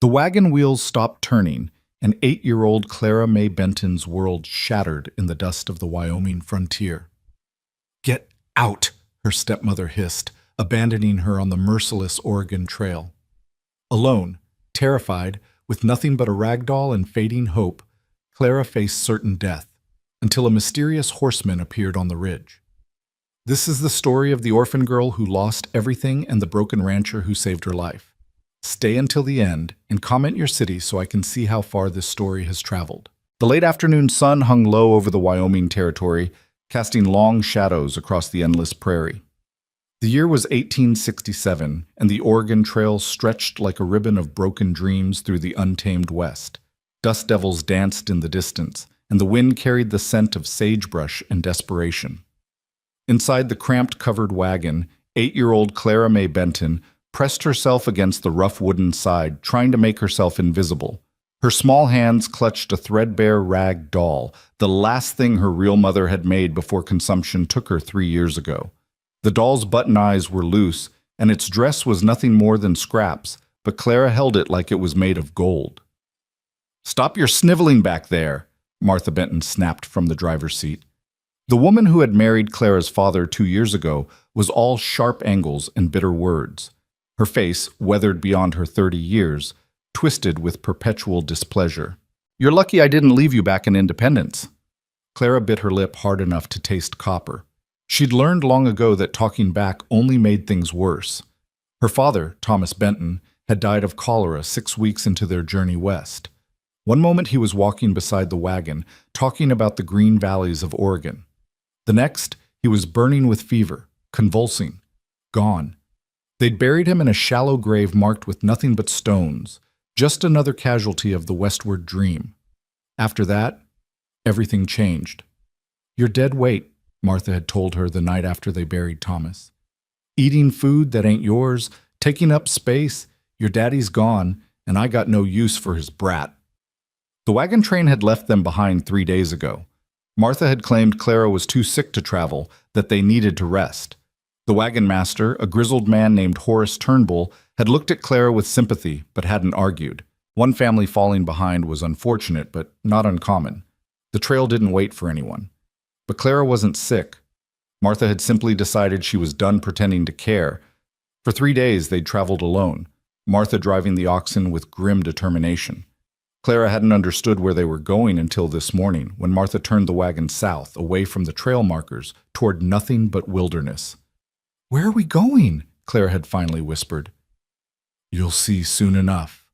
The wagon wheels stopped turning, and 8-year-old Clara Mae Benton's world shattered in the dust of the Wyoming frontier. "Get out," her stepmother hissed, abandoning her on the merciless Oregon Trail. Alone, terrified, with nothing but a rag doll and fading hope, Clara faced certain death, until a mysterious horseman appeared on the ridge. This is the story of the orphan girl who lost everything and the broken rancher who saved her life. Stay until the end and comment your city so I can see how far this story has traveled. The late afternoon sun hung low over the Wyoming territory, casting long shadows across the endless prairie. The year was 1867, and the Oregon Trail stretched like a ribbon of broken dreams through the untamed West. Dust devils danced in the distance, and the wind carried the scent of sagebrush and desperation. Inside the cramped covered wagon, 8-year-old Clara Mae Benton pressed herself against the rough wooden side, trying to make herself invisible. Her small hands clutched a threadbare rag doll, the last thing her real mother had made before consumption took her 3 years ago. The doll's button eyes were loose, and its dress was nothing more than scraps, but Clara held it like it was made of gold. "Stop your sniveling back there," Martha Benton snapped from the driver's seat. The woman who had married Clara's father 2 years ago was all sharp angles and bitter words. Her face, weathered beyond her 30 years, twisted with perpetual displeasure. "You're lucky I didn't leave you back in Independence." Clara bit her lip hard enough to taste copper. She'd learned long ago that talking back only made things worse. Her father, Thomas Benton, had died of cholera 6 weeks into their journey west. One moment he was walking beside the wagon, talking about the green valleys of Oregon. The next, he was burning with fever, convulsing, gone. They'd buried him in a shallow grave marked with nothing but stones, just another casualty of the westward dream. After that, everything changed. "You're dead weight," Martha had told her the night after they buried Thomas. "Eating food that ain't yours, taking up space, your daddy's gone, and I got no use for his brat." The wagon train had left them behind 3 days ago. Martha had claimed Clara was too sick to travel, that they needed to rest. The wagon master, a grizzled man named Horace Turnbull, had looked at Clara with sympathy, but hadn't argued. One family falling behind was unfortunate, but not uncommon. The trail didn't wait for anyone. But Clara wasn't sick. Martha had simply decided she was done pretending to care. For 3 days they'd traveled alone, Martha driving the oxen with grim determination. Clara hadn't understood where they were going until this morning, when Martha turned the wagon south, away from the trail markers, toward nothing but wilderness. "Where are we going?" Clara had finally whispered. "You'll see soon enough."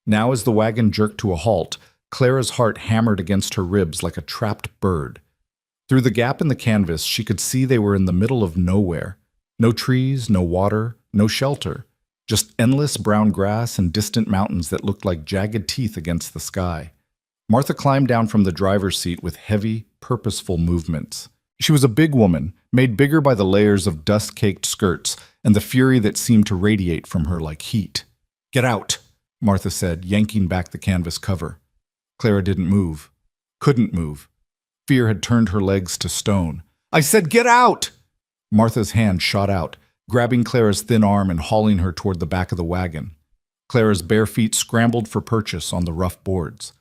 Now as the wagon jerked to a halt, Clara's heart hammered against her ribs like a trapped bird. Through the gap in the canvas, she could see they were in the middle of nowhere. No trees, no water, no shelter. Just endless brown grass and distant mountains that looked like jagged teeth against the sky. Martha climbed down from the driver's seat with heavy, purposeful movements. She was a big woman, made bigger by the layers of dust-caked skirts and the fury that seemed to radiate from her like heat. "Get out," Martha said, yanking back the canvas cover. Clara didn't move. Couldn't move. Fear had turned her legs to stone. "I said get out!" Martha's hand shot out, grabbing Clara's thin arm and hauling her toward the back of the wagon. Clara's bare feet scrambled for purchase on the rough boards.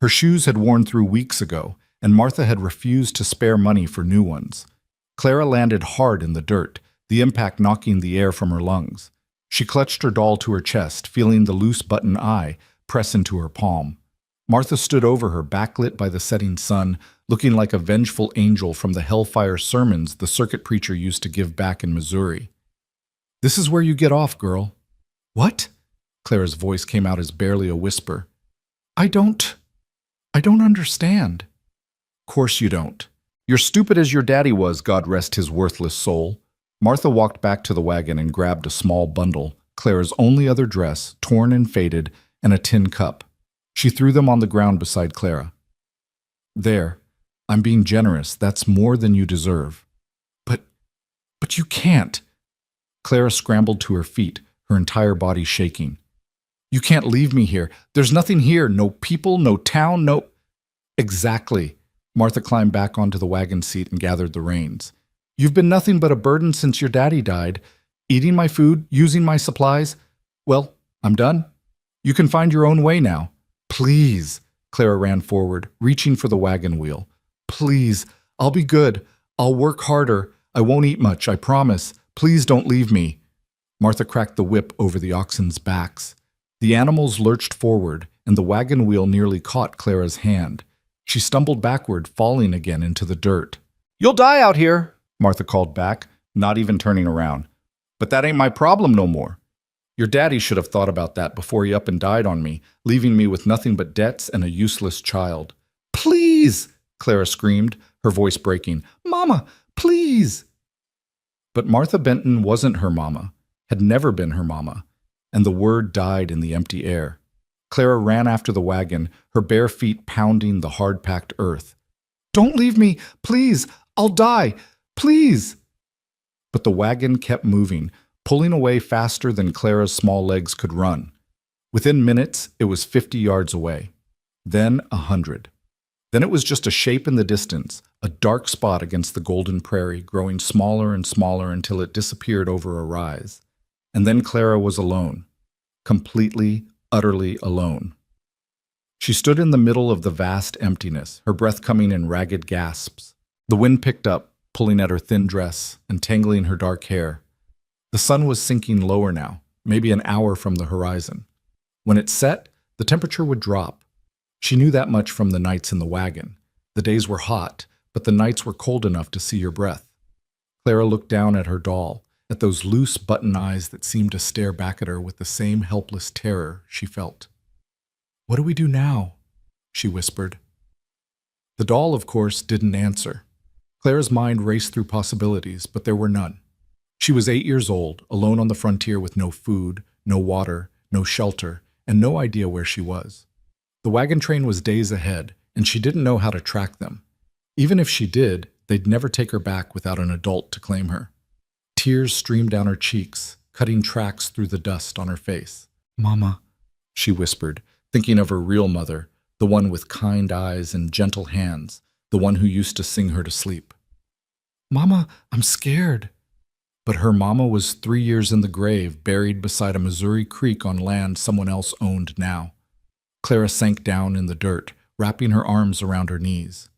Her shoes had worn through weeks ago, and Martha had refused to spare money for new ones. Clara landed hard in the dirt, the impact knocking the air from her lungs. She clutched her doll to her chest, feeling the loose button eye press into her palm. Martha stood over her, backlit by the setting sun, looking like a vengeful angel from the hellfire sermons the circuit preacher used to give back in Missouri. "This is where you get off, girl." "What?" Clara's voice came out as barely a whisper. I don't understand." "Course you don't. You're stupid as your daddy was, God rest his worthless soul." Martha walked back to the wagon and grabbed a small bundle, Clara's only other dress, torn and faded, and a tin cup. She threw them on the ground beside Clara. "There. I'm being generous. That's more than you deserve." But you can't." Clara scrambled to her feet, her entire body shaking. "You can't leave me here. There's nothing here. No people, no town, no—" "Exactly." Martha climbed back onto the wagon seat and gathered the reins. "You've been nothing but a burden since your daddy died. Eating my food, using my supplies. Well, I'm done. You can find your own way now. Please. Clara ran forward, reaching for the wagon wheel. Please, I'll be good. I'll work harder. I won't eat much, I promise. Please don't leave me. Martha cracked the whip over the oxen's backs. The animals lurched forward, and the wagon wheel nearly caught Clara's hand. She stumbled backward, falling again into the dirt. You'll die out here, Martha called back, not even turning around. But that ain't my problem no more. Your daddy should have thought about that before he up and died on me, leaving me with nothing but debts and a useless child. Please, Clara screamed, her voice breaking. Mama, please. But Martha Benton wasn't her mama, had never been her mama, and the word died in the empty air. Clara ran after the wagon, her bare feet pounding the hard-packed earth. Don't leave me, please, I'll die, please. But the wagon kept moving, pulling away faster than Clara's small legs could run. Within minutes, it was 50 yards away. Then 100. Then it was just a shape in the distance, a dark spot against the golden prairie, growing smaller and smaller until it disappeared over a rise. And then Clara was alone. Completely, utterly alone. She stood in the middle of the vast emptiness, her breath coming in ragged gasps. The wind picked up, pulling at her thin dress and tangling her dark hair. The sun was sinking lower now, maybe an hour from the horizon. When it set, the temperature would drop. She knew that much from the nights in the wagon. The days were hot, but the nights were cold enough to see your breath. Clara looked down at her doll, at those loose button eyes that seemed to stare back at her with the same helpless terror she felt. What do we do now? She whispered. The doll, of course, didn't answer. Clara's mind raced through possibilities, but there were none. She was 8 years old, alone on the frontier with no food, no water, no shelter, and no idea where she was. The wagon train was days ahead, and she didn't know how to track them. Even if she did, they'd never take her back without an adult to claim her. Tears streamed down her cheeks, cutting tracks through the dust on her face. Mama, she whispered, thinking of her real mother, the one with kind eyes and gentle hands, the one who used to sing her to sleep. Mama, I'm scared. But her mama was 3 years in the grave, buried beside a Missouri creek on land someone else owned now. Clara sank down in the dirt, wrapping her arms around her knees.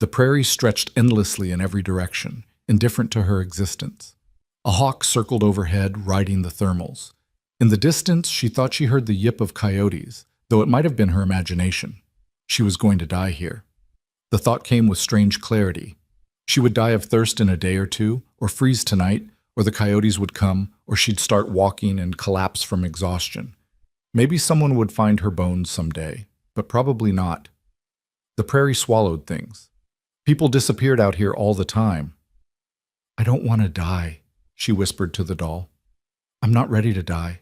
The prairie stretched endlessly in every direction, indifferent to her existence. A hawk circled overhead, riding the thermals. In the distance, she thought she heard the yip of coyotes, though it might have been her imagination. She was going to die here. The thought came with strange clarity. She would die of thirst in a day or two, or freeze tonight, or the coyotes would come, or she'd start walking and collapse from exhaustion. Maybe someone would find her bones someday, but probably not. The prairie swallowed things. People disappeared out here all the time. I don't want to die, she whispered to the doll. I'm not ready to die.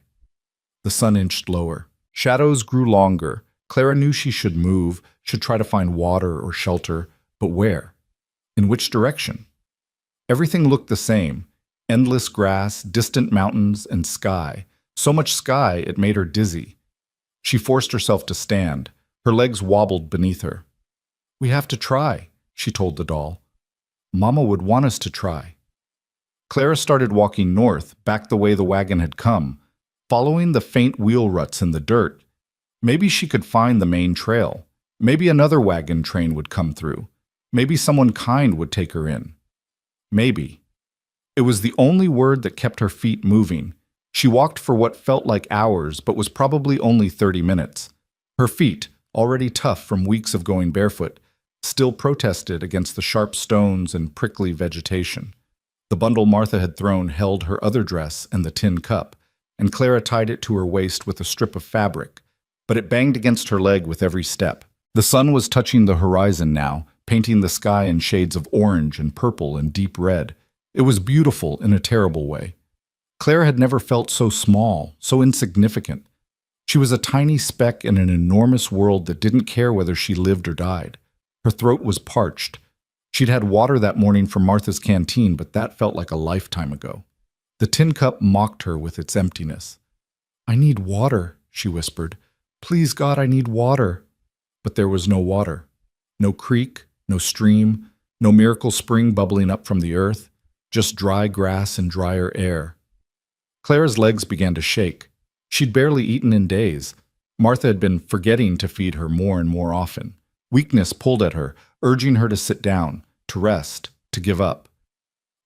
The sun inched lower. Shadows grew longer. Clara knew she should move, should try to find water or shelter, but where? In which direction? Everything looked the same. Endless grass, distant mountains, and sky. So much sky it made her dizzy. She forced herself to stand. Her legs wobbled beneath her. We have to try, she told the doll. Mama would want us to try. Clara started walking north, back the way the wagon had come, following the faint wheel ruts in the dirt. Maybe she could find the main trail. Maybe another wagon train would come through. Maybe someone kind would take her in. Maybe. It was the only word that kept her feet moving. She walked for what felt like hours, but was probably only 30 minutes. Her feet, already tough from weeks of going barefoot, still protested against the sharp stones and prickly vegetation. The bundle Martha had thrown held her other dress and the tin cup, and Clara tied it to her waist with a strip of fabric, but it banged against her leg with every step. The sun was touching the horizon now, painting the sky in shades of orange and purple and deep red. It was beautiful in a terrible way. Clara had never felt so small, so insignificant. She was a tiny speck in an enormous world that didn't care whether she lived or died. Her throat was parched. She'd had water that morning from Martha's canteen, but that felt like a lifetime ago. The tin cup mocked her with its emptiness. I need water, she whispered. Please, God, I need water. But there was no water. No creek, no stream, no miracle spring bubbling up from the earth, just dry grass and drier air. Clara's legs began to shake. She'd barely eaten in days. Martha had been forgetting to feed her more and more often. Weakness pulled at her, urging her to sit down, to rest, to give up.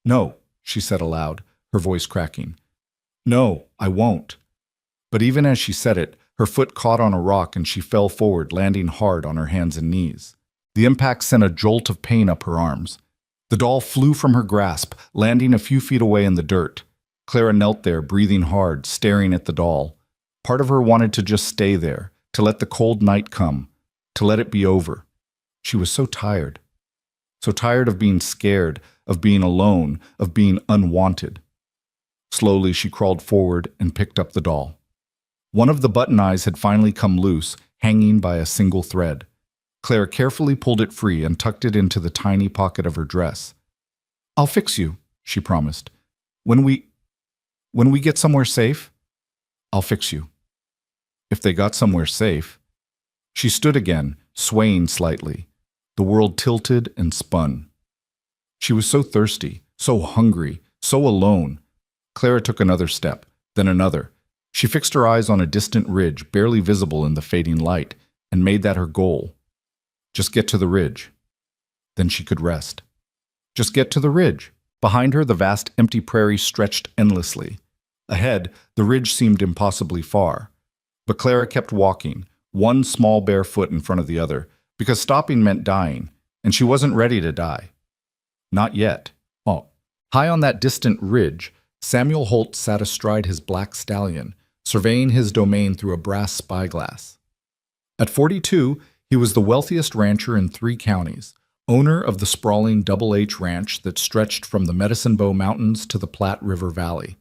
"No," she said aloud, her voice cracking. "No, I won't." But even as she said it, her foot caught on a rock and she fell forward, landing hard on her hands and knees. The impact sent a jolt of pain up her arms. The doll flew from her grasp, landing a few feet away in the dirt. Clara knelt there, breathing hard, staring at the doll. Part of her wanted to just stay there, to let the cold night come, to let it be over. She was so tired of being scared, of being alone, of being unwanted. Slowly she crawled forward and picked up the doll. One of the button eyes had finally come loose, hanging by a single thread. Clara carefully pulled it free and tucked it into the tiny pocket of her dress. "I'll fix you," she promised. When we get somewhere safe, I'll fix you." If they got somewhere safe. She stood again, swaying slightly. The world tilted and spun. She was so thirsty, so hungry, so alone. Clara took another step, then another. She fixed her eyes on a distant ridge, barely visible in the fading light, and made that her goal. Just get to the ridge. Then she could rest. Just get to the ridge. Behind her, the vast empty prairie stretched endlessly. Ahead, the ridge seemed impossibly far. But Clara kept walking, one small bare foot in front of the other, because stopping meant dying, and she wasn't ready to die. Not yet. Oh. High on that distant ridge, Samuel Holt sat astride his black stallion, surveying his domain through a brass spyglass. At 42, he was the wealthiest rancher in 3 counties, owner of the sprawling Double H Ranch that stretched from the Medicine Bow Mountains to the Platte River Valley.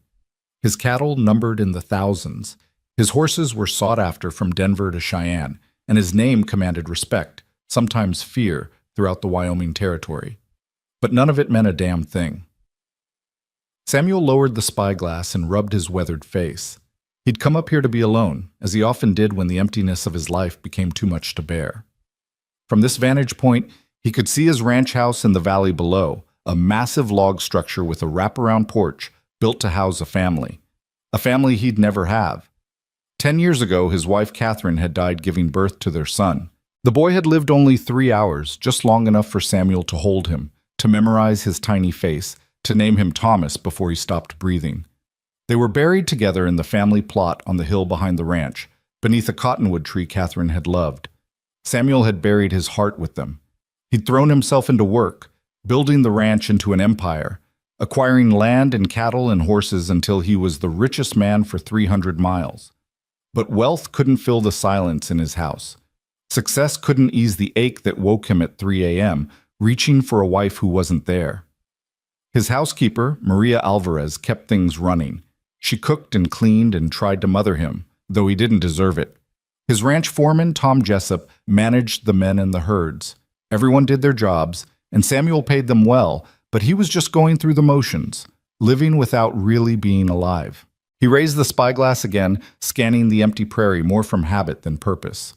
His cattle numbered in the thousands. His horses were sought after from Denver to Cheyenne, and his name commanded respect, sometimes fear, throughout the Wyoming Territory. But none of it meant a damn thing. Samuel lowered the spyglass and rubbed his weathered face. He'd come up here to be alone, as he often did when the emptiness of his life became too much to bear. From this vantage point, he could see his ranch house in the valley below, a massive log structure with a wraparound porch built to house a family he'd never have. 10 years ago, his wife Catherine had died giving birth to their son. The boy had lived only 3 hours, just long enough for Samuel to hold him, to memorize his tiny face, to name him Thomas before he stopped breathing. They were buried together in the family plot on the hill behind the ranch, beneath a cottonwood tree Catherine had loved. Samuel had buried his heart with them. He'd thrown himself into work, building the ranch into an empire, acquiring land and cattle and horses until he was the richest man for 300 miles. But wealth couldn't fill the silence in his house. Success couldn't ease the ache that woke him at 3 a.m., reaching for a wife who wasn't there. His housekeeper, Maria Alvarez, kept things running. She cooked and cleaned and tried to mother him, though he didn't deserve it. His ranch foreman, Tom Jessup, managed the men and the herds. Everyone did their jobs, and Samuel paid them well, but he was just going through the motions, living without really being alive. He raised the spyglass again, scanning the empty prairie more from habit than purpose.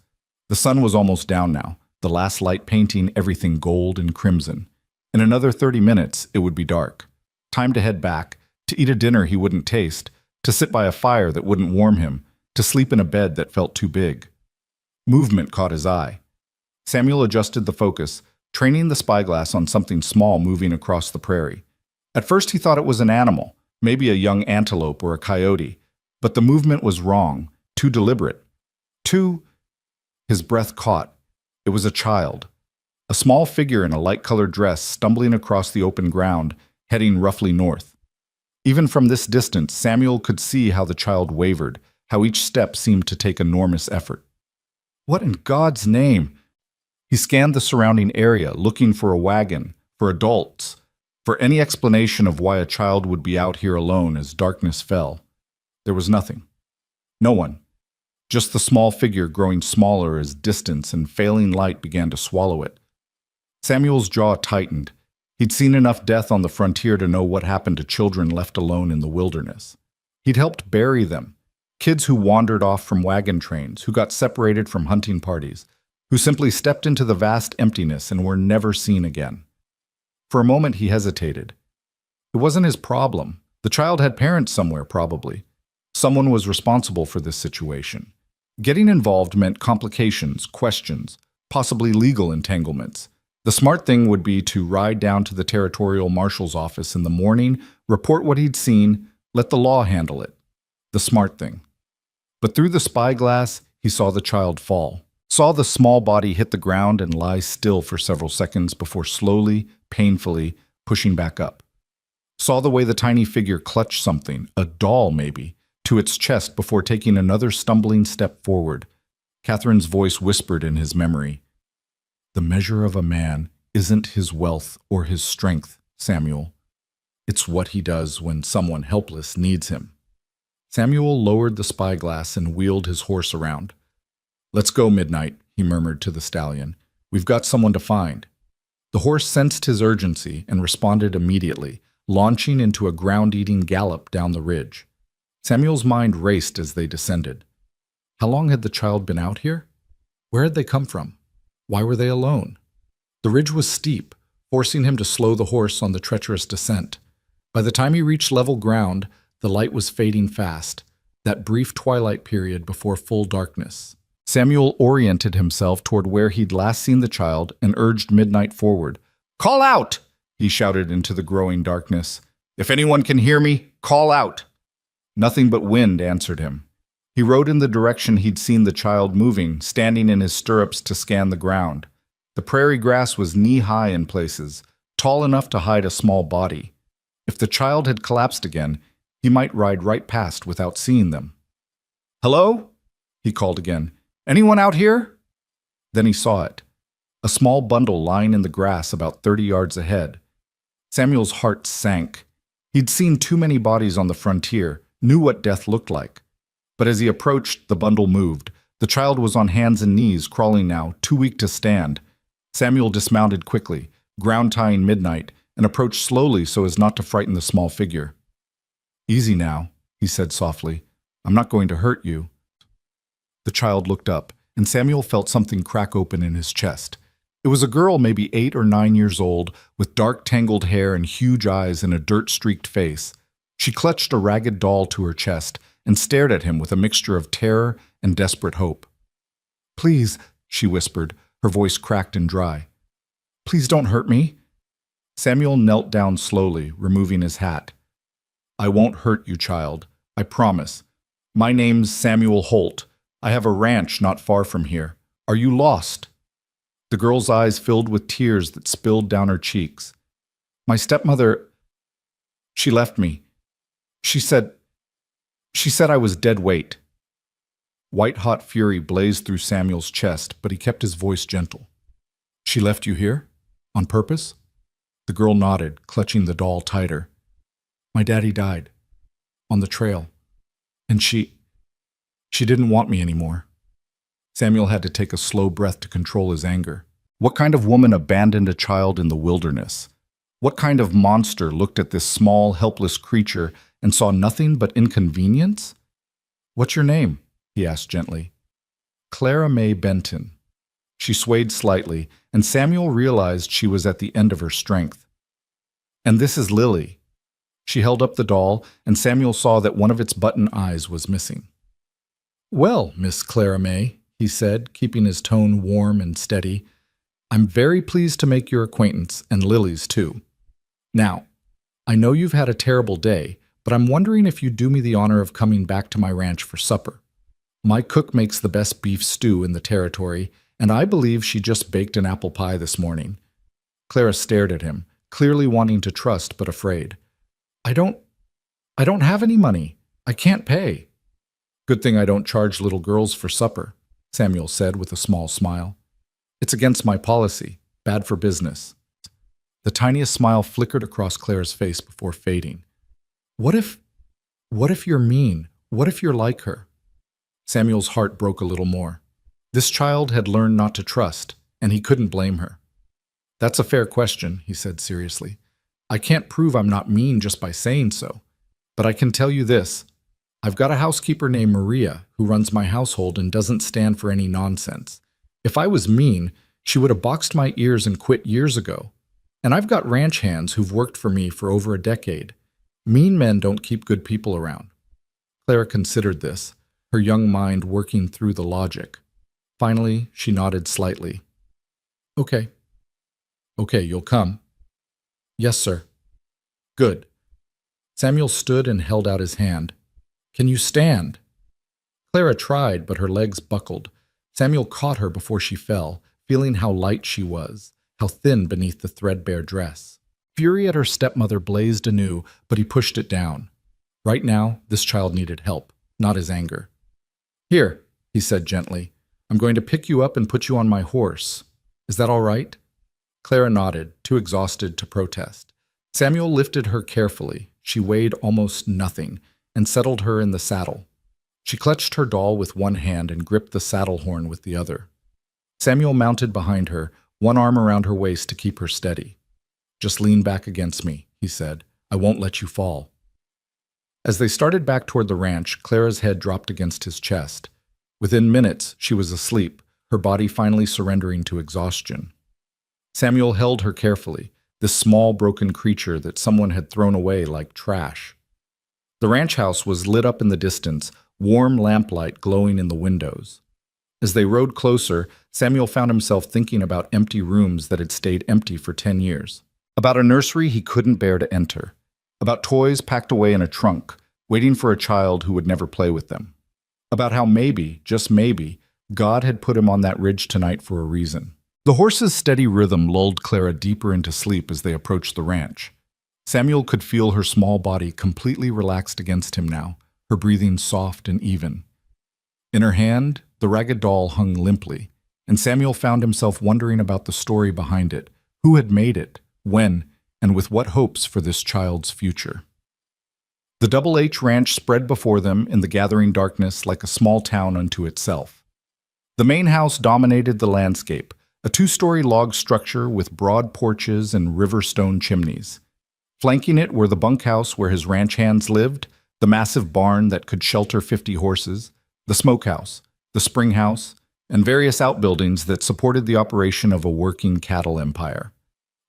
The sun was almost down now, the last light painting everything gold and crimson. In another 30 minutes, it would be dark. Time to head back, to eat a dinner he wouldn't taste, to sit by a fire that wouldn't warm him, to sleep in a bed that felt too big. Movement caught his eye. Samuel adjusted the focus, training the spyglass on something small moving across the prairie. At first he thought it was an animal, maybe a young antelope or a coyote, but the movement was wrong, too deliberate. His breath caught. It was a child. A small figure in a light-colored dress stumbling across the open ground, heading roughly north. Even from this distance, Samuel could see how the child wavered, how each step seemed to take enormous effort. What in God's name? He scanned the surrounding area, looking for a wagon, for adults, for any explanation of why a child would be out here alone as darkness fell. There was nothing. No one. Just the small figure growing smaller as distance and failing light began to swallow it. Samuel's jaw tightened. He'd seen enough death on the frontier to know what happened to children left alone in the wilderness. He'd helped bury them. Kids who wandered off from wagon trains, who got separated from hunting parties, who simply stepped into the vast emptiness and were never seen again. For a moment he hesitated. It wasn't his problem. The child had parents somewhere, probably. Someone was responsible for this situation. Getting involved meant complications, questions, possibly legal entanglements. The smart thing would be to ride down to the territorial marshal's office in the morning, report what he'd seen, let the law handle it. The smart thing. But through the spyglass, he saw the child fall, saw the small body hit the ground and lie still for several seconds before slowly, painfully pushing back up. Saw the way the tiny figure clutched something, a doll maybe, to its chest before taking another stumbling step forward. Catherine's voice whispered in his memory, "The measure of a man isn't his wealth or his strength, Samuel. It's what he does when someone helpless needs him." Samuel lowered the spyglass and wheeled his horse around. "Let's go, Midnight," he murmured to the stallion. "We've got someone to find." The horse sensed his urgency and responded immediately, launching into a ground-eating gallop down the ridge. Samuel's mind raced as they descended. How long had the child been out here? Where had they come from? Why were they alone? The ridge was steep, forcing him to slow the horse on the treacherous descent. By the time he reached level ground, the light was fading fast, that brief twilight period before full darkness. Samuel oriented himself toward where he'd last seen the child and urged Midnight forward. "Call out!" he shouted into the growing darkness. "If anyone can hear me, call out!" Nothing but wind answered him. He rode in the direction he'd seen the child moving, standing in his stirrups to scan the ground. The prairie grass was knee-high in places, tall enough to hide a small body. If the child had collapsed again, he might ride right past without seeing them. "Hello?" he called again. "Anyone out here?" Then he saw it. A small bundle lying in the grass about 30 yards ahead. Samuel's heart sank. He'd seen too many bodies on the frontier, knew what death looked like. But as he approached, the bundle moved. The child was on hands and knees, crawling now, too weak to stand. Samuel dismounted quickly, ground-tying Midnight, and approached slowly so as not to frighten the small figure. "Easy now," he said softly. "I'm not going to hurt you." The child looked up, and Samuel felt something crack open in his chest. It was a girl maybe 8 or 9 years old, with dark tangled hair and huge eyes and a dirt-streaked face. She clutched a ragged doll to her chest and stared at him with a mixture of terror and desperate hope. "Please," she whispered, her voice cracked and dry. "Please don't hurt me." Samuel knelt down slowly, removing his hat. "I won't hurt you, child. I promise. My name's Samuel Holt. I have a ranch not far from here. Are you lost?" The girl's eyes filled with tears that spilled down her cheeks. "My stepmother, she left me. She said I was dead weight." White-hot fury blazed through Samuel's chest, but he kept his voice gentle. "She left you here? On purpose?" The girl nodded, clutching the doll tighter. "My daddy died. On the trail. And she didn't want me anymore." Samuel had to take a slow breath to control his anger. What kind of woman abandoned a child in the wilderness? What kind of monster looked at this small, helpless creature and saw nothing but inconvenience? "What's your name?" he asked gently. "Clara May Benton." She swayed slightly, and Samuel realized she was at the end of her strength. "And this is Lily." She held up the doll, and Samuel saw that one of its button eyes was missing. "Well, Miss Clara May," he said, keeping his tone warm and steady, "I'm very pleased to make your acquaintance, and Lily's too. Now, I know you've had a terrible day, but I'm wondering if you'd do me the honor of coming back to my ranch for supper. My cook makes the best beef stew in the territory, and I believe she just baked an apple pie this morning." Clara stared at him, clearly wanting to trust but afraid. I don't have any money. I can't pay." "Good thing I don't charge little girls for supper," Samuel said with a small smile. "It's against my policy. Bad for business." The tiniest smile flickered across Clara's face before fading. What if you're mean? What if you're like her?" Samuel's heart broke a little more. This child had learned not to trust, and he couldn't blame her. "That's a fair question," he said seriously. "I can't prove I'm not mean just by saying so. But I can tell you this. I've got a housekeeper named Maria who runs my household and doesn't stand for any nonsense. If I was mean, she would have boxed my ears and quit years ago. And I've got ranch hands who've worked for me for over a decade. Mean men don't keep good people around." Clara considered this. her young mind working through the logic. Finally, she nodded slightly. Okay. Okay, you'll come. Yes, sir. Good. Samuel stood and held out his hand. Can you stand? Clara tried, but her legs buckled. Samuel caught her before she fell, feeling how light she was, how thin beneath the threadbare dress. Fury at her stepmother blazed anew, but he pushed it down. Right now, this child needed help, not his anger. Here, he said gently. I'm going to pick you up and put you on my horse. Is that all right? Clara nodded, too exhausted to protest. Samuel lifted her carefully. She weighed almost nothing, and settled her in the saddle. She clutched her doll with one hand and gripped the saddle horn with the other. Samuel mounted behind her, one arm around her waist to keep her steady. Just lean back against me, he said. I won't let you fall. As they started back toward the ranch, Clara's head dropped against his chest. Within minutes, she was asleep, her body finally surrendering to exhaustion. Samuel held her carefully, this small broken creature that someone had thrown away like trash. The ranch house was lit up in the distance, warm lamplight glowing in the windows. As they rode closer, Samuel found himself thinking about empty rooms that had stayed empty for 10 years. About a nursery he couldn't bear to enter. About toys packed away in a trunk, waiting for a child who would never play with them. About how maybe, just maybe, God had put him on that ridge tonight for a reason. The horse's steady rhythm lulled Clara deeper into sleep as they approached the ranch. Samuel could feel her small body completely relaxed against him now, her breathing soft and even. In her hand, the ragged doll hung limply, and Samuel found himself wondering about the story behind it, who had made it, when, and with what hopes for this child's future. The Double H Ranch spread before them in the gathering darkness like a small town unto itself. The main house dominated the landscape, a 2-story log structure with broad porches and river stone chimneys. Flanking it were the bunkhouse where his ranch hands lived, the massive barn that could shelter 50 horses, the smokehouse, the spring house, and various outbuildings that supported the operation of a working cattle empire.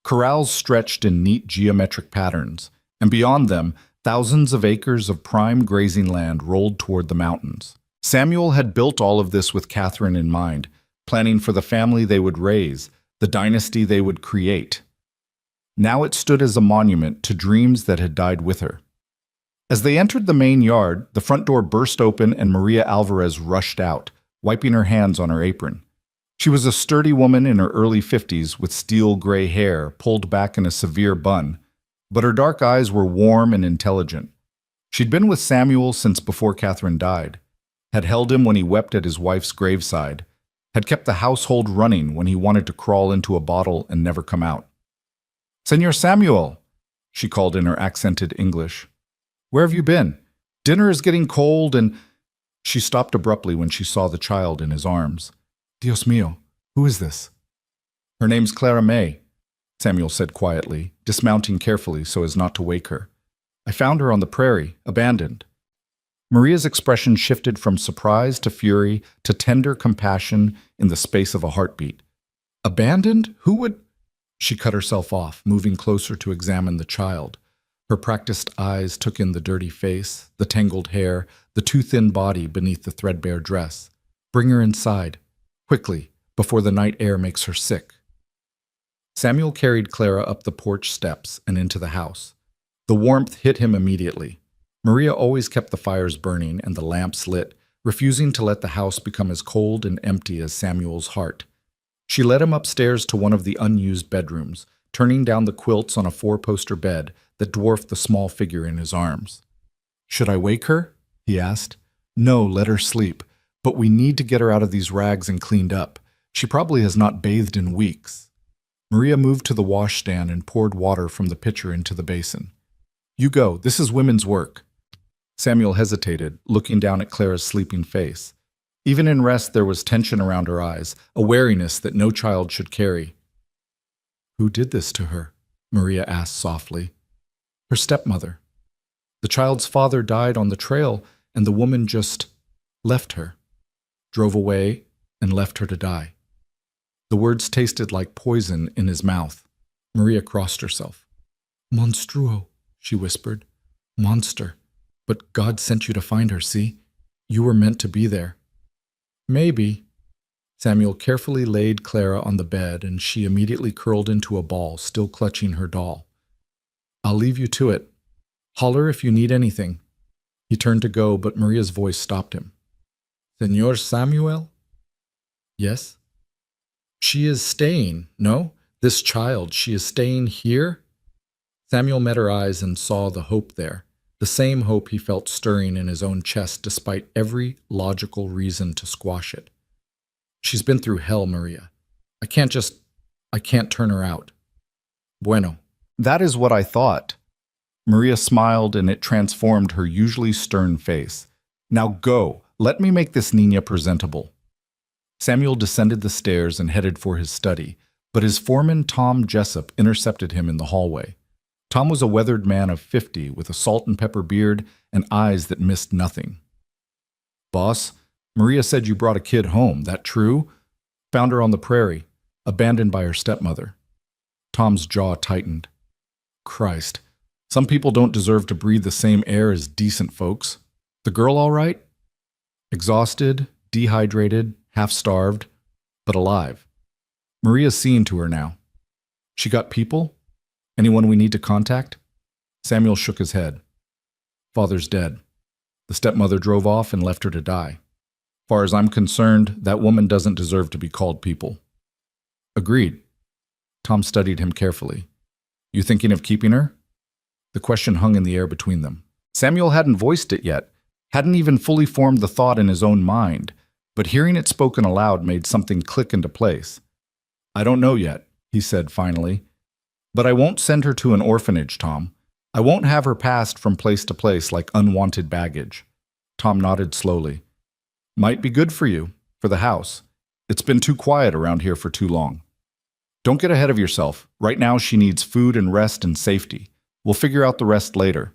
Corrals stretched in neat geometric patterns, and beyond them, thousands of acres of prime grazing land rolled toward the mountains. Samuel had built all of this with Catherine in mind, planning for the family they would raise, the dynasty they would create. Now it stood as a monument to dreams that had died with her. As they entered the main yard, the front door burst open and Maria Alvarez rushed out, wiping her hands on her apron. She was a sturdy woman in her early 50s with steel gray hair pulled back in a severe bun, but her dark eyes were warm and intelligent. She'd been with Samuel since before Catherine died, had held him when he wept at his wife's graveside, had kept the household running when he wanted to crawl into a bottle and never come out. "Senor Samuel," she called in her accented English. "Where have you been? Dinner is getting cold and—" She stopped abruptly when she saw the child in his arms. "Dios mío, who is this?" "Her name's Clara May," Samuel said quietly, dismounting carefully so as not to wake her. "I found her on the prairie, abandoned." Maria's expression shifted from surprise to fury to tender compassion in the space of a heartbeat. "Abandoned? Who would—" She cut herself off, moving closer to examine the child. Her practiced eyes took in the dirty face, the tangled hair, the too thin body beneath the threadbare dress. "Bring her inside, quickly, before the night air makes her sick." Samuel carried Clara up the porch steps and into the house. The warmth hit him immediately. Maria always kept the fires burning and the lamps lit, refusing to let the house become as cold and empty as Samuel's heart. She led him upstairs to one of the unused bedrooms, turning down the quilts on a 4-poster bed that dwarfed the small figure in his arms. "Should I wake her?" he asked. "No, let her sleep. But we need to get her out of these rags and cleaned up. She probably has not bathed in weeks." Maria moved to the washstand and poured water from the pitcher into the basin. "You go. This is women's work." Samuel hesitated, looking down at Clara's sleeping face. Even in rest, there was tension around her eyes, a wariness that no child should carry. "Who did this to her?" Maria asked softly. "Her stepmother. The child's father died on the trail, and the woman just left her, drove away, and left her to die." The words tasted like poison in his mouth. Maria crossed herself. "Monstruo," she whispered. "Monster. But God sent you to find her, see? You were meant to be there. Maybe. Samuel carefully laid Clara on the bed, and she immediately curled into a ball, still clutching her doll. I'll leave you to it. Holler if you need anything. He turned to go, but Maria's voice stopped him. Señor Samuel? Yes? She is staying, no? This child, she is staying here? Samuel met her eyes and saw the hope there, the same hope he felt stirring in his own chest despite every logical reason to squash it. She's been through hell, Maria. I can't turn her out. Bueno. That is what I thought. Maria smiled, and it transformed her usually stern face. Now go. Let me make this Niña presentable. Samuel descended the stairs and headed for his study, but his foreman, Tom Jessup, intercepted him in the hallway. Tom was a weathered man of 50 with a salt and pepper beard and eyes that missed nothing. Boss, Maria said you brought a kid home. That true? Found her on the prairie, abandoned by her stepmother. Tom's jaw tightened. Christ, some people don't deserve to breathe the same air as decent folks. The girl all right? Exhausted, dehydrated, half-starved, but alive. Maria's seeing to her now. She got people? Anyone we need to contact? Samuel shook his head. Father's dead. The stepmother drove off and left her to die. Far as I'm concerned, that woman doesn't deserve to be called people. Agreed. Tom studied him carefully. You thinking of keeping her? The question hung in the air between them. Samuel hadn't voiced it yet, hadn't even fully formed the thought in his own mind, but hearing it spoken aloud made something click into place. I don't know yet, he said finally. But I won't send her to an orphanage, Tom. I won't have her passed from place to place like unwanted baggage. Tom nodded slowly. Might be good for you, for the house. It's been too quiet around here for too long. Don't get ahead of yourself. Right now she needs food and rest and safety. We'll figure out the rest later.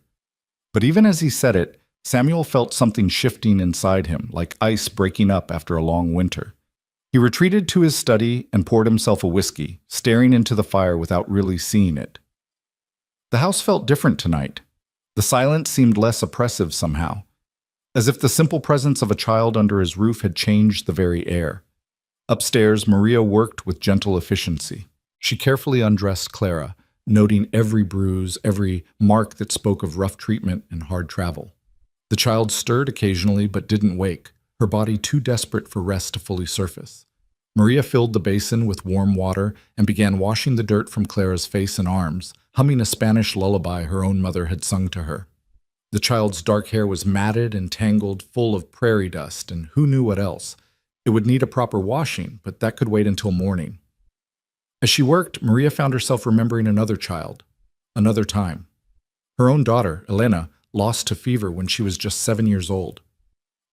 But even as he said it, Samuel felt something shifting inside him, like ice breaking up after a long winter. He retreated to his study and poured himself a whiskey, staring into the fire without really seeing it. The house felt different tonight. The silence seemed less oppressive somehow, as if the simple presence of a child under his roof had changed the very air. Upstairs, Maria worked with gentle efficiency. She carefully undressed Clara, noting every bruise, every mark that spoke of rough treatment and hard travel. The child stirred occasionally but didn't wake, her body too desperate for rest to fully surface. Maria filled the basin with warm water and began washing the dirt from Clara's face and arms, humming a Spanish lullaby her own mother had sung to her. The child's dark hair was matted and tangled, full of prairie dust, and who knew what else. It would need a proper washing, but that could wait until morning. As she worked, Maria found herself remembering another child, another time. Her own daughter, Elena, lost to fever when she was just 7 years old.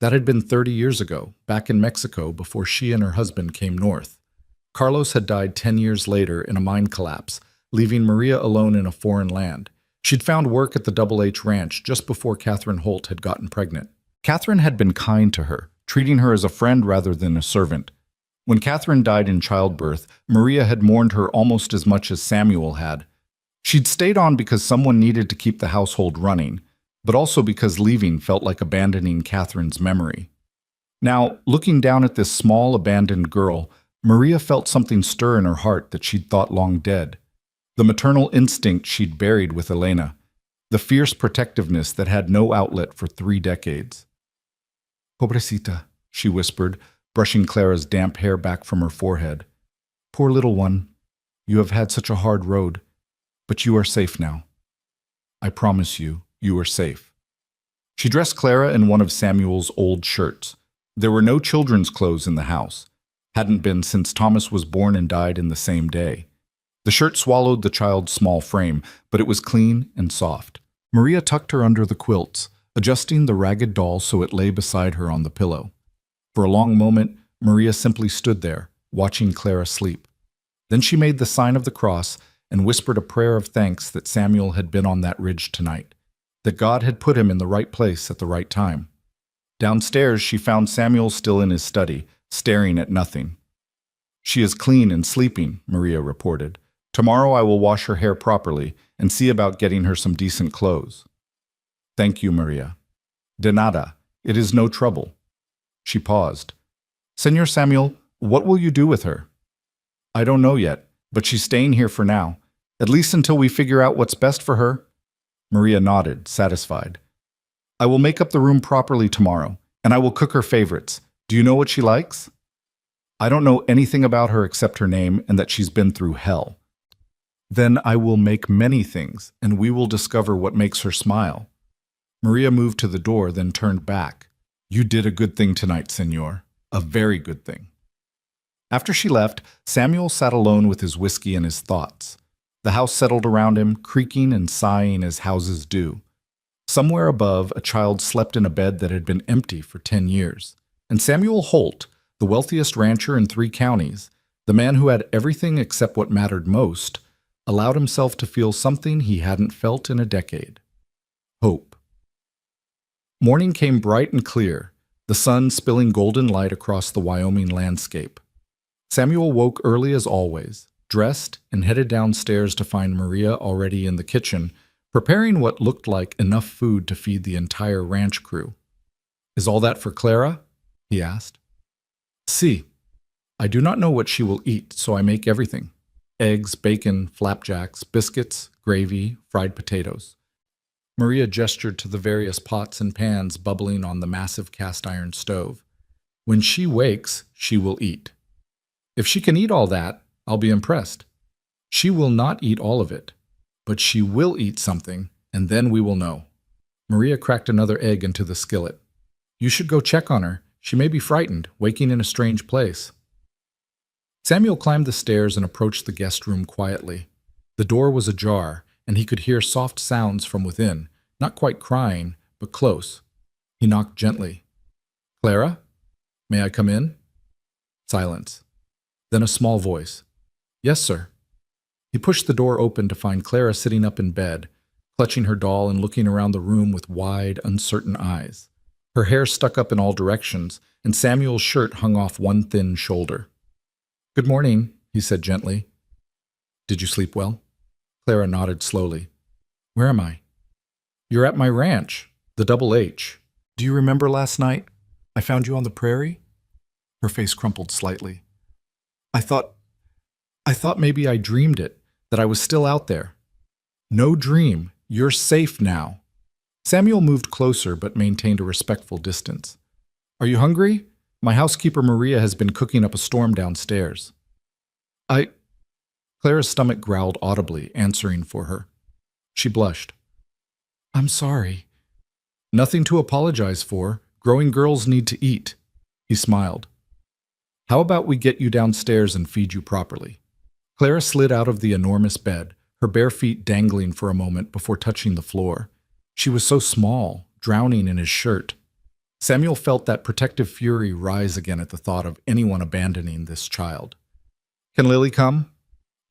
That had been 30 years ago, back in Mexico before she and her husband came north. Carlos had died 10 years later in a mine collapse, leaving Maria alone in a foreign land. She'd found work at the Double H Ranch just before Catherine Holt had gotten pregnant. Catherine had been kind to her, treating her as a friend rather than a servant. When Catherine died in childbirth, Maria had mourned her almost as much as Samuel had. She'd stayed on because someone needed to keep the household running, but also because leaving felt like abandoning Catherine's memory. Now, looking down at this small, abandoned girl, Maria felt something stir in her heart that she'd thought long dead. The maternal instinct she'd buried with Elena, the fierce protectiveness that had no outlet for 3 decades. Pobrecita, she whispered, brushing Clara's damp hair back from her forehead. Poor little one, you have had such a hard road, but you are safe now. I promise you, you are safe. She dressed Clara in one of Samuel's old shirts. There were no children's clothes in the house. Hadn't been since Thomas was born and died in the same day. The shirt swallowed the child's small frame, but it was clean and soft. Maria tucked her under the quilts, adjusting the ragged doll so it lay beside her on the pillow. For a long moment, Maria simply stood there, watching Clara sleep. Then she made the sign of the cross and whispered a prayer of thanks that Samuel had been on that ridge tonight, that God had put him in the right place at the right time. Downstairs, she found Samuel still in his study, staring at nothing. She is clean and sleeping, Maria reported. Tomorrow I will wash her hair properly and see about getting her some decent clothes. Thank you, Maria. De nada. It is no trouble. She paused. Senor Samuel, what will you do with her? I don't know yet, but she's staying here for now, at least until we figure out what's best for her. Maria nodded, satisfied. I will make up the room properly tomorrow, and I will cook her favorites. Do you know what she likes? I don't know anything about her except her name and that she's been through hell. Then I will make many things, and we will discover what makes her smile. Maria moved to the door, then turned back. You did a good thing tonight, senor. A very good thing. After she left, Samuel sat alone with his whiskey and his thoughts. The house settled around him, creaking and sighing as houses do. Somewhere above, a child slept in a bed that had been empty for 10 years. And Samuel Holt, the wealthiest rancher in 3 counties, the man who had everything except what mattered most, allowed himself to feel something he hadn't felt in a decade. Hope. Morning came bright and clear, the sun spilling golden light across the Wyoming landscape. Samuel woke early as always, dressed, and headed downstairs to find Maria already in the kitchen, preparing what looked like enough food to feed the entire ranch crew. Is all that for Clara? He asked. Si. I do not know what she will eat, so I make everything. Eggs, bacon, flapjacks, biscuits, gravy, fried potatoes. Maria gestured to the various pots and pans bubbling on the massive cast-iron stove. When she wakes, she will eat. If she can eat all that, I'll be impressed. She will not eat all of it, but she will eat something, and then we will know. Maria cracked another egg into the skillet. You should go check on her. She may be frightened, waking in a strange place. Samuel climbed the stairs and approached the guest room quietly. The door was ajar, and he could hear soft sounds from within, not quite crying, but close. He knocked gently. Clara? May I come in? Silence. Then a small voice. Yes, sir. He pushed the door open to find Clara sitting up in bed, clutching her doll and looking around the room with wide, uncertain eyes. Her hair stuck up in all directions, and Samuel's shirt hung off one thin shoulder. Good morning, he said gently. Did you sleep well? Clara nodded slowly. Where am I? You're at my ranch, the Double H. Do you remember last night? I found you on the prairie? Her face crumpled slightly. I thought maybe I dreamed it, that I was still out there. No dream. You're safe now. Samuel moved closer but maintained a respectful distance. Are you hungry? My housekeeper Maria has been cooking up a storm downstairs. Clara's stomach growled audibly, answering for her. She blushed. I'm sorry. Nothing to apologize for. Growing girls need to eat. He smiled. How about we get you downstairs and feed you properly? Clara slid out of the enormous bed, her bare feet dangling for a moment before touching the floor. She was so small, drowning in his shirt. Samuel felt that protective fury rise again at the thought of anyone abandoning this child. Can Lily come?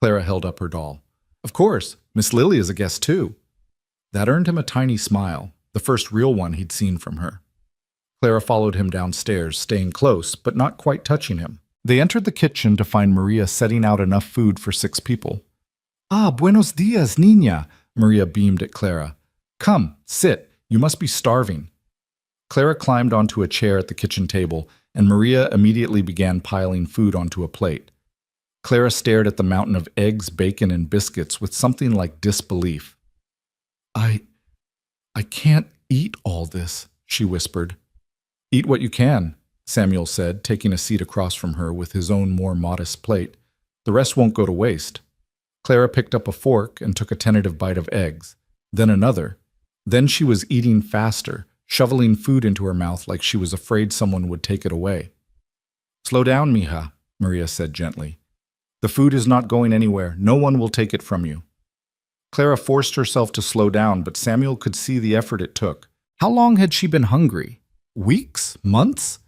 Clara held up her doll. Of course, Miss Lily is a guest too. That earned him a tiny smile, the first real one he'd seen from her. Clara followed him downstairs, staying close, but not quite touching him. They entered the kitchen to find Maria setting out enough food for 6 people. Ah, buenos dias, niña, Maria beamed at Clara. Come, sit, you must be starving. Clara climbed onto a chair at the kitchen table, and Maria immediately began piling food onto a plate. Clara stared at the mountain of eggs, bacon, and biscuits with something like disbelief. I can't eat all this, she whispered. Eat what you can, Samuel said, taking a seat across from her with his own more modest plate. The rest won't go to waste. Clara picked up a fork and took a tentative bite of eggs, then another. Then she was eating faster, shoveling food into her mouth like she was afraid someone would take it away. Slow down, mija, Maria said gently. The food is not going anywhere. No one will take it from you. Clara forced herself to slow down, but Samuel could see the effort it took. How long had she been hungry? Weeks? Months?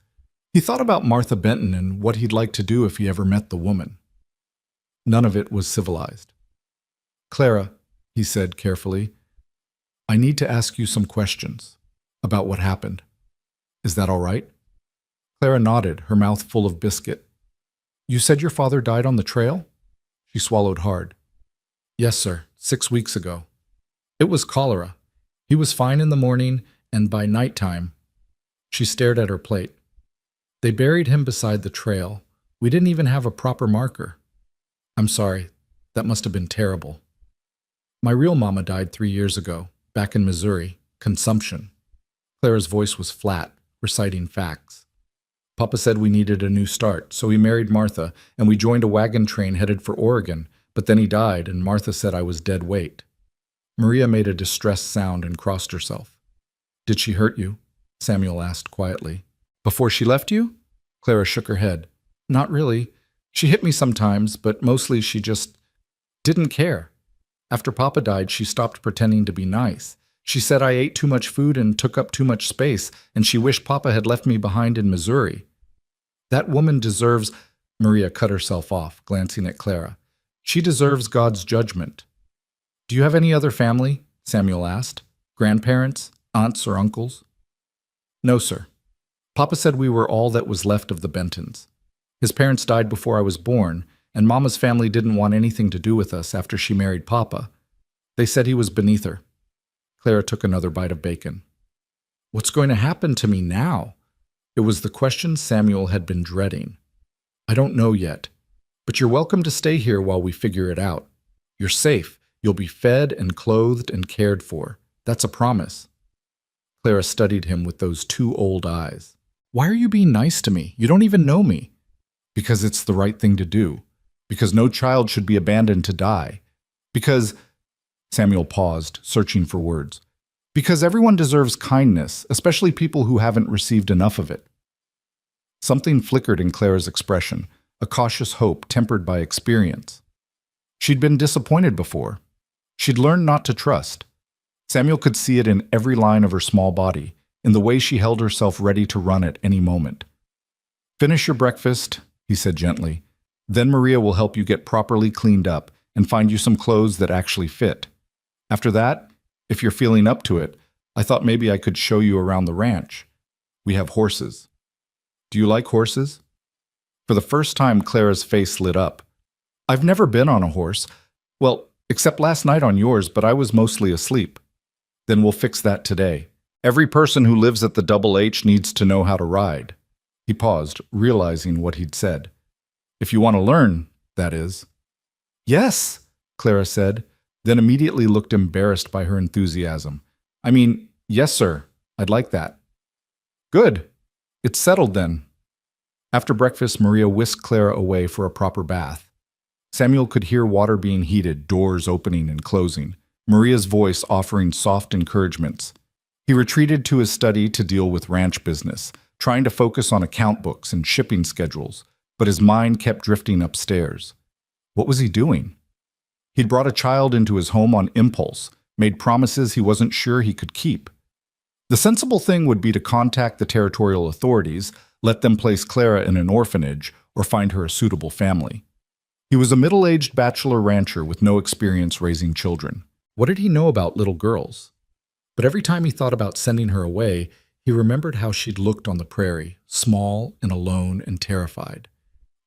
He thought about Martha Benton and what he'd like to do if he ever met the woman. None of it was civilized. Clara, he said carefully, I need to ask you some questions about what happened. Is that all right? Clara nodded, her mouth full of biscuit. You said your father died on the trail? She swallowed hard. Yes, sir, 6 weeks ago. It was cholera. He was fine in the morning, and by nighttime. She stared at her plate. They buried him beside the trail. We didn't even have a proper marker. I'm sorry. That must have been terrible. My real mama died 3 years ago, back in Missouri. Consumption. Clara's voice was flat, reciting facts. Papa said we needed a new start, so he married Martha, and we joined a wagon train headed for Oregon, but then he died, and Martha said I was dead weight. Maria made a distressed sound and crossed herself. Did she hurt you? Samuel asked quietly. Before she left you? Clara shook her head. Not really. She hit me sometimes, but mostly she just didn't care. After Papa died, she stopped pretending to be nice. She said I ate too much food and took up too much space, and she wished Papa had left me behind in Missouri. That woman deserves— Maria cut herself off, glancing at Clara. She deserves God's judgment. Do you have any other family? Samuel asked. Grandparents, aunts or uncles? No, sir. Papa said we were all that was left of the Bentons. His parents died before I was born, and Mama's family didn't want anything to do with us after she married Papa. They said he was beneath her. Clara took another bite of bacon. What's going to happen to me now? It was the question Samuel had been dreading. I don't know yet, but you're welcome to stay here while we figure it out. You're safe. You'll be fed and clothed and cared for. That's a promise. Clara studied him with those two old eyes. Why are you being nice to me? You don't even know me. Because it's the right thing to do. Because no child should be abandoned to die. Because— Samuel paused, searching for words. Because everyone deserves kindness, especially people who haven't received enough of it. Something flickered in Clara's expression, a cautious hope tempered by experience. She'd been disappointed before. She'd learned not to trust. Samuel could see it in every line of her small body, in the way she held herself ready to run at any moment. Finish your breakfast, he said gently. Then Maria will help you get properly cleaned up and find you some clothes that actually fit. After that, if you're feeling up to it, I thought maybe I could show you around the ranch. We have horses. Do you like horses? For the first time, Clara's face lit up. I've never been on a horse. Well, except last night on yours, but I was mostly asleep. Then we'll fix that today. Every person who lives at the Double H needs to know how to ride. He paused, realizing what he'd said. If you want to learn, that is. Yes, Clara said, then immediately looked embarrassed by her enthusiasm. I mean, yes, sir, I'd like that. Good. It's settled then. After breakfast, Maria whisked Clara away for a proper bath. Samuel could hear water being heated, doors opening and closing, Maria's voice offering soft encouragements. He retreated to his study to deal with ranch business, trying to focus on account books and shipping schedules, but his mind kept drifting upstairs. What was he doing? He'd brought a child into his home on impulse, made promises he wasn't sure he could keep. The sensible thing would be to contact the territorial authorities, let them place Clara in an orphanage, or find her a suitable family. He was a middle-aged bachelor rancher with no experience raising children. What did he know about little girls? But every time he thought about sending her away, he remembered how she'd looked on the prairie, small and alone and terrified.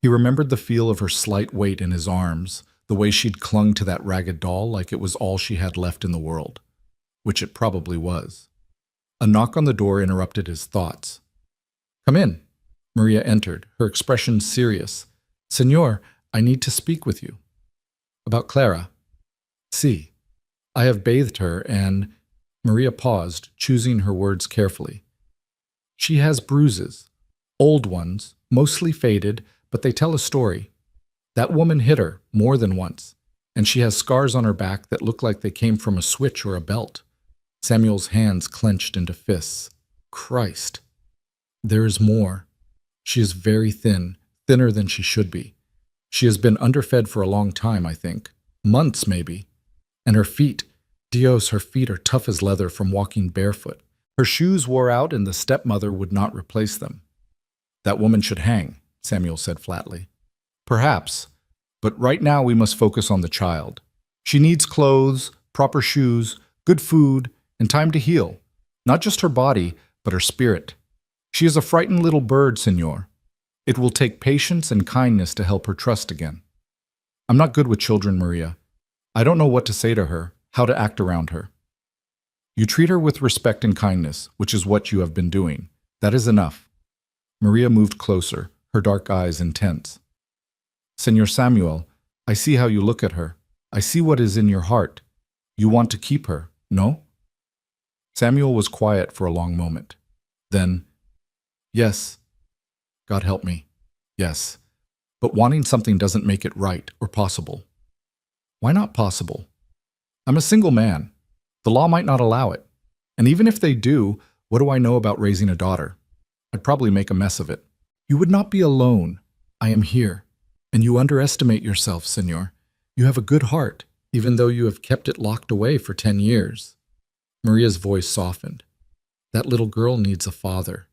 He remembered the feel of her slight weight in his arms, the way she'd clung to that ragged doll like it was all she had left in the world, which it probably was. A knock on the door interrupted his thoughts. Come in. Maria entered, her expression serious. Senor, I need to speak with you. About Clara. Si. I have bathed her and— Maria paused, choosing her words carefully. She has bruises. Old ones, mostly faded, but they tell a story. That woman hit her more than once, and she has scars on her back that look like they came from a switch or a belt. Samuel's hands clenched into fists. Christ. There is more. She is very thin, thinner than she should be. She has been underfed for a long time, I think. Months, maybe. And her feet, Dios, her feet are tough as leather from walking barefoot. Her shoes wore out and the stepmother would not replace them. That woman should hang, Samuel said flatly. Perhaps, but right now we must focus on the child. She needs clothes, proper shoes, good food, and time to heal. Not just her body, but her spirit. She is a frightened little bird, senor. It will take patience and kindness to help her trust again. I'm not good with children, Maria. I don't know what to say to her, how to act around her. You treat her with respect and kindness, which is what you have been doing. That is enough. Maria moved closer, her dark eyes intense. Senor Samuel, I see how you look at her. I see what is in your heart. You want to keep her, no? Samuel was quiet for a long moment. Then, yes. God help me. Yes. But wanting something doesn't make it right or possible. Why not possible? I'm a single man. The law might not allow it. And even if they do, what do I know about raising a daughter? I'd probably make a mess of it. You would not be alone. I am here. And you underestimate yourself, senor. You have a good heart, even though you have kept it locked away for 10 years. Maria's voice softened. That little girl needs a father.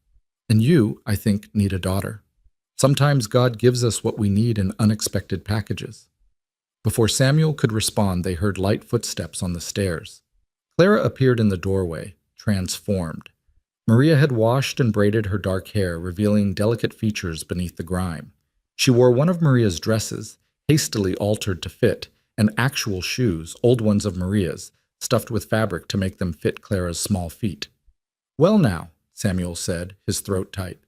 And you, I think, need a daughter. Sometimes God gives us what we need in unexpected packages. Before Samuel could respond, they heard light footsteps on the stairs. Clara appeared in the doorway, transformed. Maria had washed and braided her dark hair, revealing delicate features beneath the grime. She wore one of Maria's dresses, hastily altered to fit, and actual shoes, old ones of Maria's, stuffed with fabric to make them fit Clara's small feet. Well now, Samuel said, his throat tight.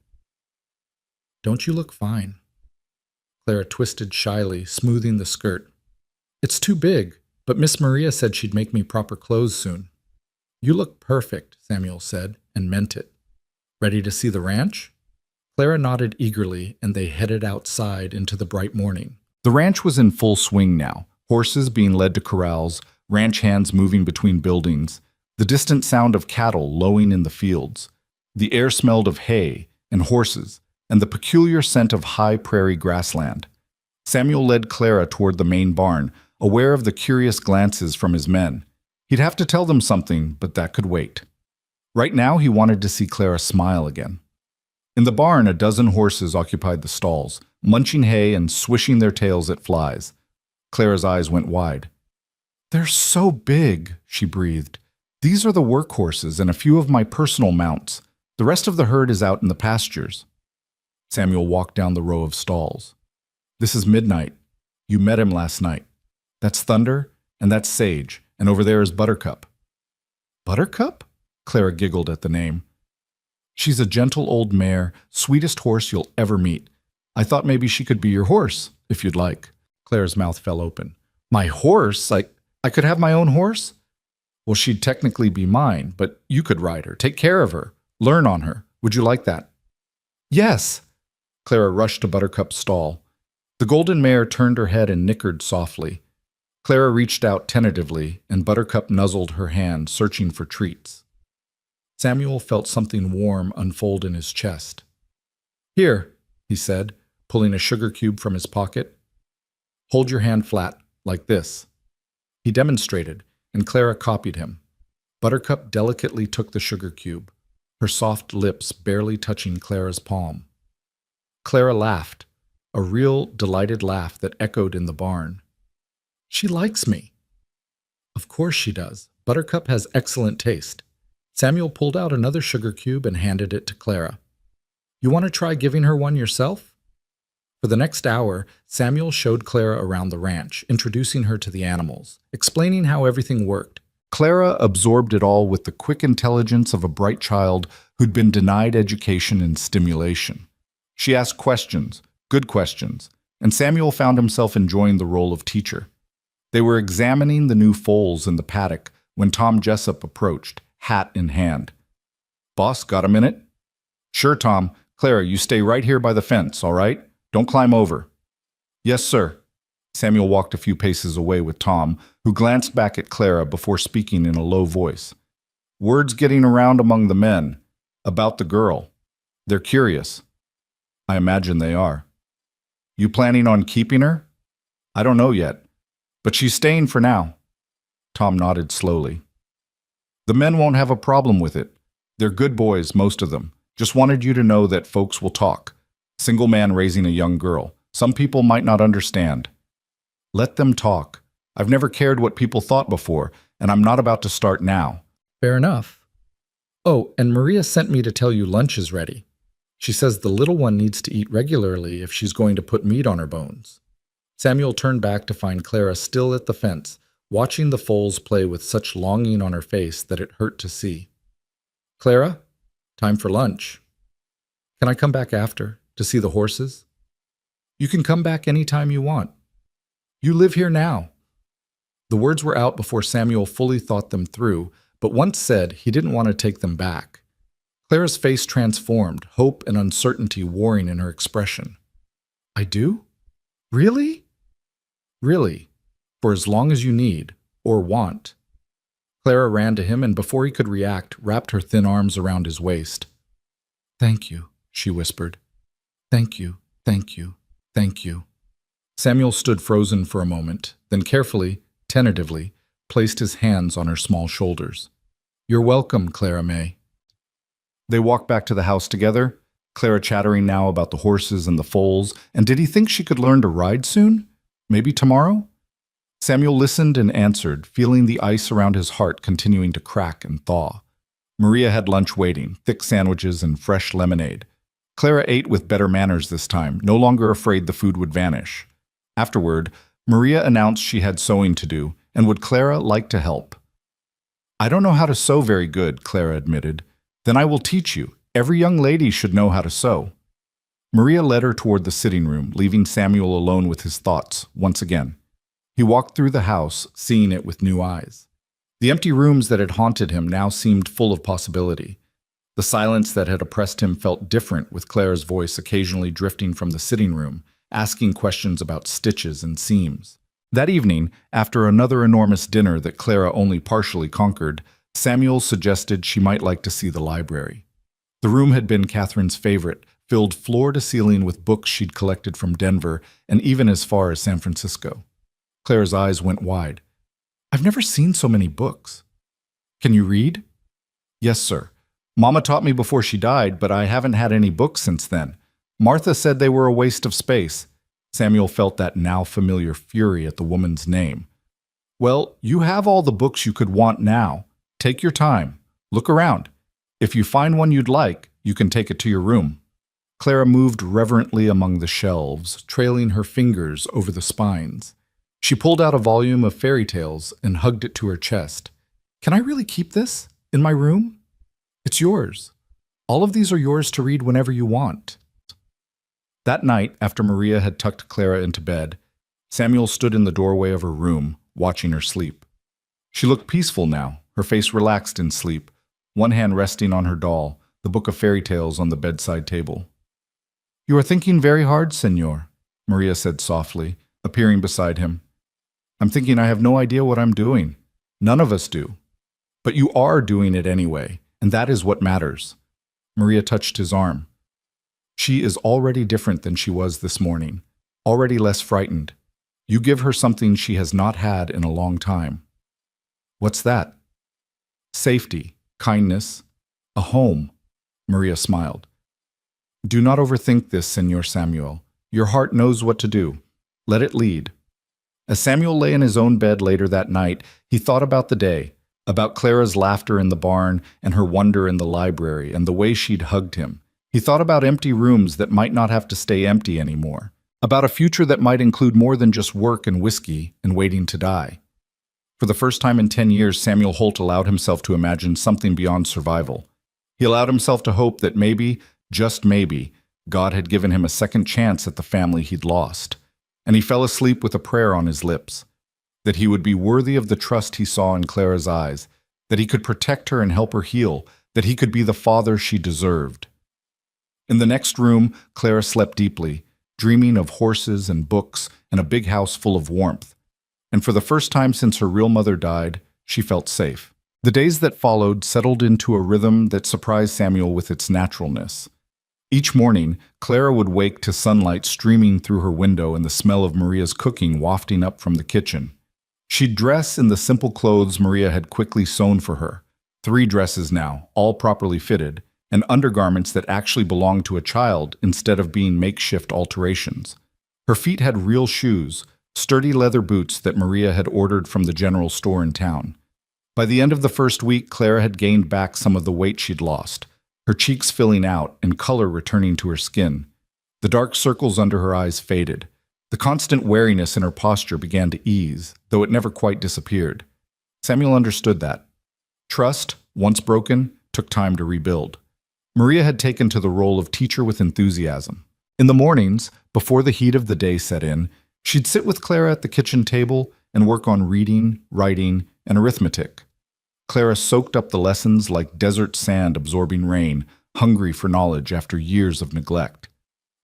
Don't you look fine? Clara twisted shyly, smoothing the skirt. It's too big, but Miss Maria said she'd make me proper clothes soon. You look perfect, Samuel said, and meant it. Ready to see the ranch? Clara nodded eagerly, and they headed outside into the bright morning. The ranch was in full swing now, horses being led to corrals, ranch hands moving between buildings, the distant sound of cattle lowing in the fields. The air smelled of hay and horses, and the peculiar scent of high prairie grassland. Samuel led Clara toward the main barn, aware of the curious glances from his men. He'd have to tell them something, but that could wait. Right now he wanted to see Clara smile again. In the barn, a dozen horses occupied the stalls, munching hay and swishing their tails at flies. Clara's eyes went wide. They're so big, she breathed. These are the workhorses and a few of my personal mounts. The rest of the herd is out in the pastures. Samuel walked down the row of stalls. This is Midnight. You met him last night. That's Thunder, and that's Sage, and over there is Buttercup. Buttercup? Clara giggled at the name. She's a gentle old mare, sweetest horse you'll ever meet. I thought maybe she could be your horse, if you'd like. Clara's mouth fell open. My horse? I could have my own horse? Well, she'd technically be mine, but you could ride her, take care of her, learn on her. Would you like that? Yes. Clara rushed to Buttercup's stall. The golden mare turned her head and nickered softly. Clara reached out tentatively, and Buttercup nuzzled her hand, searching for treats. Samuel felt something warm unfold in his chest. Here, he said, pulling a sugar cube from his pocket. Hold your hand flat, like this. He demonstrated, and Clara copied him. Buttercup delicately took the sugar cube, her soft lips barely touching Clara's palm. Clara laughed, a real, delighted laugh that echoed in the barn. She likes me. Of course she does. Buttercup has excellent taste. Samuel pulled out another sugar cube and handed it to Clara. You want to try giving her one yourself? For the next hour, Samuel showed Clara around the ranch, introducing her to the animals, explaining how everything worked. Clara absorbed it all with the quick intelligence of a bright child who'd been denied education and stimulation. She asked questions, good questions, and Samuel found himself enjoying the role of teacher. They were examining the new foals in the paddock when Tom Jessup approached, hat in hand. Boss, got a minute? Sure, Tom. Clara, you stay right here by the fence, all right? Don't climb over. Yes, sir. Samuel walked a few paces away with Tom, who glanced back at Clara before speaking in a low voice. Word's getting around among the men about the girl. They're curious. I imagine they are. You planning on keeping her? I don't know yet, but she's staying for now. Tom nodded slowly. The men won't have a problem with it. They're good boys, most of them. Just wanted you to know that folks will talk. Single man raising a young girl. Some people might not understand. Let them talk. I've never cared what people thought before, and I'm not about to start now. Fair enough. Oh, and Maria sent me to tell you lunch is ready. She says the little one needs to eat regularly if she's going to put meat on her bones. Samuel turned back to find Clara still at the fence, watching the foals play with such longing on her face that it hurt to see. Clara, time for lunch. Can I come back after, to see the horses? You can come back any time you want. You live here now. The words were out before Samuel fully thought them through, but once said, he didn't want to take them back. Clara's face transformed, hope and uncertainty warring in her expression. I do? Really? Really, for as long as you need, or want. Clara ran to him and before he could react, wrapped her thin arms around his waist. Thank you, she whispered. Thank you, thank you, thank you. Samuel stood frozen for a moment, then carefully, tentatively, placed his hands on her small shoulders. You're welcome, Clara May. They walked back to the house together, Clara chattering now about the horses and the foals, and did he think she could learn to ride soon? Maybe tomorrow? Samuel listened and answered, feeling the ice around his heart continuing to crack and thaw. Maria had lunch waiting, thick sandwiches and fresh lemonade. Clara ate with better manners this time, no longer afraid the food would vanish. Afterward, Maria announced she had sewing to do, and would Clara like to help? I don't know how to sew very good, Clara admitted. Then I will teach you. Every young lady should know how to sew. Maria led her toward the sitting room, leaving Samuel alone with his thoughts, once again. He walked through the house, seeing it with new eyes. The empty rooms that had haunted him now seemed full of possibility. The silence that had oppressed him felt different, with Clara's voice occasionally drifting from the sitting room, asking questions about stitches and seams. That evening, after another enormous dinner that Clara only partially conquered, Samuel suggested she might like to see the library. The room had been Catherine's favorite, filled floor to ceiling with books she'd collected from Denver and even as far as San Francisco. Clara's eyes went wide. I've never seen so many books. Can you read? Yes, sir. Mama taught me before she died, but I haven't had any books since then. Martha said they were a waste of space. Samuel felt that now familiar fury at the woman's name. Well, you have all the books you could want now. Take your time. Look around. If you find one you'd like, you can take it to your room. Clara moved reverently among the shelves, trailing her fingers over the spines. She pulled out a volume of fairy tales and hugged it to her chest. Can I really keep this? In my room? It's yours. All of these are yours to read whenever you want. That night, after Maria had tucked Clara into bed, Samuel stood in the doorway of her room, watching her sleep. She looked peaceful now, her face relaxed in sleep, one hand resting on her doll, the book of fairy tales on the bedside table. You are thinking very hard, Señor, Maria said softly, appearing beside him. I'm thinking I have no idea what I'm doing. None of us do. But you are doing it anyway, and that is what matters. Maria touched his arm. She is already different than she was this morning, already less frightened. You give her something she has not had in a long time. What's that? Safety, kindness, a home, Maria smiled. Do not overthink this, Señor Samuel. Your heart knows what to do. Let it lead. As Samuel lay in his own bed later that night, he thought about the day, about Clara's laughter in the barn and her wonder in the library and the way she'd hugged him. He thought about empty rooms that might not have to stay empty anymore, about a future that might include more than just work and whiskey and waiting to die. For the first time in 10 years, Samuel Holt allowed himself to imagine something beyond survival. He allowed himself to hope that maybe, just maybe, God had given him a second chance at the family he'd lost. And he fell asleep with a prayer on his lips, that he would be worthy of the trust he saw in Clara's eyes, that he could protect her and help her heal, that he could be the father she deserved. In the next room, Clara slept deeply, dreaming of horses and books and a big house full of warmth. And for the first time since her real mother died, she felt safe. The days that followed settled into a rhythm that surprised Samuel with its naturalness. Each morning, Clara would wake to sunlight streaming through her window and the smell of Maria's cooking wafting up from the kitchen. She'd dress in the simple clothes Maria had quickly sewn for her, 3 dresses now, all properly fitted, and undergarments that actually belonged to a child instead of being makeshift alterations. Her feet had real shoes, sturdy leather boots that Maria had ordered from the general store in town. By the end of the first week, Clara had gained back some of the weight she'd lost, her cheeks filling out and color returning to her skin. The dark circles under her eyes faded. The constant wariness in her posture began to ease, though it never quite disappeared. Samuel understood that. Trust, once broken, took time to rebuild. Maria had taken to the role of teacher with enthusiasm. In the mornings, before the heat of the day set in, she'd sit with Clara at the kitchen table and work on reading, writing, and arithmetic. Clara soaked up the lessons like desert sand absorbing rain, hungry for knowledge after years of neglect.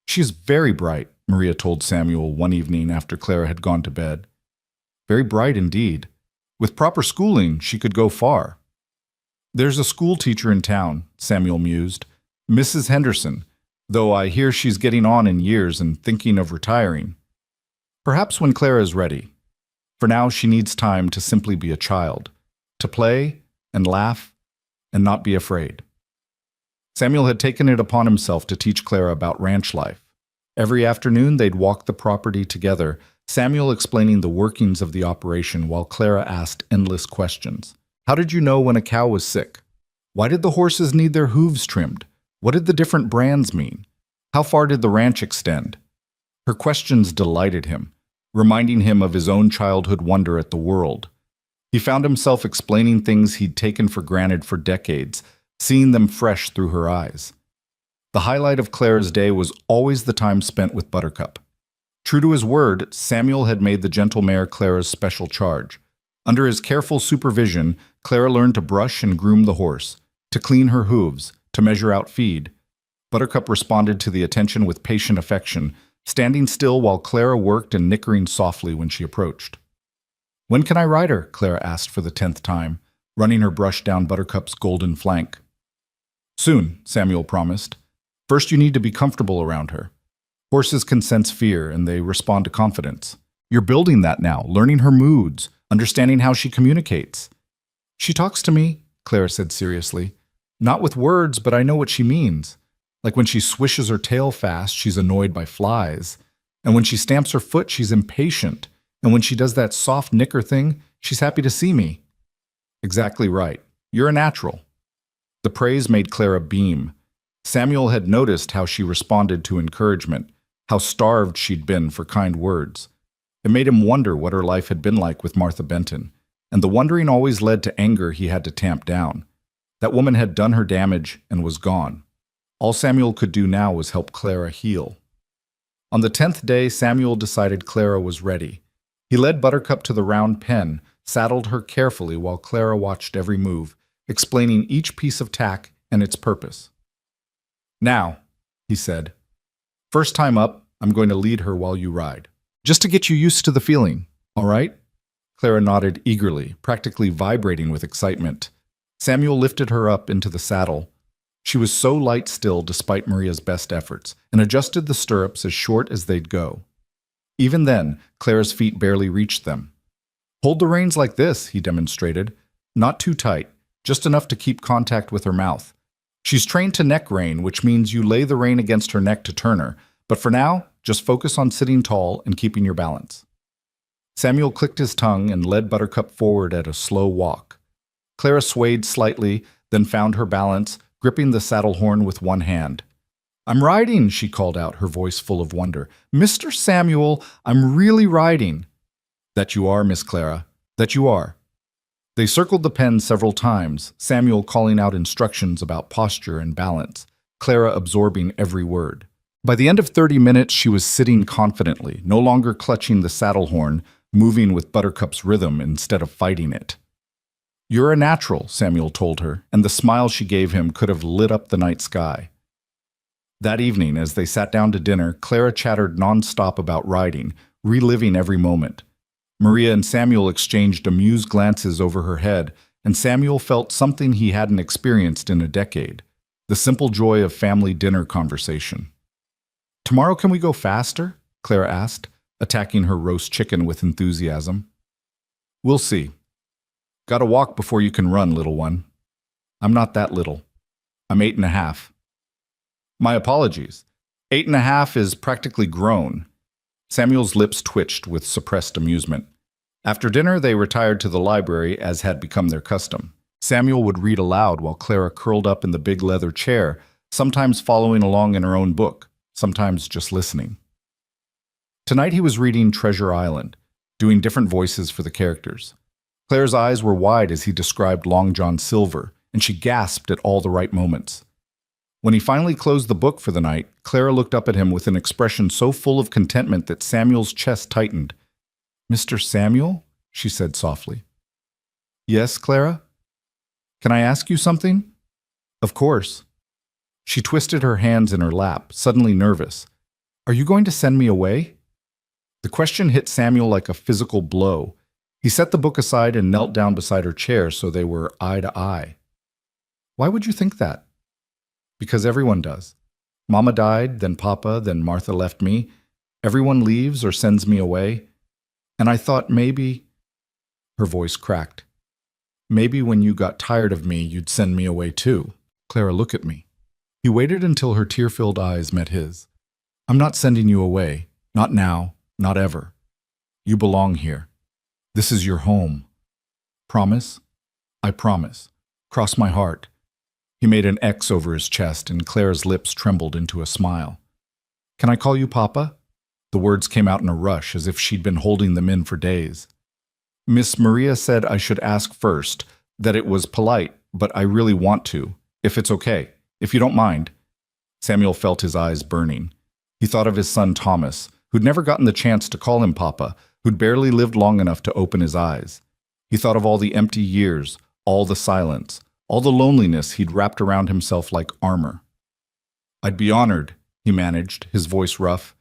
"She is very bright," Maria told Samuel one evening after Clara had gone to bed. "Very bright indeed. With proper schooling, she could go far." "There's a school teacher in town," Samuel mused, "Mrs. Henderson, though I hear she's getting on in years and thinking of retiring. Perhaps when Clara is ready. For now, she needs time to simply be a child, to play and laugh and not be afraid." Samuel had taken it upon himself to teach Clara about ranch life. Every afternoon, they'd walk the property together, Samuel explaining the workings of the operation while Clara asked endless questions. How did you know when a cow was sick? Why did the horses need their hooves trimmed? What did the different brands mean? How far did the ranch extend? Her questions delighted him, reminding him of his own childhood wonder at the world. He found himself explaining things he'd taken for granted for decades, seeing them fresh through her eyes. The highlight of Clara's day was always the time spent with Buttercup. True to his word, Samuel had made the gentle mare Clara's special charge. Under his careful supervision, Clara learned to brush and groom the horse, to clean her hooves, to measure out feed. Buttercup responded to the attention with patient affection, standing still while Clara worked and nickering softly when she approached. "When can I ride her?" Clara asked for the 10th time, running her brush down Buttercup's golden flank. "Soon," Samuel promised. "First you need to be comfortable around her. Horses can sense fear and they respond to confidence. You're building that now, learning her moods, understanding how she communicates." "She talks to me," Clara said seriously. "Not with words, but I know what she means. Like when she swishes her tail fast, she's annoyed by flies. And when she stamps her foot, she's impatient. And when she does that soft nicker thing, she's happy to see me." "Exactly right. You're a natural." The praise made Clara beam. Samuel had noticed how she responded to encouragement, how starved she'd been for kind words. It made him wonder what her life had been like with Martha Benton, and the wondering always led to anger he had to tamp down. That woman had done her damage and was gone. All Samuel could do now was help Clara heal. On the 10th day, Samuel decided Clara was ready. He led Buttercup to the round pen, saddled her carefully while Clara watched every move, explaining each piece of tack and its purpose. "Now," he said, "first time up, I'm going to lead her while you ride. Just to get you used to the feeling, all right?" Clara nodded eagerly, practically vibrating with excitement. Samuel lifted her up into the saddle. She was so light still despite Maria's best efforts, and adjusted the stirrups as short as they'd go. Even then, Clara's feet barely reached them. "Hold the reins like this," he demonstrated. "Not too tight, just enough to keep contact with her mouth. She's trained to neck rein, which means you lay the rein against her neck to turn her, but for now, just focus on sitting tall and keeping your balance." Samuel clicked his tongue and led Buttercup forward at a slow walk. Clara swayed slightly, then found her balance, gripping the saddle horn with one hand. "I'm riding," she called out, her voice full of wonder. "Mr. Samuel, I'm really riding." "That you are, Miss Clara, that you are." They circled the pen several times, Samuel calling out instructions about posture and balance, Clara absorbing every word. By the end of 30 minutes, she was sitting confidently, no longer clutching the saddle horn, moving with Buttercup's rhythm instead of fighting it. "You're a natural," Samuel told her, and the smile she gave him could have lit up the night sky. That evening, as they sat down to dinner, Clara chattered nonstop about riding, reliving every moment. Maria and Samuel exchanged amused glances over her head, and Samuel felt something he hadn't experienced in a decade, the simple joy of family dinner conversation. "Tomorrow can we go faster?" Clara asked, attacking her roast chicken with enthusiasm. "We'll see. Gotta walk before you can run, little one." "I'm not that little. I'm 8.5. "My apologies. 8.5 is practically grown." Samuel's lips twitched with suppressed amusement. After dinner, they retired to the library, as had become their custom. Samuel would read aloud while Clara curled up in the big leather chair, sometimes following along in her own book, sometimes just listening. Tonight he was reading Treasure Island, doing different voices for the characters. Clara's eyes were wide as he described Long John Silver, and she gasped at all the right moments. When he finally closed the book for the night, Clara looked up at him with an expression so full of contentment that Samuel's chest tightened. "Mr. Samuel?" she said softly. "Yes, Clara? Can I ask you something?" "Of course." She twisted her hands in her lap, suddenly nervous. "Are you going to send me away?" The question hit Samuel like a physical blow. He set the book aside and knelt down beside her chair so they were eye to eye. "Why would you think that?" "Because everyone does. Mama died, then Papa, then Martha left me. Everyone leaves or sends me away. And I thought maybe—" Her voice cracked. "Maybe when you got tired of me, you'd send me away too." "Clara, look at me." He waited until her tear-filled eyes met his. "I'm not sending you away. Not now. Not ever. You belong here. This is your home. Promise?" "I promise. Cross my heart." He made an X over his chest, and Clara's lips trembled into a smile. "Can I call you Papa?" The words came out in a rush, as if she'd been holding them in for days. "Miss Maria said I should ask first, that it was polite, but I really want to, if it's okay, if you don't mind." Samuel felt his eyes burning. He thought of his son Thomas, who'd never gotten the chance to call him Papa, who'd barely lived long enough to open his eyes. He thought of all the empty years, all the silence, all the loneliness he'd wrapped around himself like armor. "I'd be honored," he managed, his voice rough.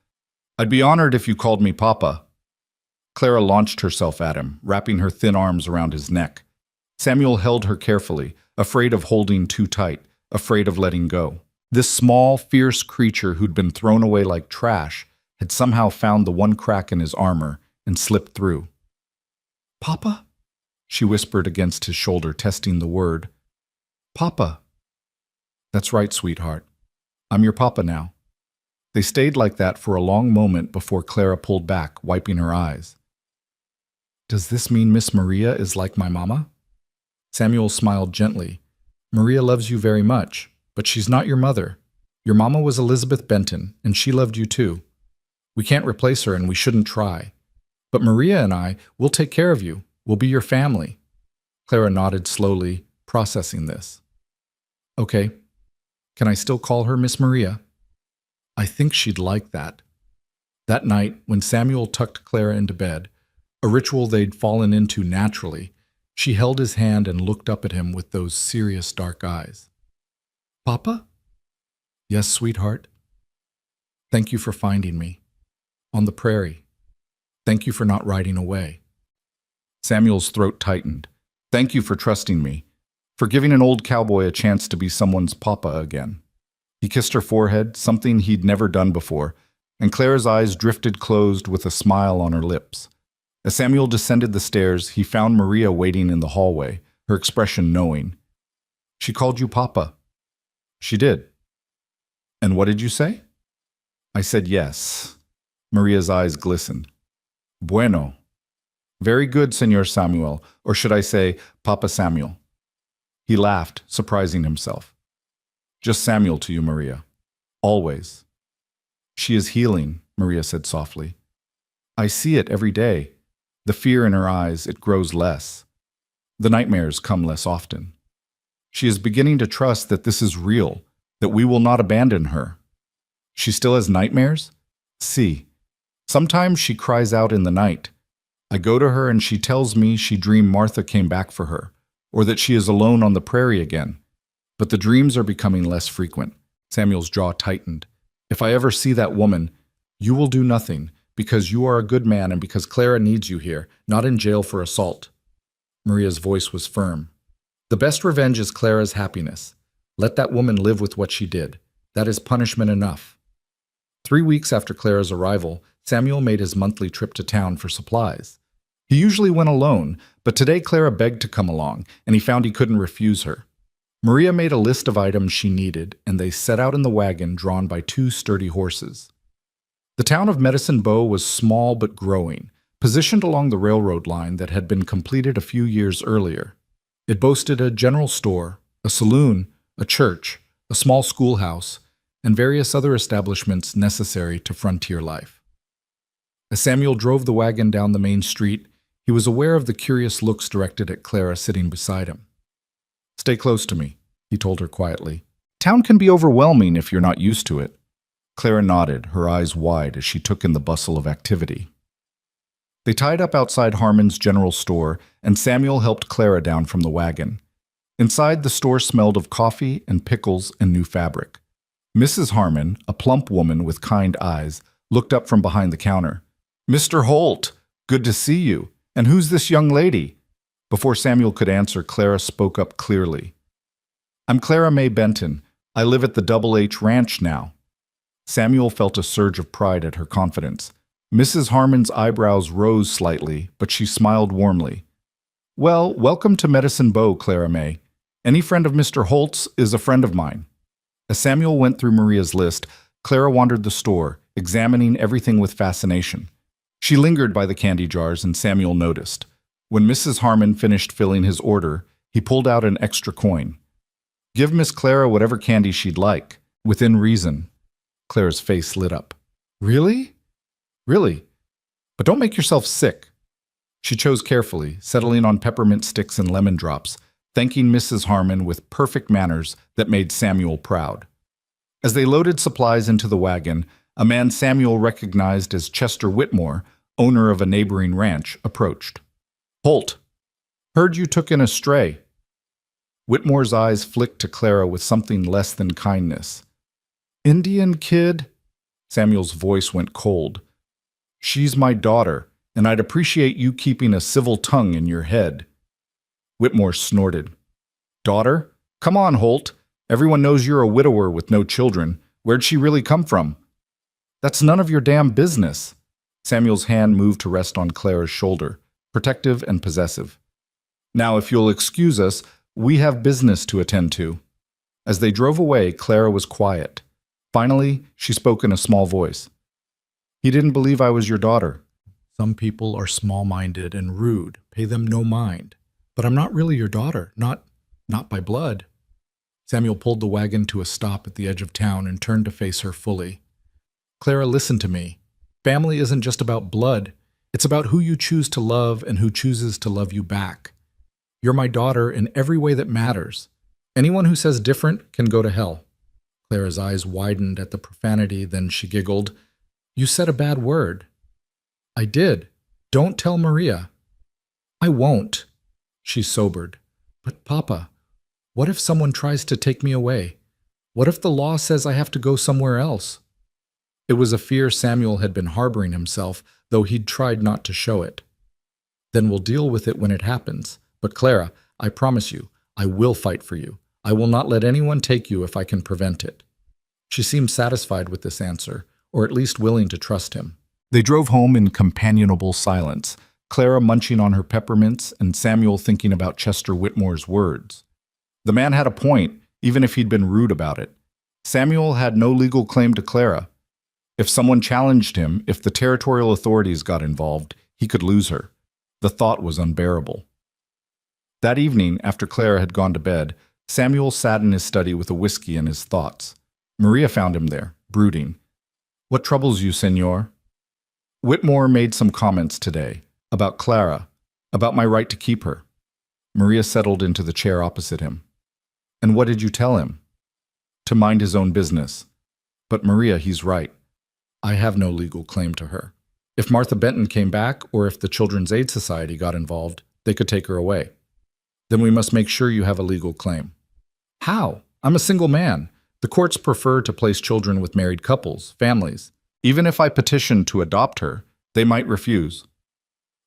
"I'd be honored if you called me Papa." Clara launched herself at him, wrapping her thin arms around his neck. Samuel held her carefully, afraid of holding too tight, afraid of letting go. This small, fierce creature who'd been thrown away like trash had somehow found the one crack in his armor and slipped through. "Papa?" she whispered against his shoulder, testing the word. "Papa." "That's right, sweetheart. I'm your papa now." They stayed like that for a long moment before Clara pulled back, wiping her eyes. "Does this mean Miss Maria is like my mama?" Samuel smiled gently. "Maria loves you very much, but she's not your mother. Your mama was Elizabeth Benton, and she loved you too. We can't replace her, and we shouldn't try. But Maria and I, we'll take care of you. We'll be your family." Clara nodded slowly, processing this. "Okay. Can I still call her Miss Maria?" "I think she'd like that." That night, when Samuel tucked Clara into bed, a ritual they'd fallen into naturally, she held his hand and looked up at him with those serious dark eyes. "Papa?" "Yes, sweetheart." "Thank you for finding me. On the prairie. Thank you for not riding away." Samuel's throat tightened. "Thank you for trusting me, for giving an old cowboy a chance to be someone's papa again." He kissed her forehead, something he'd never done before, and Clara's eyes drifted closed with a smile on her lips. As Samuel descended the stairs, he found Maria waiting in the hallway, her expression knowing. "She called you Papa." "She did." "And what did you say?" "I said yes." Maria's eyes glistened. "Bueno. Very good, Señor Samuel, or should I say, Papa Samuel." He laughed, surprising himself. "Just Samuel to you, Maria. Always." "She is healing," Maria said softly. "I see it every day. The fear in her eyes, it grows less. The nightmares come less often. She is beginning to trust that this is real, that we will not abandon her. She still has nightmares? See. Sometimes she cries out in the night. I go to her and she tells me she dreamed Martha came back for her, or that she is alone on the prairie again. But the dreams are becoming less frequent." Samuel's jaw tightened. "If I ever see that woman, you will do nothing, because you are a good man and because Clara needs you here, not in jail for assault." Maria's voice was firm. "The best revenge is Clara's happiness. Let that woman live with what she did. That is punishment enough." 3 weeks after Clara's arrival, Samuel made his monthly trip to town for supplies. He usually went alone, but today Clara begged to come along, and he found he couldn't refuse her. Maria made a list of items she needed, and they set out in the wagon drawn by 2 sturdy horses. The town of Medicine Bow was small but growing, positioned along the railroad line that had been completed a few years earlier. It boasted a general store, a saloon, a church, a small schoolhouse, and various other establishments necessary to frontier life. As Samuel drove the wagon down the main street, he was aware of the curious looks directed at Clara sitting beside him. "Stay close to me," he told her quietly. Town can be overwhelming if you're not used to it. Clara nodded, her eyes wide as she took in the bustle of activity. They tied up outside Harmon's general store, and Samuel helped Clara down from the wagon. Inside, the store smelled of coffee and pickles and new fabric. Mrs. Harmon, a plump woman with kind eyes, looked up from behind the counter. "Mr. Holt, good to see you. And who's this young lady?" Before Samuel could answer, Clara spoke up clearly. "I'm Clara May Benton. I live at the Double H Ranch now." Samuel felt a surge of pride at her confidence. Mrs. Harmon's eyebrows rose slightly, but she smiled warmly. "Well, welcome to Medicine Bow, Clara May. Any friend of Mr. Holt's is a friend of mine." As Samuel went through Maria's list, Clara wandered the store, examining everything with fascination. She lingered by the candy jars, and Samuel noticed. When Mrs. Harmon finished filling his order, he pulled out an extra coin. "Give Miss Clara whatever candy she'd like, within reason." Clara's face lit up. "Really?" "Really. But don't make yourself sick." She chose carefully, settling on peppermint sticks and lemon drops, thanking Mrs. Harmon with perfect manners that made Samuel proud. As they loaded supplies into the wagon, a man Samuel recognized as Chester Whitmore, owner of a neighboring ranch, approached. "Holt, heard you took in a stray." Whitmore's eyes flicked to Clara with something less than kindness. "Indian kid?" Samuel's voice went cold. "She's my daughter, and I'd appreciate you keeping a civil tongue in your head." Whitmore snorted. "Daughter? Come on, Holt. Everyone knows you're a widower with no children. Where'd she really come from?" "That's none of your damn business." Samuel's hand moved to rest on Clara's shoulder, protective and possessive. "Now, if you'll excuse us, we have business to attend to." As they drove away, Clara was quiet. Finally, she spoke in a small voice. "He didn't believe I was your daughter. Some people are small-minded and rude, pay them no mind. But I'm not really your daughter, not by blood." Samuel pulled the wagon to a stop at the edge of town and turned to face her fully. "Clara, listen to me. Family isn't just about blood. It's about who you choose to love and who chooses to love you back. You're my daughter in every way that matters. Anyone who says different can go to hell." Clara's eyes widened at the profanity, then she giggled. "You said a bad word." "I did. Don't tell Maria." "I won't." She sobered. "But Papa, what if someone tries to take me away? What if the law says I have to go somewhere else?" It was a fear Samuel had been harboring himself, though he'd tried not to show it. "Then we'll deal with it when it happens. But Clara, I promise you, I will fight for you. I will not let anyone take you if I can prevent it." She seemed satisfied with this answer, or at least willing to trust him. They drove home in companionable silence, Clara munching on her peppermints and Samuel thinking about Chester Whitmore's words. The man had a point, even if he'd been rude about it. Samuel had no legal claim to Clara. If someone challenged him, if the territorial authorities got involved, he could lose her. The thought was unbearable. That evening, after Clara had gone to bed, Samuel sat in his study with a whiskey in his thoughts. Maria found him there, brooding. "What troubles you, senor?" "Whitmore made some comments today, about Clara, about my right to keep her." Maria settled into the chair opposite him. "And what did you tell him?" "To mind his own business. But Maria, he's right. I have no legal claim to her. If Martha Benton came back, or if the Children's Aid Society got involved, they could take her away. Then we must make sure you have a legal claim." "How? I'm a single man. The courts prefer to place children with married couples, families. Even if I petitioned to adopt her, they might refuse."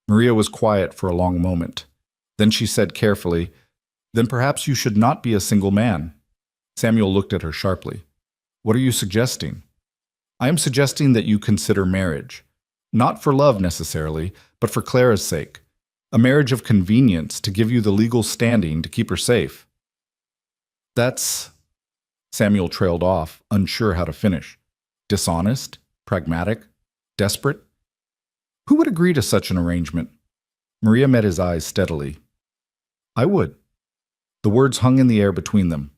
Maria was quiet for a long moment. Then she said carefully, "Then perhaps you should not be a single man." Samuel looked at her sharply. "What are you suggesting?" "I am suggesting that you consider marriage. Not for love necessarily, but for Clara's sake. A marriage of convenience to give you the legal standing to keep her safe." "That's—" Samuel trailed off, unsure how to finish. "Dishonest? Pragmatic? Desperate? Who would agree to such an arrangement?" Maria met his eyes steadily. "I would." The words hung in the air between them.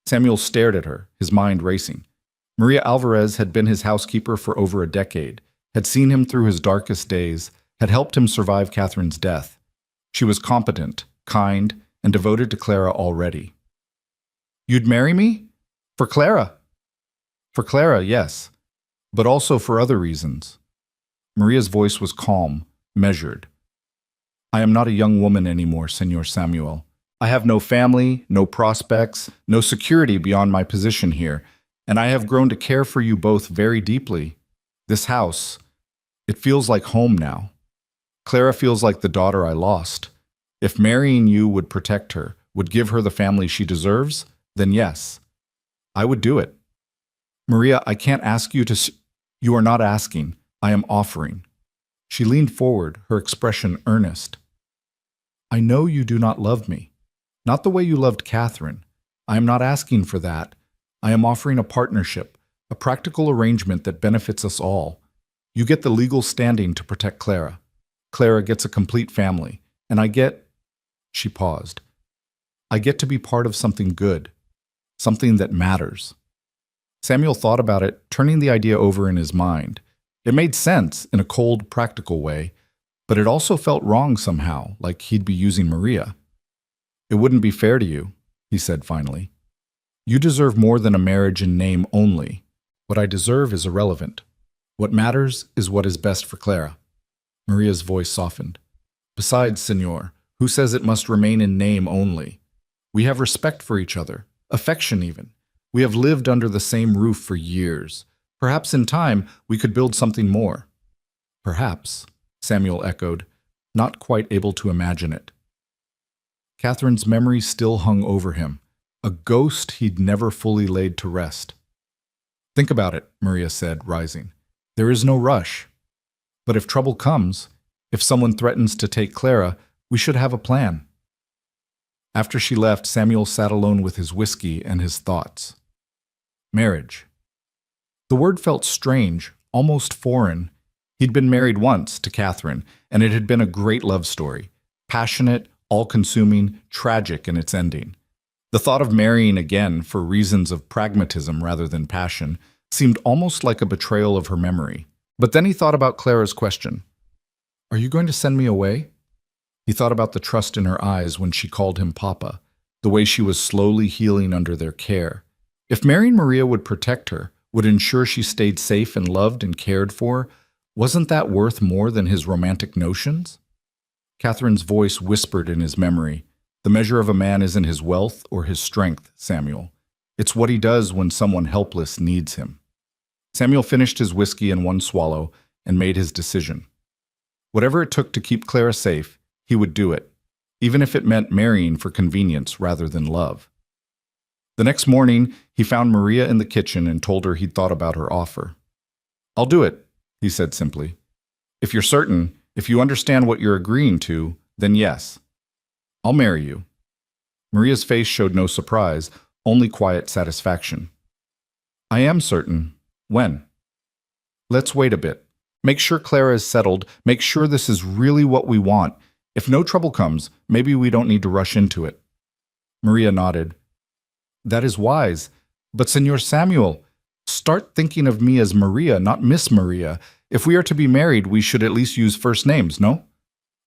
Samuel stared at her, his mind racing. Maria Alvarez had been his housekeeper for over a decade, had seen him through his darkest days, had helped him survive Catherine's death. She was competent, kind, and devoted to Clara already. "You'd marry me?" For Clara. For Clara, yes, but also for other reasons. Maria's voice was calm, measured. I am not a young woman anymore, Senor Samuel. I have no family, no prospects, no security beyond my position here, and I have grown to care for you both very deeply. This house, it feels like home now. Clara feels like the daughter I lost. If marrying you would protect her, would give her the family she deserves, then yes, I would do it. Maria, I can't ask you to. You are not asking. I am offering. She leaned forward, her expression earnest. I know you do not love me. Not the way you loved Catherine. I am not asking for that. I am offering a partnership, a practical arrangement that benefits us all. You get the legal standing to protect Clara. Clara gets a complete family, and I get. She paused. I get to be part of something good, something that matters. Samuel thought about it, turning the idea over in his mind. It made sense in a cold, practical way, but it also felt wrong somehow, like he'd be using Maria. It wouldn't be fair to you, he said finally. You deserve more than a marriage in name only. What I deserve is irrelevant. What matters is what is best for Clara. Maria's voice softened. Besides, Senor, who says it must remain in name only? We have respect for each other, affection even. We have lived under the same roof for years. Perhaps in time we could build something more. Perhaps, Samuel echoed, not quite able to imagine it. Catherine's memory still hung over him, a ghost he'd never fully laid to rest. Think about it, Maria said, rising. There is no rush. But if trouble comes, if someone threatens to take Clara, we should have a plan. After she left, Samuel sat alone with his whiskey and his thoughts. Marriage. The word felt strange, almost foreign. He'd been married once to Catherine, and it had been a great love story. Passionate, all-consuming, tragic in its ending. The thought of marrying again for reasons of pragmatism rather than passion seemed almost like a betrayal of her memory. But then he thought about Clara's question. Are you going to send me away? He thought about the trust in her eyes when she called him Papa, the way she was slowly healing under their care. If marrying Maria would protect her, would ensure she stayed safe and loved and cared for, wasn't that worth more than his romantic notions? Catherine's voice whispered in his memory, the measure of a man isn't his wealth or his strength, Samuel. It's what he does when someone helpless needs him. Samuel finished his whiskey in one swallow and made his decision. Whatever it took to keep Clara safe, he would do it, even if it meant marrying for convenience rather than love. The next morning, he found Maria in the kitchen and told her he'd thought about her offer. I'll do it, he said simply. If you're certain, if you understand what you're agreeing to, then yes. I'll marry you. Maria's face showed no surprise, only quiet satisfaction. I am certain. When? Let's wait a bit. Make sure Clara is settled. Make sure this is really what we want. If no trouble comes, maybe we don't need to rush into it. Maria nodded. That is wise. But Senor Samuel, start thinking of me as Maria, not Miss Maria. If we are to be married, we should at least use first names, no?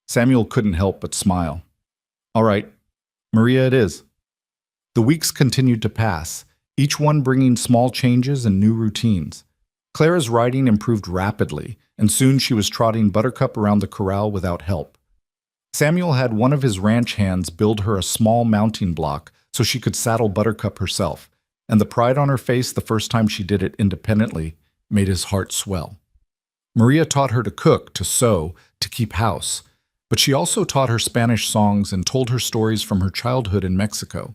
Samuel couldn't help but smile. All right, Maria it is. The weeks continued to pass, each one bringing small changes and new routines. Clara's riding improved rapidly, and soon she was trotting Buttercup around the corral without help. Samuel had one of his ranch hands build her a small mounting block so she could saddle Buttercup herself, and the pride on her face the first time she did it independently made his heart swell. Maria taught her to cook, to sew, to keep house, but she also taught her Spanish songs and told her stories from her childhood in Mexico.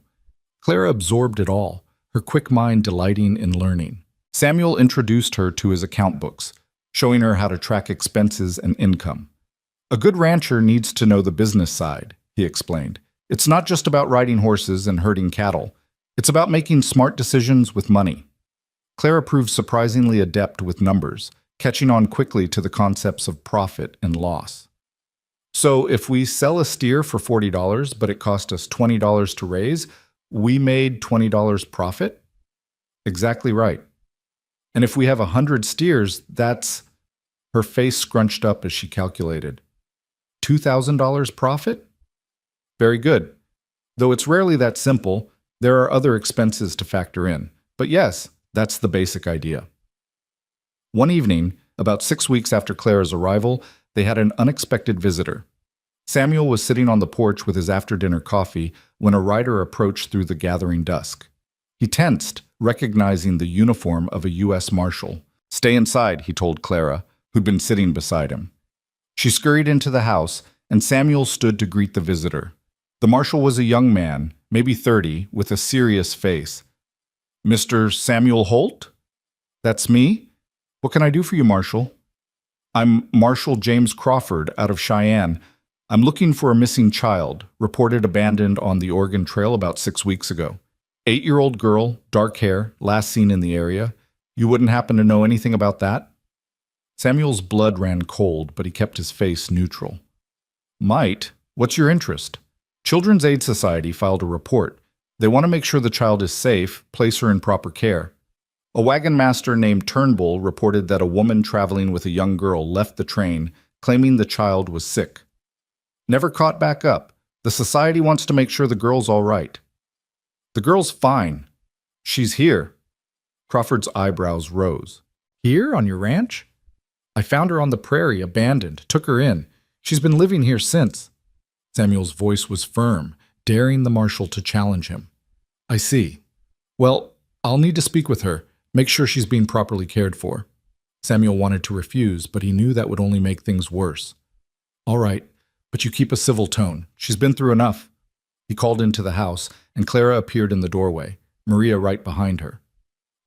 Clara absorbed it all, her quick mind delighting in learning. Samuel introduced her to his account books, showing her how to track expenses and income. A good rancher needs to know the business side, he explained. It's not just about riding horses and herding cattle. It's about making smart decisions with money. Clara proved surprisingly adept with numbers, catching on quickly to the concepts of profit and loss. So if we sell a steer for $40, but it cost us $20 to raise, we made $20 profit? Exactly right. And if we have 100 steers, that's... Her face scrunched up as she calculated. $2,000 profit? Very good. Though it's rarely that simple, there are other expenses to factor in. But yes, that's the basic idea. One evening, about 6 weeks after Clara's arrival, they had an unexpected visitor. Samuel was sitting on the porch with his after-dinner coffee when a rider approached through the gathering dusk. He tensed, recognizing the uniform of a U.S. Marshal. "Stay inside," he told Clara, who'd been sitting beside him. She scurried into the house, and Samuel stood to greet the visitor. The Marshal was a young man, maybe 30, with a serious face. "Mr. Samuel Holt?" "That's me. What can I do for you, Marshal?" "I'm Marshal James Crawford out of Cheyenne. I'm looking for a missing child, reported abandoned on the Oregon Trail about 6 weeks ago. 8-year-old girl, dark hair, last seen in the area. You wouldn't happen to know anything about that?" Samuel's blood ran cold, but he kept his face neutral. "Might. What's your interest?" Children's Aid Society filed a report. They want to make sure the child is safe, place her in proper care. A wagon master named Turnbull reported that a woman traveling with a young girl left the train, claiming the child was sick. Never caught back up. The society wants to make sure the girl's all right. "The girl's fine. She's here." Crawford's eyebrows rose. "Here, on your ranch?" "I found her on the prairie, abandoned, took her in. She's been living here since." Samuel's voice was firm, daring the Marshal to challenge him. "I see. Well, I'll need to speak with her, make sure she's being properly cared for." Samuel wanted to refuse, but he knew that would only make things worse. "All right, but you keep a civil tone. She's been through enough." He called into the house, and Clara appeared in the doorway, Maria right behind her.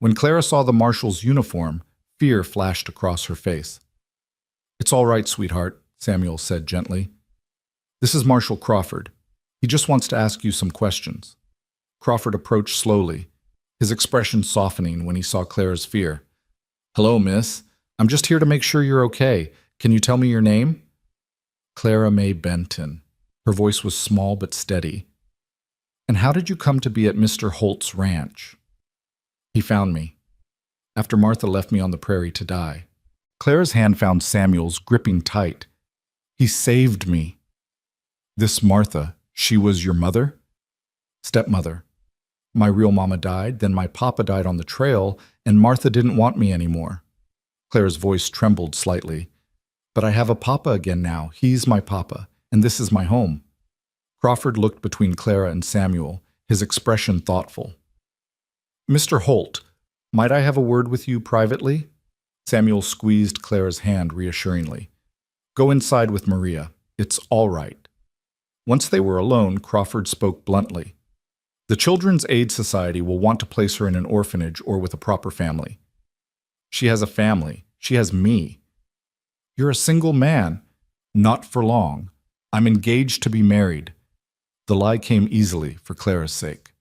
When Clara saw the Marshal's uniform, fear flashed across her face. "It's all right, sweetheart," Samuel said gently. "This is Marshal Crawford. He just wants to ask you some questions." Crawford approached slowly, his expression softening when he saw Clara's fear. "Hello, miss. I'm just here to make sure you're okay. Can you tell me your name?" "Clara May Benton." Her voice was small but steady. "And how did you come to be at Mr. Holt's ranch?" "He found me, after Martha left me on the prairie to die." Clara's hand found Samuel's, gripping tight. "He saved me." "This Martha, she was your mother?" "Stepmother. My real mama died, then my papa died on the trail, and Martha didn't want me anymore." Clara's voice trembled slightly. "But I have a papa again now. He's my papa, and this is my home." Crawford looked between Clara and Samuel, his expression thoughtful. "Mr. Holt, might I have a word with you privately?" Samuel squeezed Clara's hand reassuringly. "Go inside with Maria. It's all right." Once they were alone, Crawford spoke bluntly. "The Children's Aid Society will want to place her in an orphanage or with a proper family. She has a family. She has me. You're a single man. Not for long. I'm engaged to be married." The lie came easily for Clara's sake.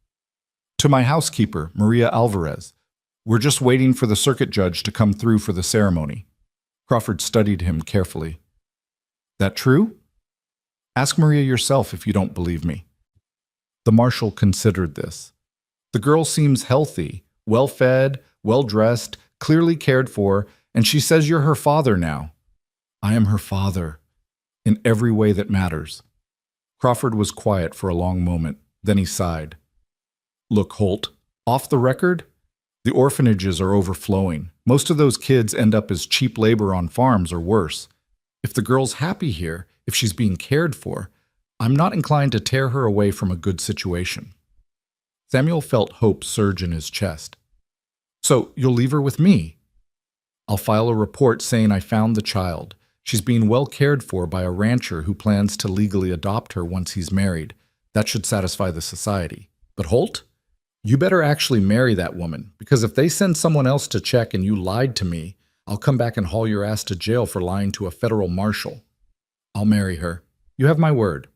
"To my housekeeper, Maria Alvarez. We're just waiting for the circuit judge to come through for the ceremony." Crawford studied him carefully. "That true? Ask Maria yourself if you don't believe me." The Marshal considered this. "The girl seems healthy, well-fed, well-dressed, clearly cared for, and she says you're her father now." "I am her father, in every way that matters." Crawford was quiet for a long moment, then he sighed. "Look, Holt, off the record, the orphanages are overflowing. Most of those kids end up as cheap labor on farms or worse. If the girl's happy here, if she's being cared for, I'm not inclined to tear her away from a good situation." Samuel felt hope surge in his chest. "So you'll leave her with me?" "I'll file a report saying I found the child. She's being well cared for by a rancher who plans to legally adopt her once he's married. That should satisfy the society. But Holt, you better actually marry that woman, because if they send someone else to check and you lied to me, I'll come back and haul your ass to jail for lying to a federal marshal." "I'll marry her. You have my word."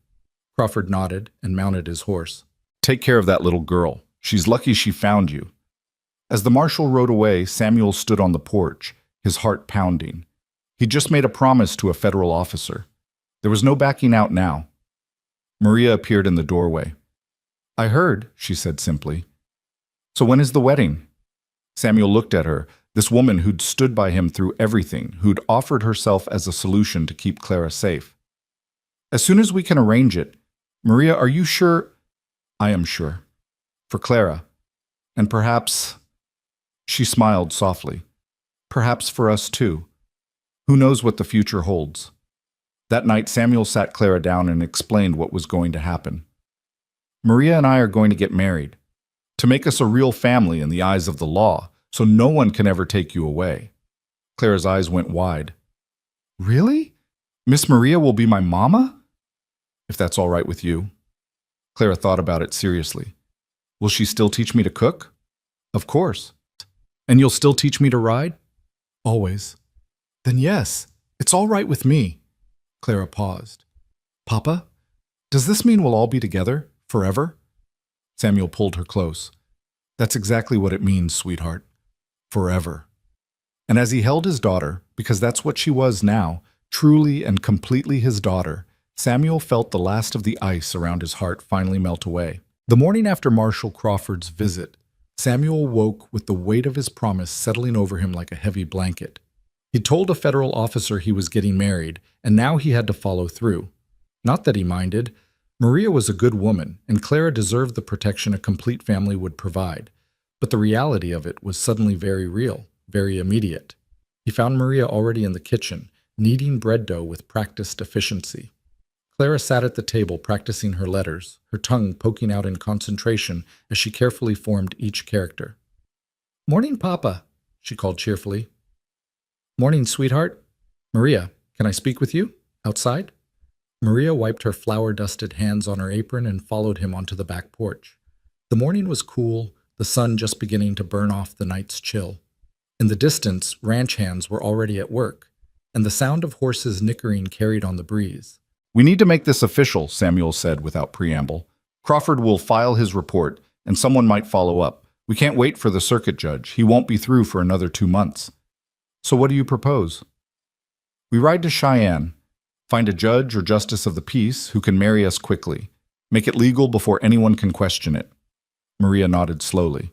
Crawford nodded and mounted his horse. "Take care of that little girl. She's lucky she found you." As the marshal rode away, Samuel stood on the porch, his heart pounding. He'd just made a promise to a federal officer. There was no backing out now. Maria appeared in the doorway. "I heard," she said simply. "So when is the wedding?" Samuel looked at her, this woman who'd stood by him through everything, who'd offered herself as a solution to keep Clara safe. "As soon as we can arrange it. Maria, are you sure?" "I am sure. For Clara. And perhaps She smiled softly. Perhaps for us too. Who knows what the future holds? That night, Samuel sat Clara down and explained what was going to happen. Maria and I are going to get married, to make us a real family in the eyes of the law, so no one can ever take you away. Clara's eyes went wide. Really? Miss Maria will be my mama? If that's all right with you. Clara thought about it seriously. Will she still teach me to cook? Of course. And you'll still teach me to ride? Always. Then yes, it's all right with me. Clara paused. Papa, does this mean we'll all be together, forever? Samuel pulled her close. That's exactly what it means, sweetheart. Forever. And as he held his daughter, because that's what she was now, truly and completely his daughter, Samuel felt the last of the ice around his heart finally melt away. The morning after Marshal Crawford's visit, Samuel woke with the weight of his promise settling over him like a heavy blanket. He told a federal officer he was getting married, and now he had to follow through. Not that he minded. Maria was a good woman, and Clara deserved the protection a complete family would provide. But the reality of it was suddenly very real, very immediate. He found Maria already in the kitchen, kneading bread dough with practiced efficiency. Clara sat at the table practicing her letters, her tongue poking out in concentration as she carefully formed each character. "Morning, Papa," she called cheerfully. "Morning, sweetheart. Maria, can I speak with you? Outside?" Maria wiped her flour-dusted hands on her apron and followed him onto the back porch. The morning was cool, the sun just beginning to burn off the night's chill. In the distance, ranch hands were already at work, and the sound of horses nickering carried on the breeze. "We need to make this official," Samuel said without preamble. "Crawford will file his report, and someone might follow up. We can't wait for the circuit judge. He won't be through for another 2 months. So what do you propose?" "We ride to Cheyenne, find a judge or justice of the peace who can marry us quickly. Make it legal before anyone can question it." Maria nodded slowly.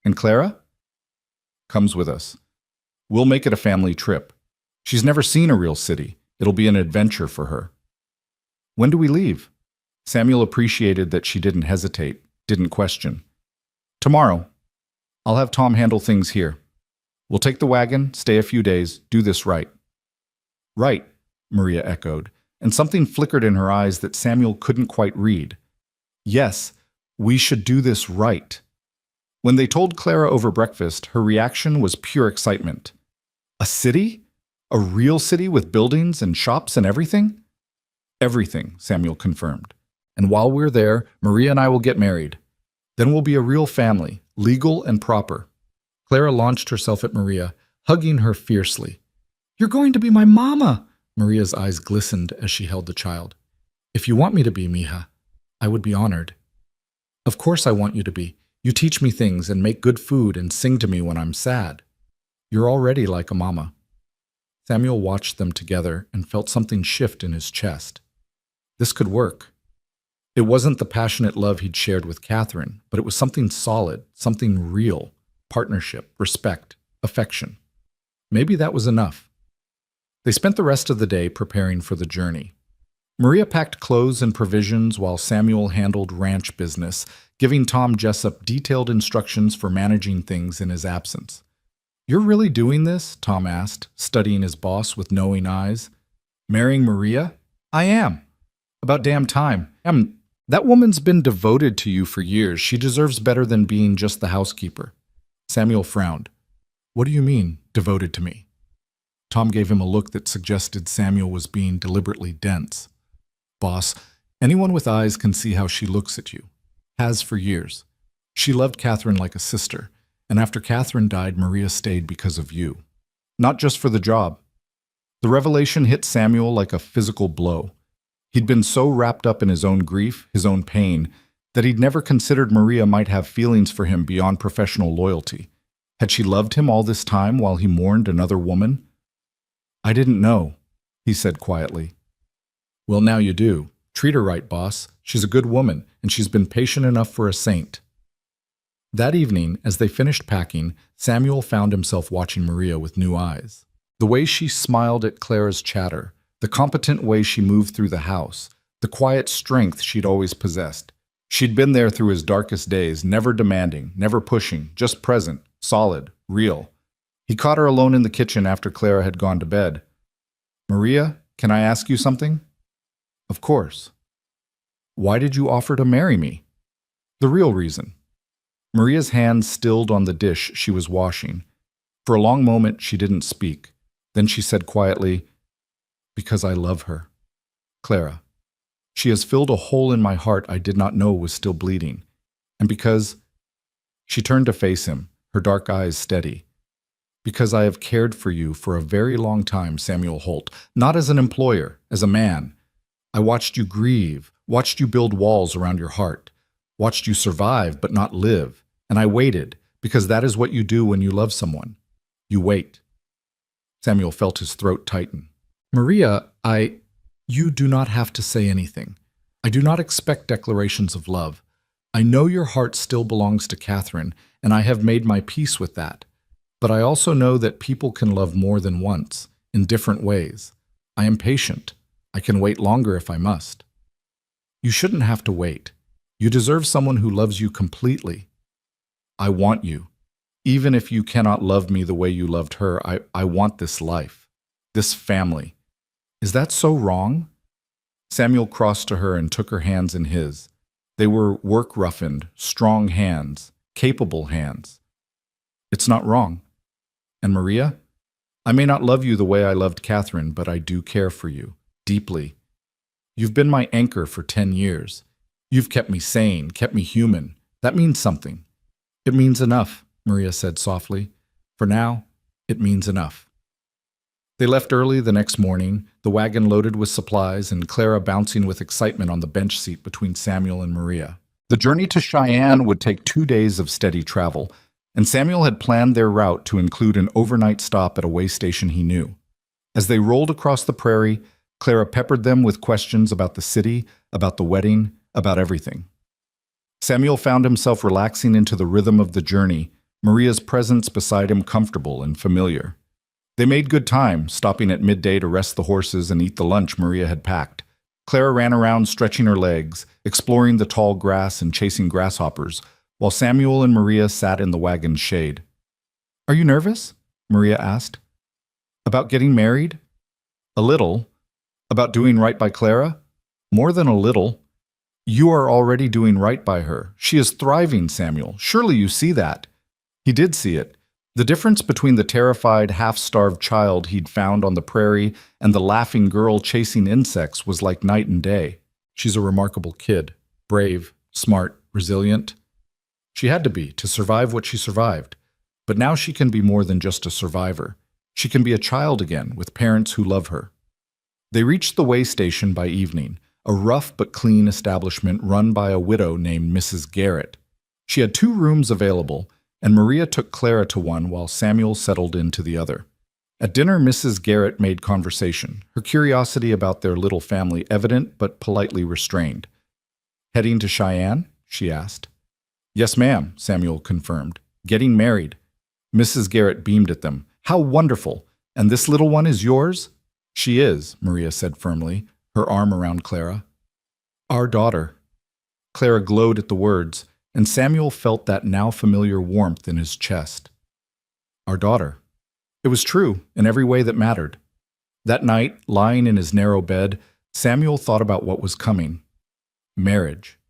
"And Clara?" "Comes with us. We'll make it a family trip. She's never seen a real city. It'll be an adventure for her." "When do we leave?" Samuel appreciated that she didn't hesitate, didn't question. "Tomorrow. I'll have Tom handle things here. We'll take the wagon, stay a few days, do this right." "Right," Maria echoed, and something flickered in her eyes that Samuel couldn't quite read. "Yes, we should do this right." When they told Clara over breakfast, her reaction was pure excitement. "A city? A real city with buildings and shops and everything?" "Everything," Samuel confirmed. "And while we're there, Maria and I will get married. Then we'll be a real family, legal and proper." Clara launched herself at Maria, hugging her fiercely. "You're going to be my mama!" Maria's eyes glistened as she held the child. "If you want me to be, mija, I would be honored." "Of course I want you to be. You teach me things and make good food and sing to me when I'm sad. You're already like a mama." Samuel watched them together and felt something shift in his chest. This could work. It wasn't the passionate love he'd shared with Catherine, but it was something solid, something real. Partnership, respect, affection. Maybe that was enough. They spent the rest of the day preparing for the journey. Maria packed clothes and provisions while Samuel handled ranch business, giving Tom Jessup detailed instructions for managing things in his absence. "You're really doing this?" Tom asked, studying his boss with knowing eyes. "Marrying Maria? I am. About damn time. That woman's been devoted to you for years. She deserves better than being just the housekeeper." Samuel frowned. "What do you mean, devoted to me?" Tom gave him a look that suggested Samuel was being deliberately dense. "Boss, anyone with eyes can see how she looks at you. Has for years. She loved Catherine like a sister, and after Catherine died, Maria stayed because of you. Not just for the job." The revelation hit Samuel like a physical blow. He'd been so wrapped up in his own grief, his own pain, that he'd never considered Maria might have feelings for him beyond professional loyalty. Had she loved him all this time while he mourned another woman? "I didn't know," he said quietly. "Well, now you do. Treat her right, boss. She's a good woman, and she's been patient enough for a saint." That evening, as they finished packing, Samuel found himself watching Maria with new eyes. The way she smiled at Clara's chatter, the competent way she moved through the house, the quiet strength she'd always possessed. She'd been there through his darkest days, never demanding, never pushing, just present, solid, real. He caught her alone in the kitchen after Clara had gone to bed. "Maria, can I ask you something?" "Of course." "Why did you offer to marry me?" "The real reason." Maria's hands stilled on the dish she was washing. For a long moment, she didn't speak. Then she said quietly, "Because I love her. Clara. She has filled a hole in my heart I did not know was still bleeding. And because—" She turned to face him, her dark eyes steady. "Because I have cared for you for a very long time, Samuel Holt. Not as an employer, as a man. I watched you grieve, watched you build walls around your heart, watched you survive but not live. And I waited, because that is what you do when you love someone. You wait." Samuel felt his throat tighten. "Maria, You do not have to say anything. I do not expect declarations of love. I know your heart still belongs to Catherine, and I have made my peace with that. But I also know that people can love more than once, in different ways. I am patient. I can wait longer if I must." "You shouldn't have to wait. You deserve someone who loves you completely. I want you. Even if you cannot love me the way you loved her, I want this life, this family. Is that so wrong?" Samuel crossed to her and took her hands in his. They were work-roughened, strong hands, capable hands. "It's not wrong. And Maria, I may not love you the way I loved Catherine, but I do care for you, deeply. You've been my anchor for 10 years. You've kept me sane, kept me human. That means something." "It means enough," Maria said softly. "For now, it means enough." They left early the next morning, the wagon loaded with supplies and Clara bouncing with excitement on the bench seat between Samuel and Maria. The journey to Cheyenne would take 2 days of steady travel, and Samuel had planned their route to include an overnight stop at a way station he knew. As they rolled across the prairie, Clara peppered them with questions about the city, about the wedding, about everything. Samuel found himself relaxing into the rhythm of the journey, Maria's presence beside him comfortable and familiar. They made good time, stopping at midday to rest the horses and eat the lunch Maria had packed. Clara ran around stretching her legs, exploring the tall grass and chasing grasshoppers, while Samuel and Maria sat in the wagon's shade. "Are you nervous?" Maria asked. "About getting married?" "A little." "About doing right by Clara?" "More than a little." "You are already doing right by her. She is thriving, Samuel. Surely you see that." He did see it. The difference between the terrified, half-starved child he'd found on the prairie and the laughing girl chasing insects was like night and day. She's a remarkable kid. Brave, smart, resilient. She had to be, to survive what she survived. But now she can be more than just a survivor. She can be a child again, with parents who love her. They reached the way station by evening, a rough but clean establishment run by a widow named Mrs. Garrett. She had 2 rooms available, and Maria took Clara to one while Samuel settled into the other. At dinner, Mrs. Garrett made conversation, her curiosity about their little family evident but politely restrained. "Heading to Cheyenne?" she asked. "Yes, ma'am," Samuel confirmed. "Getting married." Mrs. Garrett beamed at them. "How wonderful! And this little one is yours?" "She is," Maria said firmly, her arm around Clara. "Our daughter." Clara glowed at the words, and Samuel felt that now familiar warmth in his chest. Our daughter. It was true in every way that mattered. That night, lying in his narrow bed, Samuel thought about what was coming. Marriage,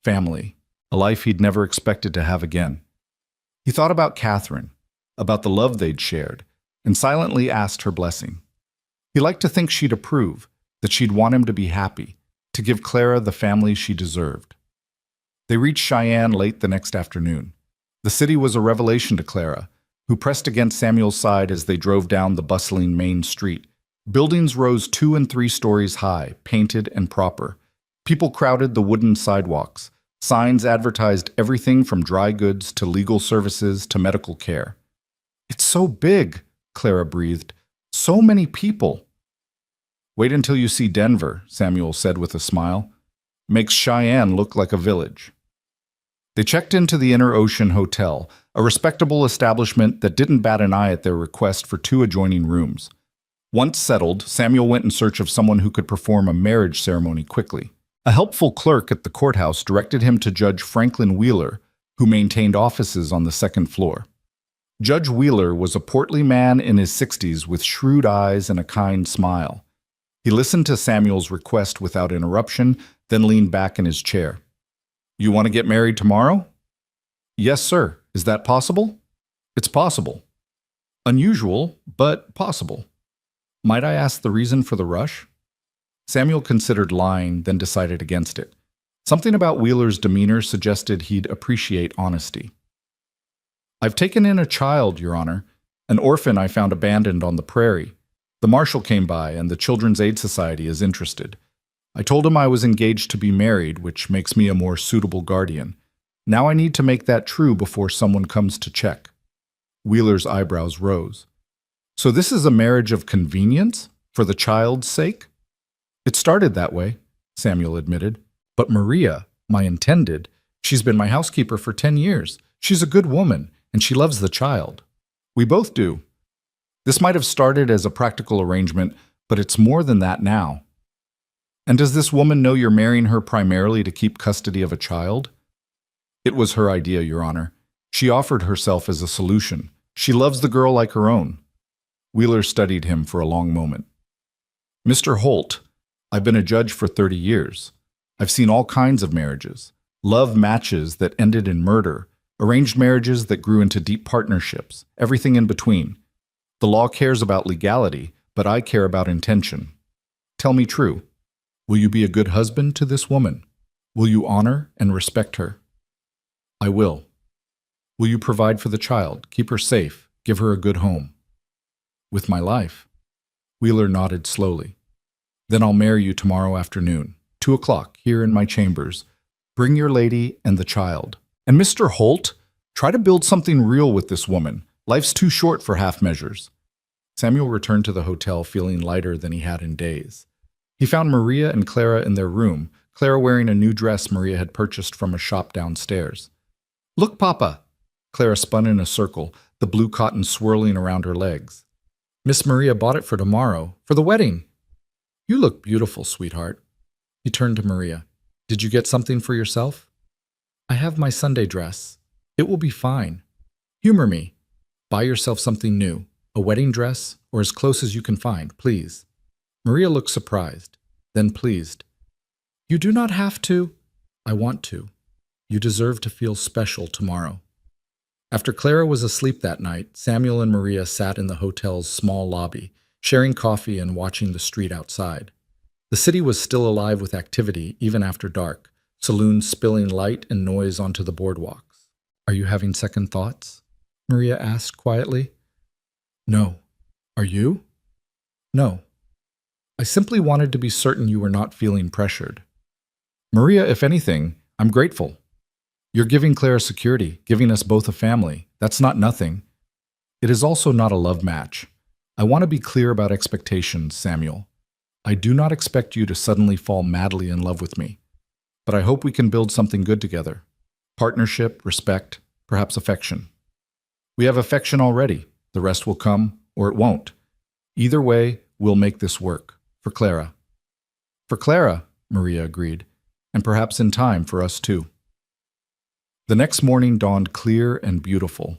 family, a life he'd never expected to have again. He thought about Catherine, about the love they'd shared, and silently asked her blessing. He liked to think she'd approve, that she'd want him to be happy, to give Clara the family she deserved. They reached Cheyenne late the next afternoon. The city was a revelation to Clara, who pressed against Samuel's side as they drove down the bustling main street. Buildings rose 2 and 3 stories high, painted and proper. People crowded the wooden sidewalks. Signs advertised everything from dry goods to legal services to medical care. "It's so big," Clara breathed. "So many people." "Wait until you see Denver," Samuel said with a smile. "Makes Cheyenne look like a village." They checked into the Inner Ocean Hotel, a respectable establishment that didn't bat an eye at their request for 2 adjoining rooms. Once settled, Samuel went in search of someone who could perform a marriage ceremony quickly. A helpful clerk at the courthouse directed him to Judge Franklin Wheeler, who maintained offices on the 2nd floor. Judge Wheeler was a portly man in his 60s with shrewd eyes and a kind smile. He listened to Samuel's request without interruption, then leaned back in his chair. You want to get married tomorrow? Yes, sir. Is that possible? It's possible. Unusual, but possible. Might I ask the reason for the rush? Samuel considered lying, then decided against it. Something about Wheeler's demeanor suggested he'd appreciate honesty. I've taken in a child, Your Honor, an orphan I found abandoned on the prairie. The marshal came by, and the Children's Aid Society is interested. I told him I was engaged to be married, which makes me a more suitable guardian. Now I need to make that true before someone comes to check. Wheeler's eyebrows rose. So this is a marriage of convenience? For the child's sake? It started that way, Samuel admitted. But Maria, my intended, she's been my housekeeper for 10 years. She's a good woman, and she loves the child. We both do. This might have started as a practical arrangement, but it's more than that now. And does this woman know you're marrying her primarily to keep custody of a child? It was her idea, Your Honor. She offered herself as a solution. She loves the girl like her own. Wheeler studied him for a long moment. Mr. Holt, I've been a judge for 30 years. I've seen all kinds of marriages. Love matches that ended in murder, arranged marriages that grew into deep partnerships, everything in between. The law cares about legality, but I care about intention. Tell me true. Will you be a good husband to this woman? Will you honor and respect her? I will. Will you provide for the child, keep her safe, give her a good home? With my life. Wheeler nodded slowly. Then I'll marry you tomorrow afternoon, 2 o'clock, here in my chambers. Bring your lady and the child. And Mr. Holt, try to build something real with this woman. Life's too short for half measures. Samuel returned to the hotel feeling lighter than he had in days. He found Maria and Clara in their room, Clara wearing a new dress Maria had purchased from a shop downstairs. Look, Papa! Clara spun in a circle, the blue cotton swirling around her legs. Miss Maria bought it for tomorrow, for the wedding. You look beautiful, sweetheart. He turned to Maria. Did you get something for yourself? I have my Sunday dress. It will be fine. Humor me. Buy yourself something new, a wedding dress, or as close as you can find, please. Maria looked surprised, then pleased. You do not have to. I want to. You deserve to feel special tomorrow. After Clara was asleep that night, Samuel and Maria sat in the hotel's small lobby, sharing coffee and watching the street outside. The city was still alive with activity even after dark, saloons spilling light and noise onto the boardwalks. Are you having second thoughts? Maria asked quietly. No. Are you? No. I simply wanted to be certain you were not feeling pressured. Maria, if anything, I'm grateful. You're giving Clara security, giving us both a family. That's not nothing. It is also not a love match. I want to be clear about expectations, Samuel. I do not expect you to suddenly fall madly in love with me. But I hope we can build something good together. Partnership, respect, perhaps affection. We have affection already. The rest will come, or it won't. Either way, we'll make this work. For Clara. For Clara, Maria agreed, and perhaps in time for us too. The next morning dawned clear and beautiful.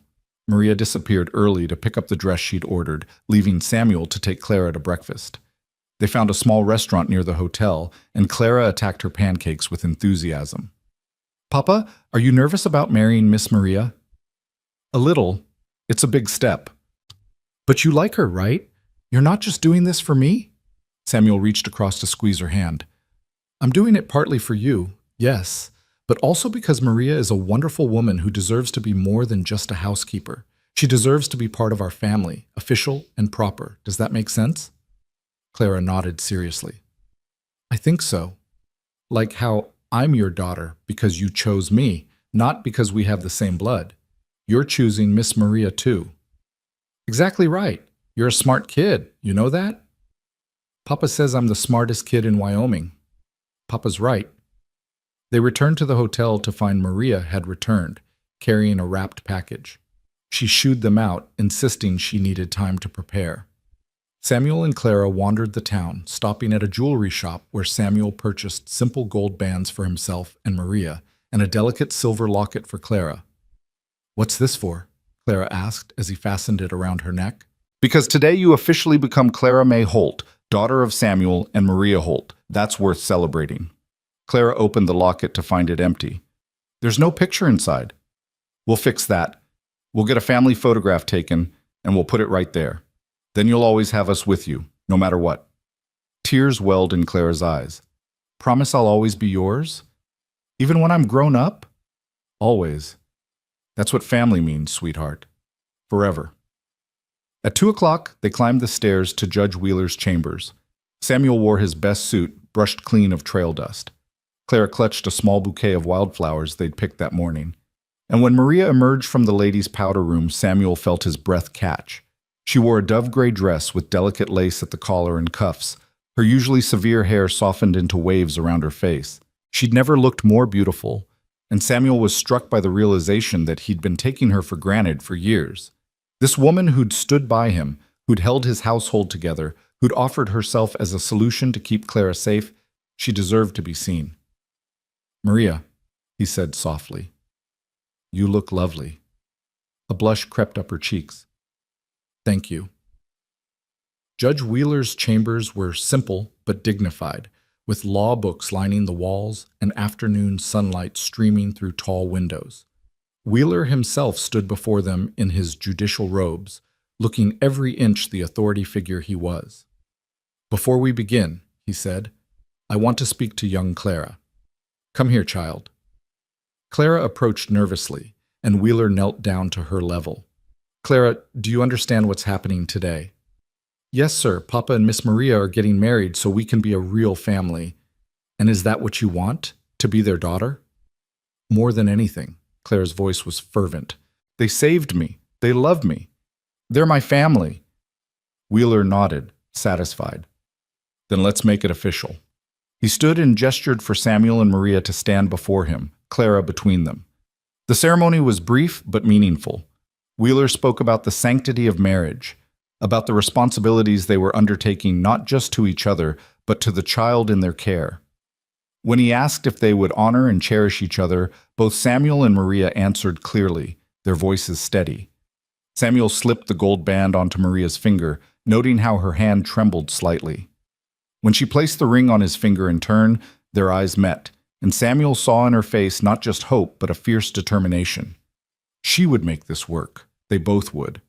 Maria disappeared early to pick up the dress she'd ordered, leaving Samuel to take Clara to breakfast. They found a small restaurant near the hotel, and Clara attacked her pancakes with enthusiasm. Papa, are you nervous about marrying Miss Maria? A little. It's a big step. But you like her, right? You're not just doing this for me? Samuel reached across to squeeze her hand. I'm doing it partly for you, yes, but also because Maria is a wonderful woman who deserves to be more than just a housekeeper. She deserves to be part of our family, official and proper. Does that make sense? Clara nodded seriously. I think so. Like how I'm your daughter because you chose me, not because we have the same blood. You're choosing Miss Maria too. Exactly right. You're a smart kid. You know that? Papa says I'm the smartest kid in Wyoming. Papa's right. They returned to the hotel to find Maria had returned, carrying a wrapped package. She shooed them out, insisting she needed time to prepare. Samuel and Clara wandered the town, stopping at a jewelry shop where Samuel purchased simple gold bands for himself and Maria, and a delicate silver locket for Clara. What's this for? Clara asked as he fastened it around her neck. Because today you officially become Clara May Holt, daughter of Samuel and Maria Holt. That's worth celebrating. Clara opened the locket to find it empty. There's no picture inside. We'll fix that. We'll get a family photograph taken, and we'll put it right there. Then you'll always have us with you, no matter what. Tears welled in Clara's eyes. Promise I'll always be yours? Even when I'm grown up? Always. That's what family means, sweetheart. Forever. At 2:00, they climbed the stairs to Judge Wheeler's chambers. Samuel wore his best suit, brushed clean of trail dust. Clara clutched a small bouquet of wildflowers they'd picked that morning. And when Maria emerged from the ladies' powder room, Samuel felt his breath catch. She wore a dove-gray dress with delicate lace at the collar and cuffs. Her usually severe hair softened into waves around her face. She'd never looked more beautiful, and Samuel was struck by the realization that he'd been taking her for granted for years. This woman who'd stood by him, who'd held his household together, who'd offered herself as a solution to keep Clara safe, she deserved to be seen. "Maria," he said softly, "you look lovely." A blush crept up her cheeks. "Thank you." Judge Wheeler's chambers were simple but dignified, with law books lining the walls and afternoon sunlight streaming through tall windows. Wheeler himself stood before them in his judicial robes, looking every inch the authority figure he was. "Before we begin," he said, "I want to speak to young Clara. Come here, child." Clara approached nervously, and Wheeler knelt down to her level. "Clara, do you understand what's happening today?" "Yes, sir. Papa and Miss Maria are getting married so we can be a real family. And is that what you want? To be their daughter?" "More than anything." Clara's voice was fervent. "They saved me. They love me. They're my family." Wheeler nodded, satisfied. "Then let's make it official." He stood and gestured for Samuel and Maria to stand before him, Clara between them. The ceremony was brief but meaningful. Wheeler spoke about the sanctity of marriage, about the responsibilities they were undertaking not just to each other, but to the child in their care. When he asked if they would honor and cherish each other, both Samuel and Maria answered clearly, their voices steady. Samuel slipped the gold band onto Maria's finger, noting how her hand trembled slightly. When she placed the ring on his finger in turn, their eyes met, and Samuel saw in her face not just hope, but a fierce determination. She would make this work. They both would.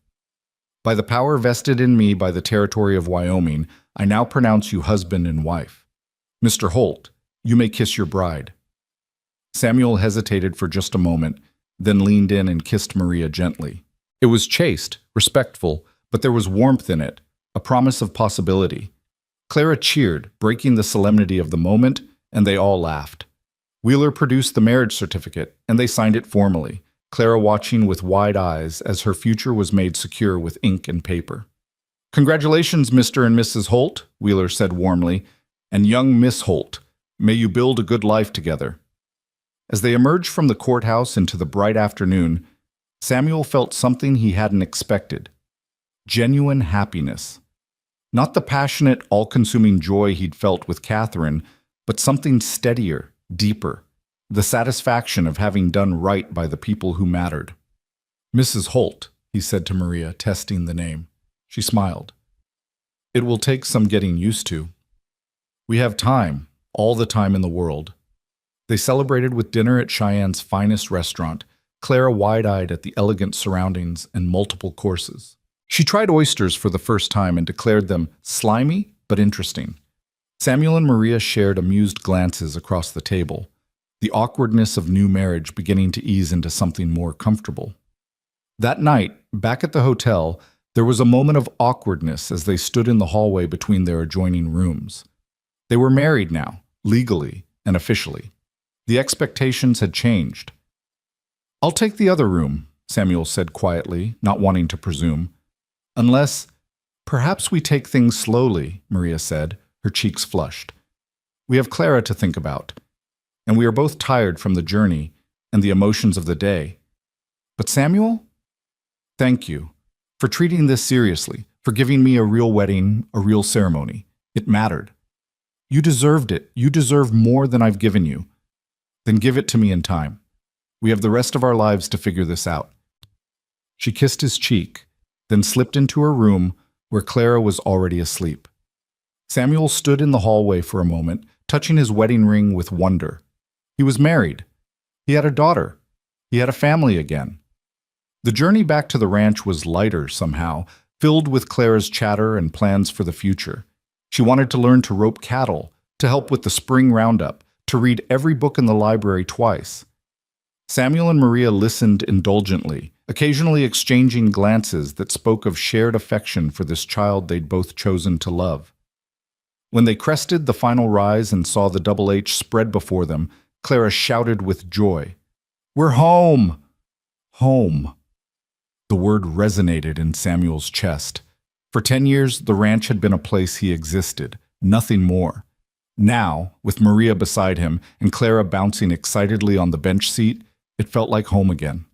"By the power vested in me by the territory of Wyoming, I now pronounce you husband and wife. Mr. Holt, you may kiss your bride." Samuel hesitated for just a moment, then leaned in and kissed Maria gently. It was chaste, respectful, but there was warmth in it, a promise of possibility. Clara cheered, breaking the solemnity of the moment, and they all laughed. Wheeler produced the marriage certificate, and they signed it formally, Clara watching with wide eyes as her future was made secure with ink and paper. "Congratulations, Mr. and Mrs. Holt," Wheeler said warmly, "and young Miss Holt. May you build a good life together." As they emerged from the courthouse into the bright afternoon, Samuel felt something he hadn't expected. Genuine happiness. Not the passionate, all-consuming joy he'd felt with Catherine, but something steadier, deeper. The satisfaction of having done right by the people who mattered. "Mrs. Holt," he said to Maria, testing the name. She smiled. "It will take some getting used to. We have time, all the time in the world." They celebrated with dinner at Cheyenne's finest restaurant, Clara wide-eyed at the elegant surroundings and multiple courses. She tried oysters for the first time and declared them slimy but interesting. Samuel and Maria shared amused glances across the table, the awkwardness of new marriage beginning to ease into something more comfortable. That night, back at the hotel, there was a moment of awkwardness as they stood in the hallway between their adjoining rooms. They were married now, legally and officially. The expectations had changed. "I'll take the other room," Samuel said quietly, not wanting to presume. "Unless, perhaps we take things slowly," Maria said, her cheeks flushed. "We have Clara to think about, and we are both tired from the journey and the emotions of the day. But Samuel, thank you for treating this seriously, for giving me a real wedding, a real ceremony. It mattered. You deserved it. You deserve more than I've given you. Then give it to me in time. We have the rest of our lives to figure this out." She kissed his cheek, then slipped into her room where Clara was already asleep. Samuel stood in the hallway for a moment, touching his wedding ring with wonder. He was married. He had a daughter. He had a family again. The journey back to the ranch was lighter somehow, filled with Clara's chatter and plans for the future. She wanted to learn to rope cattle, to help with the spring roundup, to read every book in the library twice. Samuel and Maria listened indulgently, occasionally exchanging glances that spoke of shared affection for this child they'd both chosen to love. When they crested the final rise and saw the Double H spread before them, Clara shouted with joy, "We're home! Home!" The word resonated in Samuel's chest. For 10 years, the ranch had been a place he existed, nothing more. Now, with Maria beside him and Clara bouncing excitedly on the bench seat, it felt like home again.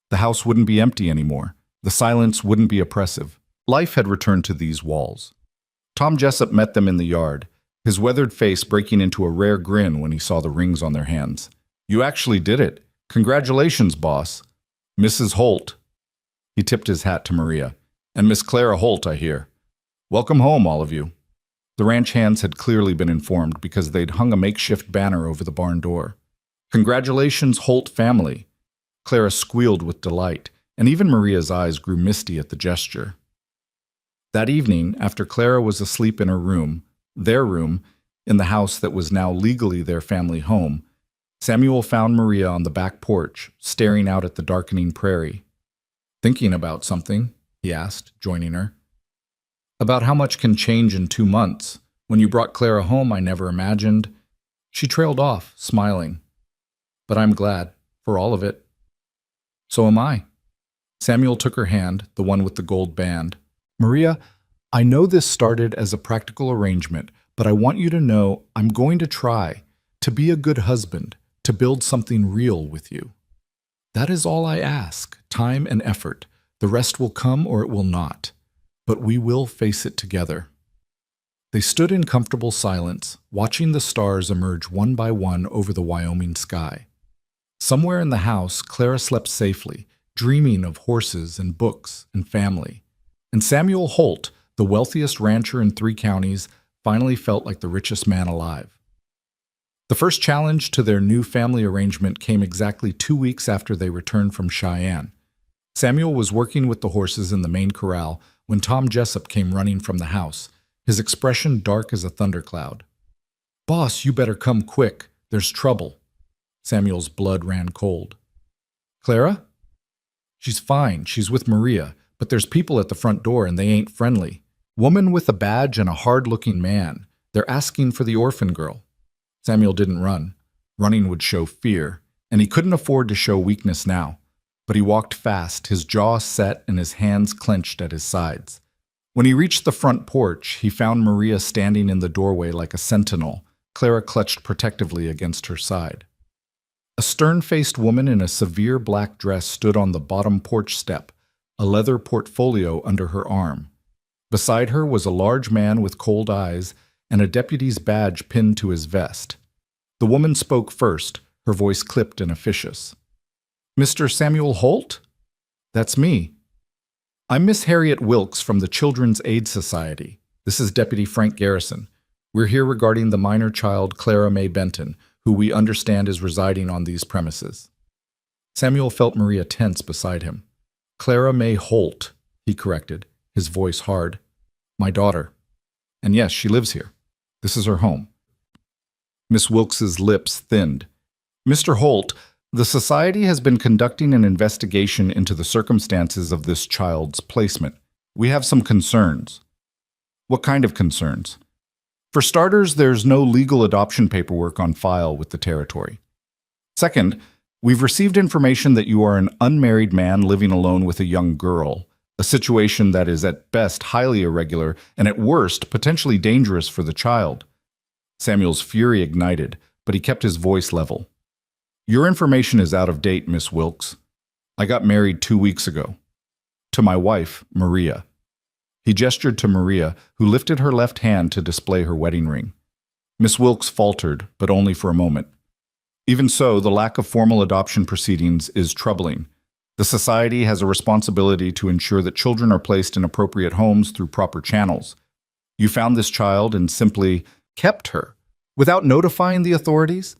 The house wouldn't be empty anymore. The silence wouldn't be oppressive. Life had returned to these walls. Tom Jessup met them in the yard, his weathered face breaking into a rare grin when he saw the rings on their hands. "You actually did it. Congratulations, boss. Mrs. Holt." He tipped his hat to Maria. "And Miss Clara Holt, I hear. Welcome home, all of you." The ranch hands had clearly been informed because they'd hung a makeshift banner over the barn door. "Congratulations, Holt family." Clara squealed with delight, and even Maria's eyes grew misty at the gesture. That evening, after Clara was asleep in her room, their room, in the house that was now legally their family home, Samuel found Maria on the back porch, staring out at the darkening prairie. "Thinking about something?" he asked, joining her. "About how much can change in 2 months. When you brought Clara home, I never imagined." She trailed off, smiling. "But I'm glad, for all of it." "So am I." Samuel took her hand, the one with the gold band. "Maria, I know this started as a practical arrangement, but I want you to know I'm going to try to be a good husband, to build something real with you. That is all I ask, time and effort. The rest will come or it will not. But we will face it together." They stood in comfortable silence, watching the stars emerge one by one over the Wyoming sky. Somewhere in the house, Clara slept safely, dreaming of horses and books and family. And Samuel Holt, the wealthiest rancher in 3 counties, finally felt like the richest man alive. The first challenge to their new family arrangement came exactly 2 weeks after they returned from Cheyenne. Samuel was working with the horses in the main corral when Tom Jessup came running from the house, his expression dark as a thundercloud. "Boss, you better come quick. There's trouble." Samuel's blood ran cold. "Clara?" "She's fine. She's with Maria, but there's people at the front door and they ain't friendly. Woman with a badge and a hard-looking man. They're asking for the orphan girl." Samuel didn't run. Running would show fear, and he couldn't afford to show weakness now. But he walked fast, his jaw set and his hands clenched at his sides. When he reached the front porch, he found Maria standing in the doorway like a sentinel, Clara clutched protectively against her side. A stern-faced woman in a severe black dress stood on the bottom porch step, a leather portfolio under her arm. Beside her was a large man with cold eyes and a deputy's badge pinned to his vest. The woman spoke first, her voice clipped and officious. "Mr. Samuel Holt? That's me. I'm Miss Harriet Wilkes from the Children's Aid Society. This is Deputy Frank Garrison. We're here regarding the minor child Clara May Benton, who we understand is residing on these premises." Samuel felt Maria tense beside him. "Clara May Holt," he corrected, his voice hard. "My daughter. And yes, she lives here. This is her home." Miss Wilkes's lips thinned. "Mr. Holt, the Society has been conducting an investigation into the circumstances of this child's placement. We have some concerns." "What kind of concerns?" "For starters, there's no legal adoption paperwork on file with the territory. Second, we've received information that you are an unmarried man living alone with a young girl, a situation that is at best highly irregular and at worst potentially dangerous for the child." Samuel's fury ignited, but he kept his voice level. "Your information is out of date, Miss Wilkes. I got married 2 weeks ago. To my wife, Maria." He gestured to Maria, who lifted her left hand to display her wedding ring. Miss Wilkes faltered, but only for a moment. "Even so, the lack of formal adoption proceedings is troubling. The society has a responsibility to ensure that children are placed in appropriate homes through proper channels. You found this child and simply kept her without notifying the authorities?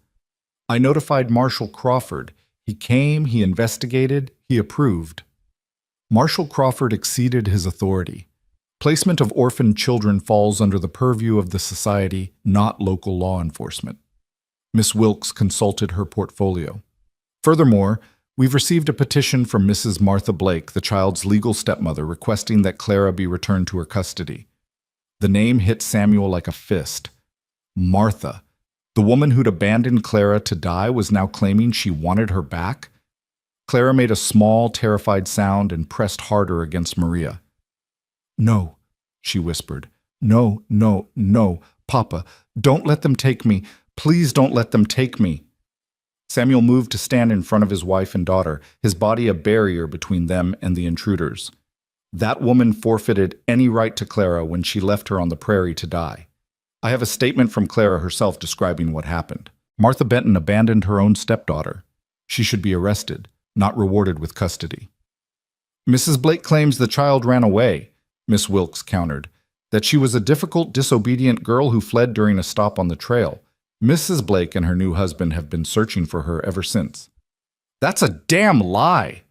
I notified Marshal Crawford. He came, he investigated, he approved. Marshal Crawford exceeded his authority. Placement of orphaned children falls under the purview of the society, not local law enforcement. Miss Wilkes consulted her portfolio. Furthermore, we've received a petition from Mrs. Martha Blake, the child's legal stepmother, requesting that Clara be returned to her custody. The name hit Samuel like a fist. Martha, the woman who'd abandoned Clara to die, was now claiming she wanted her back? Clara made a small, terrified sound and pressed harder against Maria. "No," she whispered. "No, no, no, Papa, don't let them take me. Please don't let them take me." Samuel moved to stand in front of his wife and daughter, his body a barrier between them and the intruders. That woman forfeited any right to Clara when she left her on the prairie to die. I have a statement from Clara herself describing what happened. Martha Benton abandoned her own stepdaughter. She should be arrested, not rewarded with custody. "Mrs. Blake claims the child ran away," Miss Wilkes countered, "that she was a difficult, disobedient girl who fled during a stop on the trail. Mrs. Blake and her new husband have been searching for her ever since." "That's a damn lie!"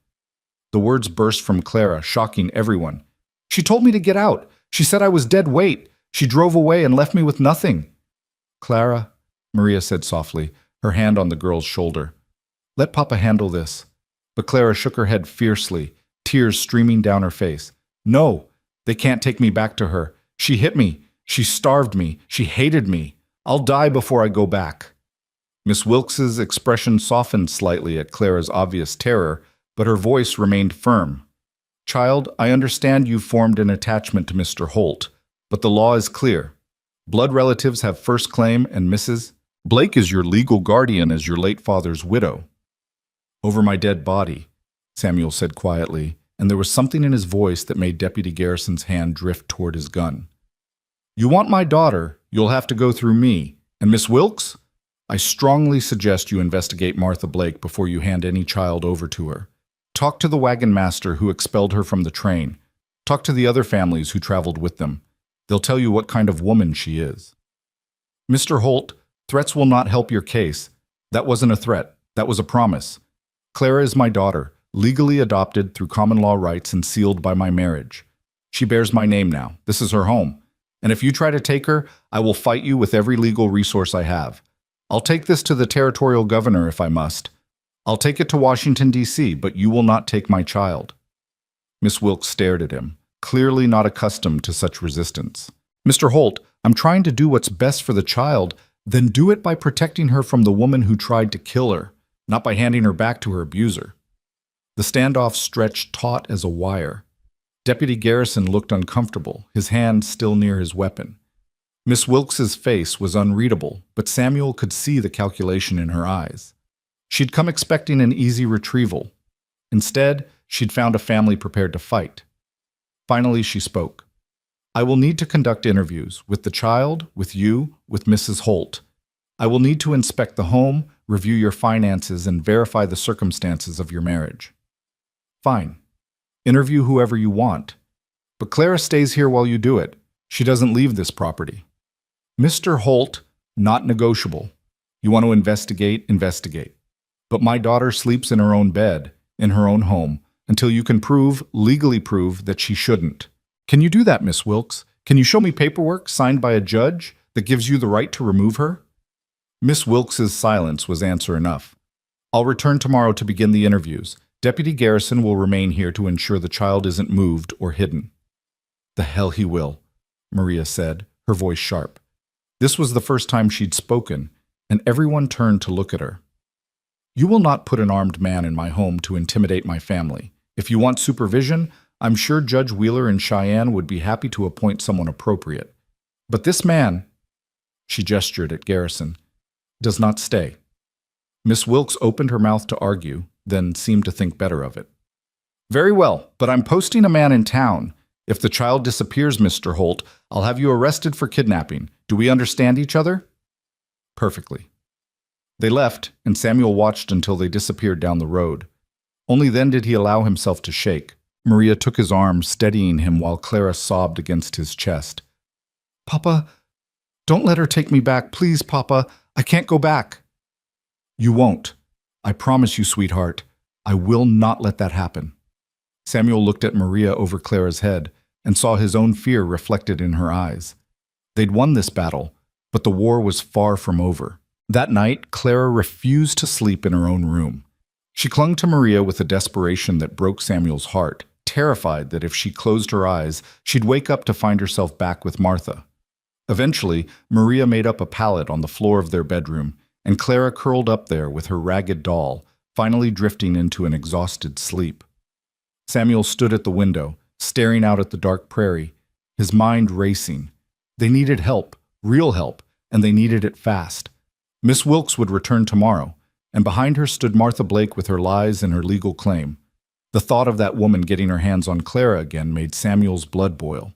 The words burst from Clara, shocking everyone. "She told me to get out. She said I was dead weight. She drove away and left me with nothing." "Clara," Maria said softly, her hand on the girl's shoulder, "let Papa handle this." But Clara shook her head fiercely, tears streaming down her face. "No, they can't take me back to her. She hit me. She starved me. She hated me. I'll die before I go back." Miss Wilkes's expression softened slightly at Clara's obvious terror, but her voice remained firm. "Child, I understand you've formed an attachment to Mr. Holt, but the law is clear. Blood relatives have first claim, and Mrs. Blake is your legal guardian as your late father's widow." "Over my dead body," Samuel said quietly, and there was something in his voice that made Deputy Garrison's hand drift toward his gun. "You want my daughter, you'll have to go through me. And Miss Wilkes, I strongly suggest you investigate Martha Blake before you hand any child over to her. Talk to the wagon master who expelled her from the train. Talk to the other families who traveled with them. They'll tell you what kind of woman she is." "Mr. Holt, threats will not help your case. That wasn't a threat. That was a promise. Clara is my daughter, legally adopted through common law rights and sealed by my marriage. She bears my name now. This is her home. And if you try to take her, I will fight you with every legal resource I have. I'll take this to the territorial governor if I must. I'll take it to Washington, D.C., but you will not take my child." Miss Wilkes stared at him, clearly not accustomed to such resistance. "Mr. Holt, I'm trying to do what's best for the child, then do it by protecting her from the woman who tried to kill her, not by handing her back to her abuser." The standoff stretched taut as a wire. Deputy Garrison looked uncomfortable, his hand still near his weapon. Miss Wilkes's face was unreadable, but Samuel could see the calculation in her eyes. She'd come expecting an easy retrieval. Instead, she'd found a family prepared to fight. Finally, she spoke. "I will need to conduct interviews with the child, with you, with Mrs. Holt. I will need to inspect the home, review your finances, and verify the circumstances of your marriage." "Fine. Interview whoever you want. But Clara stays here while you do it. She doesn't leave this property." "Mr. Holt, not negotiable. You want to investigate, investigate. But my daughter sleeps in her own bed, in her own home, until you can legally prove, that she shouldn't. Can you do that, Miss Wilkes? Can you show me paperwork signed by a judge that gives you the right to remove her?" Miss Wilkes's silence was answer enough. "I'll return tomorrow to begin the interviews. Deputy Garrison will remain here to ensure the child isn't moved or hidden." "The hell he will," Maria said, her voice sharp. This was the first time she'd spoken, and everyone turned to look at her. "You will not put an armed man in my home to intimidate my family. If you want supervision, I'm sure Judge Wheeler in Cheyenne would be happy to appoint someone appropriate. But this man," she gestured at Garrison, "does not stay." Miss Wilkes opened her mouth to argue, then seemed to think better of it. "Very well, but I'm posting a man in town. If the child disappears, Mr. Holt, I'll have you arrested for kidnapping. Do we understand each other?" "Perfectly." They left, and Samuel watched until they disappeared down the road. Only then did he allow himself to shake. Maria took his arm, steadying him while Clara sobbed against his chest. "Papa, don't let her take me back. Please, Papa. I can't go back." "You won't. I promise you, sweetheart. I will not let that happen." Samuel looked at Maria over Clara's head and saw his own fear reflected in her eyes. They'd won this battle, but the war was far from over. That night, Clara refused to sleep in her own room. She clung to Maria with a desperation that broke Samuel's heart, terrified that if she closed her eyes, she'd wake up to find herself back with Martha. Eventually, Maria made up a pallet on the floor of their bedroom, and Clara curled up there with her ragged doll, finally drifting into an exhausted sleep. Samuel stood at the window, staring out at the dark prairie, his mind racing. They needed help, real help, and they needed it fast. Miss Wilkes would return tomorrow, and behind her stood Martha Blake with her lies and her legal claim. The thought of that woman getting her hands on Clara again made Samuel's blood boil.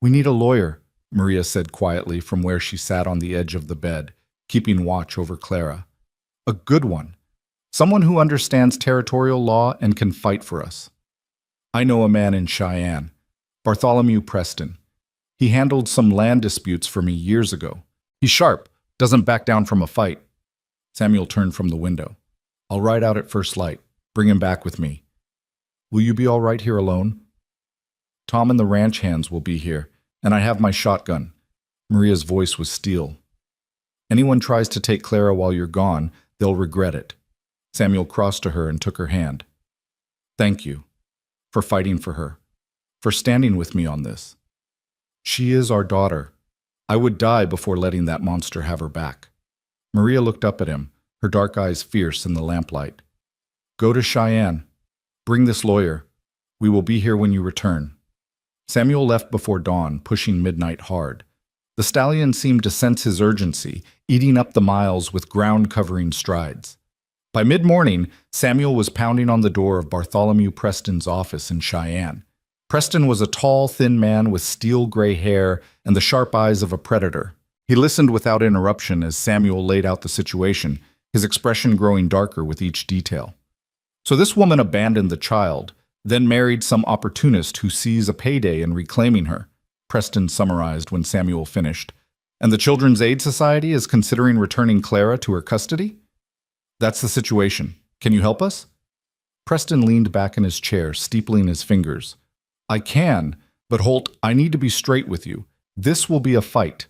"We need a lawyer," Maria said quietly from where she sat on the edge of the bed, keeping watch over Clara. "A good one. Someone who understands territorial law and can fight for us. I know a man in Cheyenne, Bartholomew Preston. He handled some land disputes for me years ago. He's sharp, doesn't back down from a fight." Samuel turned from the window. "I'll ride out at first light. Bring him back with me. Will you be all right here alone?" "Tom and the ranch hands will be here, and I have my shotgun." Maria's voice was steel. "Anyone tries to take Clara while you're gone, they'll regret it." Samuel crossed to her and took her hand. "Thank you for fighting for her, for standing with me on this. She is our daughter. I would die before letting that monster have her back." Maria looked up at him, her dark eyes fierce in the lamplight. "Go to Cheyenne. Bring this lawyer. We will be here when you return." Samuel left before dawn, pushing midnight hard. The stallion seemed to sense his urgency, eating up the miles with ground-covering strides. By mid-morning, Samuel was pounding on the door of Bartholomew Preston's office in Cheyenne. Preston was a tall, thin man with steel-gray hair and the sharp eyes of a predator. He listened without interruption as Samuel laid out the situation, his expression growing darker with each detail. "So this woman abandoned the child, then married some opportunist who sees a payday in reclaiming her," Preston summarized when Samuel finished. "And the Children's Aid Society is considering returning Clara to her custody? That's the situation. Can you help us?" Preston leaned back in his chair, steepling his fingers. "I can, but Holt, I need to be straight with you. This will be a fight.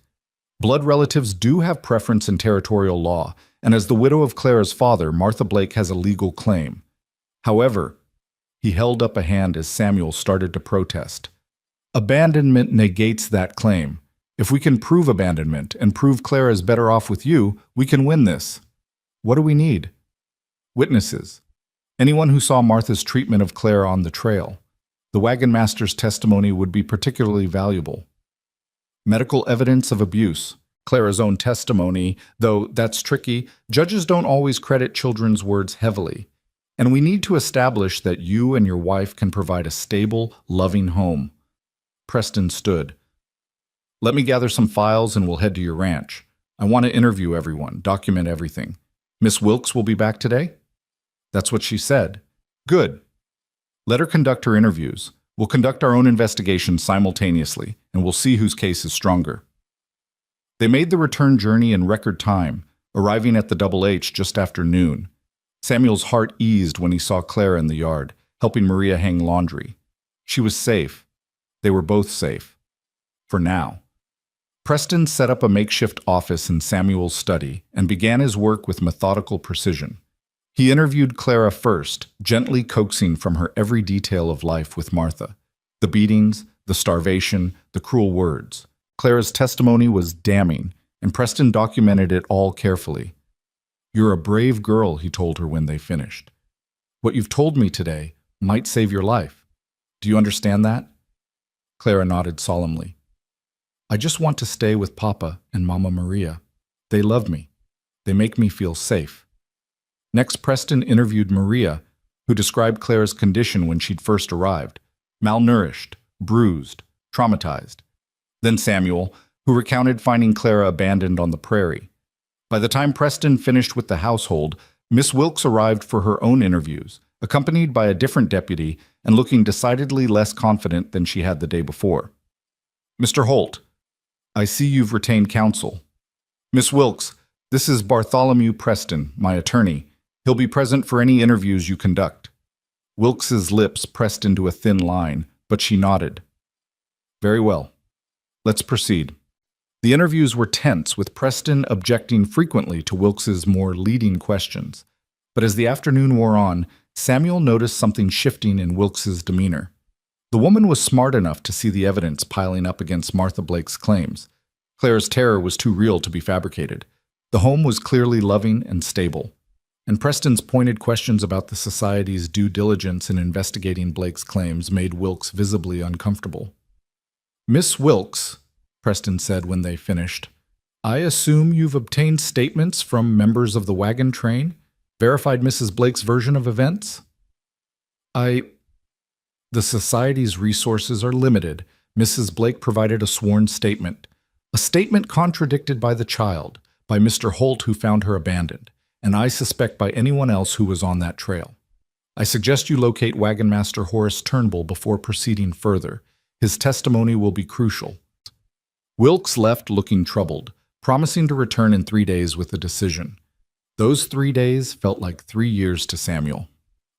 Blood relatives do have preference in territorial law, and as the widow of Clara's father, Martha Blake has a legal claim. However," he held up a hand as Samuel started to protest, "abandonment negates that claim. If we can prove abandonment and prove Clara is better off with you, we can win this. What do we need?" "Witnesses. Anyone who saw Martha's treatment of Clara on the trail. The wagon master's testimony would be particularly valuable. Medical evidence of abuse. Clara's own testimony, though that's tricky. Judges don't always credit children's words heavily. And we need to establish that you and your wife can provide a stable, loving home." Preston stood. "Let me gather some files and we'll head to your ranch. I want to interview everyone, document everything. Miss Wilkes will be back today?" "That's what she said." "Good. Let her conduct her interviews. We'll conduct our own investigation simultaneously, and we'll see whose case is stronger." They made the return journey in record time, arriving at the Double H just after noon. Samuel's heart eased when he saw Clara in the yard, helping Maria hang laundry. She was safe. They were both safe. For now. Preston set up a makeshift office in Samuel's study and began his work with methodical precision. He interviewed Clara first, gently coaxing from her every detail of life with Martha. The beatings, the starvation, the cruel words. Clara's testimony was damning, and Preston documented it all carefully. "You're a brave girl," he told her when they finished. "What you've told me today might save your life. Do you understand that?" Clara nodded solemnly. "I just want to stay with Papa and Mama Maria. They love me. They make me feel safe." Next, Preston interviewed Maria, who described Clara's condition when she'd first arrived: malnourished, bruised, traumatized. Then Samuel, who recounted finding Clara abandoned on the prairie. By the time Preston finished with the household, Miss Wilkes arrived for her own interviews, accompanied by a different deputy and looking decidedly less confident than she had the day before. "Mr. Holt, I see you've retained counsel. Miss Wilkes, this is Bartholomew Preston, my attorney. He'll be present for any interviews you conduct." Wilkes's lips pressed into a thin line, but she nodded. "Very well. Let's proceed." The interviews were tense, with Preston objecting frequently to Wilkes's more leading questions. But as the afternoon wore on, Samuel noticed something shifting in Wilkes's demeanor. The woman was smart enough to see the evidence piling up against Martha Blake's claims. Clara's terror was too real to be fabricated. The home was clearly loving and stable. And Preston's pointed questions about the society's due diligence in investigating Blake's claims made Wilkes visibly uncomfortable. "Miss Wilkes," Preston said when they finished, "I assume you've obtained statements from members of the wagon train, verified Mrs. Blake's version of events?" The society's resources are limited. Mrs. Blake provided a sworn statement. A statement contradicted by the child, by Mr. Holt, who found her abandoned, and I suspect by anyone else who was on that trail. I suggest you locate Wagon Master Horace Turnbull before proceeding further. His testimony will be crucial. Wilkes left looking troubled, promising to return in 3 days with a decision. Those 3 days felt like 3 years to Samuel.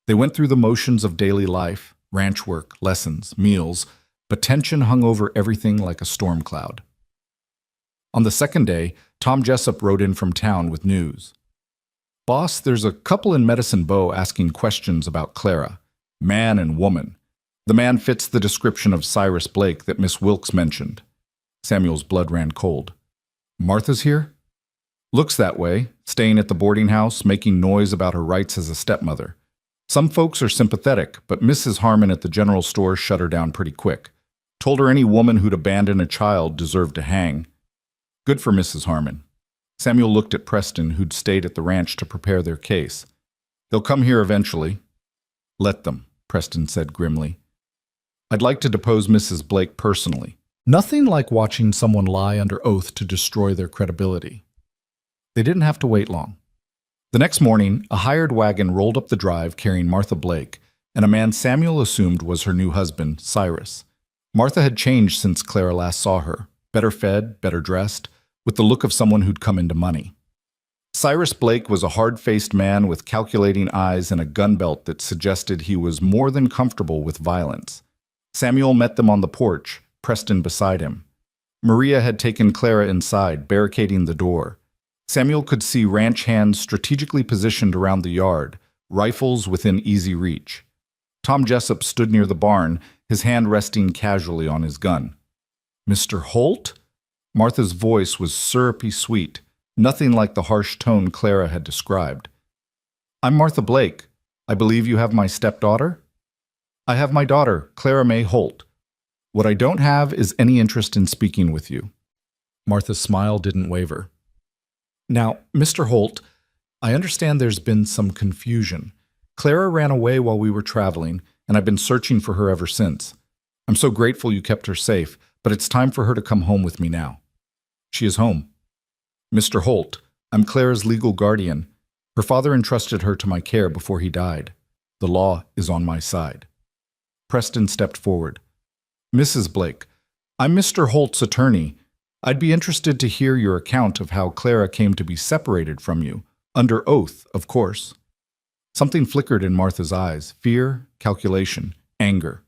They went through the motions of daily life, ranch work, lessons, meals, but tension hung over everything like a storm cloud. On the second day, Tom Jessup rode in from town with news. "Boss, there's a couple in Medicine Bow asking questions about Clara. Man and woman. The man fits the description of Cyrus Blake that Miss Wilkes mentioned." Samuel's blood ran cold. "Martha's here?" "Looks that way, staying at the boarding house, making noise about her rights as a stepmother. Some folks are sympathetic, but Mrs. Harmon at the general store shut her down pretty quick. Told her any woman who'd abandon a child deserved to hang. Good for Mrs. Harmon." Samuel looked at Preston, who'd stayed at the ranch to prepare their case. "They'll come here eventually." "Let them," Preston said grimly. "I'd like to depose Mrs. Blake personally. Nothing like watching someone lie under oath to destroy their credibility." They didn't have to wait long. The next morning, a hired wagon rolled up the drive carrying Martha Blake, and a man Samuel assumed was her new husband, Cyrus. Martha had changed since Clara last saw her, better fed, better dressed, with the look of someone who'd come into money. Cyrus Blake was a hard-faced man with calculating eyes and a gun belt that suggested he was more than comfortable with violence. Samuel met them on the porch, Preston beside him. Maria had taken Clara inside, barricading the door. Samuel could see ranch hands strategically positioned around the yard, rifles within easy reach. Tom Jessup stood near the barn, his hand resting casually on his gun. "Mr. Holt?" Martha's voice was syrupy sweet, nothing like the harsh tone Clara had described. "I'm Martha Blake. I believe you have my stepdaughter?" "I have my daughter, Clara May Holt. What I don't have is any interest in speaking with you." Martha's smile didn't waver. "Now, Mr. Holt, I understand there's been some confusion. Clara ran away while we were traveling, and I've been searching for her ever since. I'm so grateful you kept her safe, but it's time for her to come home with me now." "She is home." "Mr. Holt, I'm Clara's legal guardian. Her father entrusted her to my care before he died. The law is on my side." Preston stepped forward. "Mrs. Blake, I'm Mr. Holt's attorney. I'd be interested to hear your account of how Clara came to be separated from you, under oath, of course." Something flickered in Martha's eyes, fear, calculation, anger.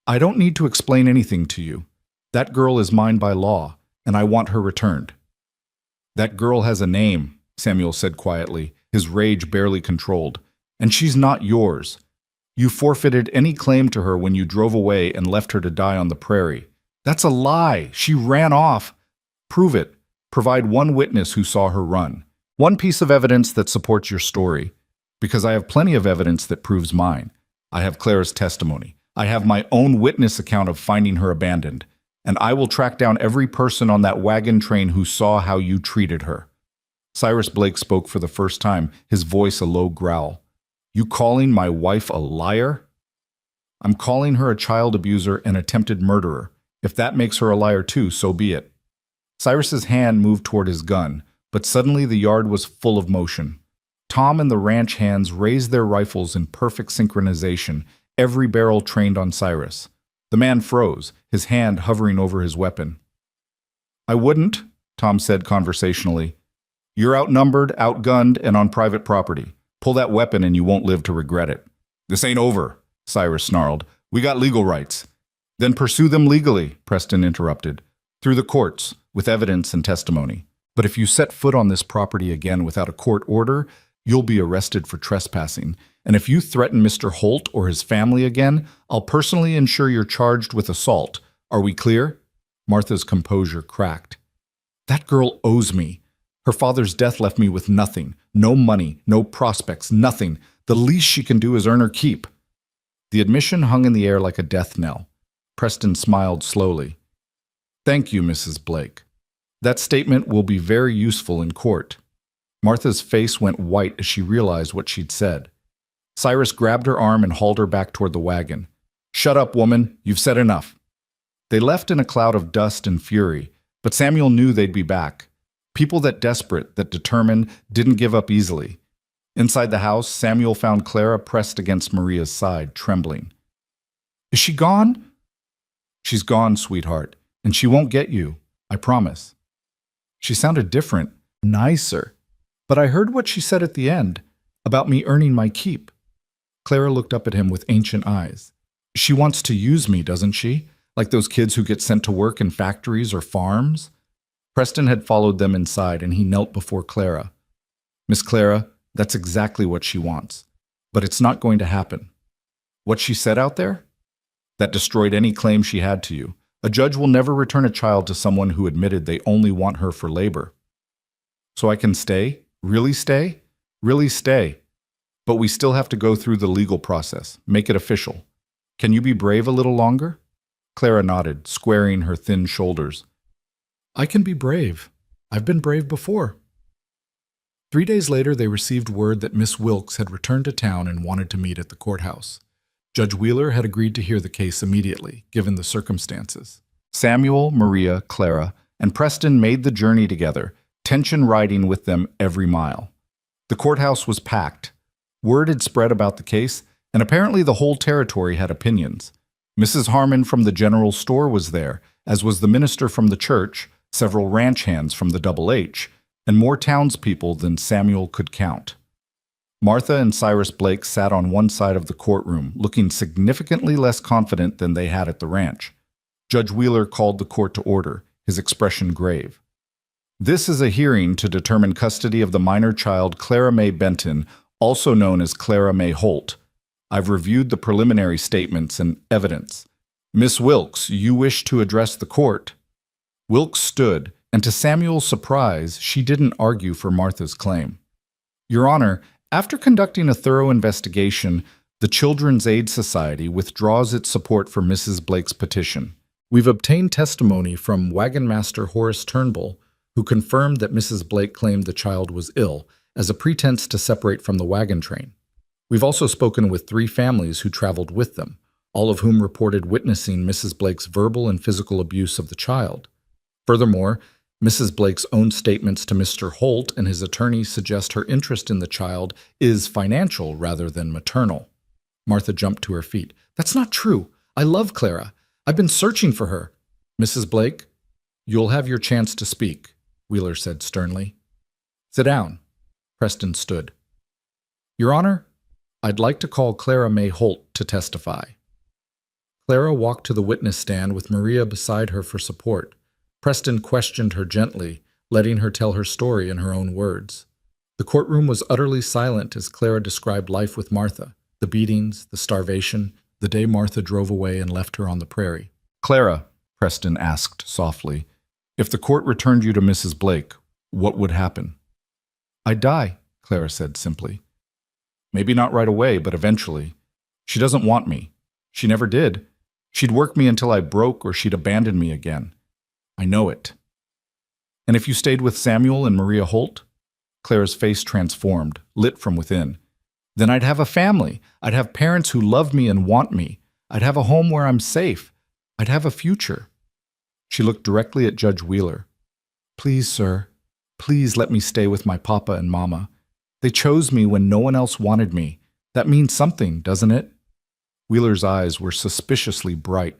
"I don't need to explain anything to you. That girl is mine by law, and I want her returned." "That girl has a name," Samuel said quietly, his rage barely controlled, "and she's not yours. You forfeited any claim to her when you drove away and left her to die on the prairie. That's a lie. She ran off. Prove it. Provide one witness who saw her run. One piece of evidence that supports your story. Because I have plenty of evidence that proves mine. I have Clara's testimony. I have my own witness account of finding her abandoned. And I will track down every person on that wagon train who saw how you treated her." Cyrus Blake spoke for the first time, his voice a low growl. "You calling my wife a liar?" "I'm calling her a child abuser and attempted murderer. If that makes her a liar too, so be it." Cyrus's hand moved toward his gun, but suddenly the yard was full of motion. Tom and the ranch hands raised their rifles in perfect synchronization, every barrel trained on Cyrus. The man froze, his hand hovering over his weapon. "I wouldn't," Tom said conversationally. "You're outnumbered, outgunned, and on private property. Pull that weapon and you won't live to regret it." "This ain't over," Cyrus snarled. "We got legal rights." "Then pursue them legally," Preston interrupted. "Through the courts, with evidence and testimony. But if you set foot on this property again without a court order, you'll be arrested for trespassing. And if you threaten Mr. Holt or his family again, I'll personally ensure you're charged with assault. Are we clear?" Martha's composure cracked. "That girl owes me. Her father's death left me with nothing. No money, no prospects, nothing. The least she can do is earn her keep." The admission hung in the air like a death knell. Preston smiled slowly. "Thank you, Mrs. Blake. That statement will be very useful in court." Martha's face went white as she realized what she'd said. Cyrus grabbed her arm and hauled her back toward the wagon. "Shut up, woman. You've said enough." They left in a cloud of dust and fury, but Samuel knew they'd be back. People that desperate, that determined, didn't give up easily. Inside the house, Samuel found Clara pressed against Maria's side, trembling. "Is she gone?" "She's gone, sweetheart, and she won't get you, I promise." She sounded different, nicer. "But I heard what she said at the end, about me earning my keep." Clara looked up at him with ancient eyes. "She wants to use me, doesn't she? Like those kids who get sent to work in factories or farms?" Preston had followed them inside, and he knelt before Clara. "Miss Clara, that's exactly what she wants. But it's not going to happen." "What she said out there?" "That destroyed any claim she had to you. A judge will never return a child to someone who admitted they only want her for labor." "So I can stay? Really stay?" "Really stay. But we still have to go through the legal process, make it official. Can you be brave a little longer?" Clara nodded, squaring her thin shoulders. "I can be brave. I've been brave before." 3 days later, they received word that Miss Wilkes had returned to town and wanted to meet at the courthouse. Judge Wheeler had agreed to hear the case immediately, given the circumstances. Samuel, Maria, Clara, and Preston made the journey together, tension riding with them every mile. The courthouse was packed. Word had spread about the case, and apparently the whole territory had opinions. Mrs. Harmon from the general store was there, as was the minister from the church, several ranch hands from the Double H, and more townspeople than Samuel could count. Martha and Cyrus Blake sat on one side of the courtroom, looking significantly less confident than they had at the ranch. Judge Wheeler called the court to order, his expression grave. "This is a hearing to determine custody of the minor child Clara May Benton, also known as Clara May Holt. I've reviewed the preliminary statements and evidence. Miss Wilkes, you wish to address the court?" Wilkes stood, and to Samuel's surprise, she didn't argue for Martha's claim. "Your Honor, after conducting a thorough investigation, the Children's Aid Society withdraws its support for Mrs. Blake's petition. We've obtained testimony from Wagon Master Horace Turnbull, who confirmed that Mrs. Blake claimed the child was ill, as a pretense to separate from the wagon train. We've also spoken with 3 families who traveled with them, all of whom reported witnessing Mrs. Blake's verbal and physical abuse of the child. Furthermore, Mrs. Blake's own statements to Mr. Holt and his attorney suggest her interest in the child is financial rather than maternal." Martha jumped to her feet. "That's not true. I love Clara. I've been searching for her." "Mrs. Blake, you'll have your chance to speak," Wheeler said sternly. "Sit down." Preston stood. "Your Honor, I'd like to call Clara May Holt to testify." Clara walked to the witness stand with Maria beside her for support. Preston questioned her gently, letting her tell her story in her own words. The courtroom was utterly silent as Clara described life with Martha, the beatings, the starvation, the day Martha drove away and left her on the prairie. "Clara," Preston asked softly, "if the court returned you to Mrs. Blake, what would happen?" "I'd die," Clara said simply. "Maybe not right away, but eventually. She doesn't want me. She never did. She'd work me until I broke or she'd abandon me again. I know it." "And if you stayed with Samuel and Maria Holt?" Clara's face transformed, lit from within. "Then I'd have a family. I'd have parents who love me and want me. I'd have a home where I'm safe. I'd have a future." She looked directly at Judge Wheeler. "Please, sir, please let me stay with my papa and mama. They chose me when no one else wanted me. That means something, doesn't it? Wheeler's eyes were suspiciously bright.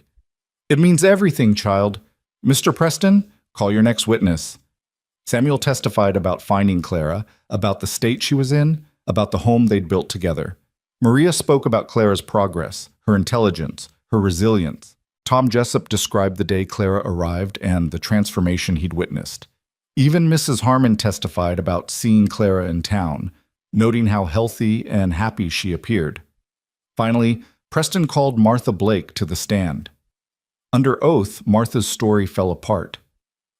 It means everything, child. Mr. Preston, call your next witness. Samuel testified about finding Clara, about the state she was in, about the home they'd built together. Maria spoke about Clara's progress, her intelligence, her resilience. Tom Jessup described the day Clara arrived and the transformation he'd witnessed. Even Mrs. Harmon testified about seeing Clara in town, noting how healthy and happy she appeared. Finally, Preston called Martha Blake to the stand. Under oath, Martha's story fell apart.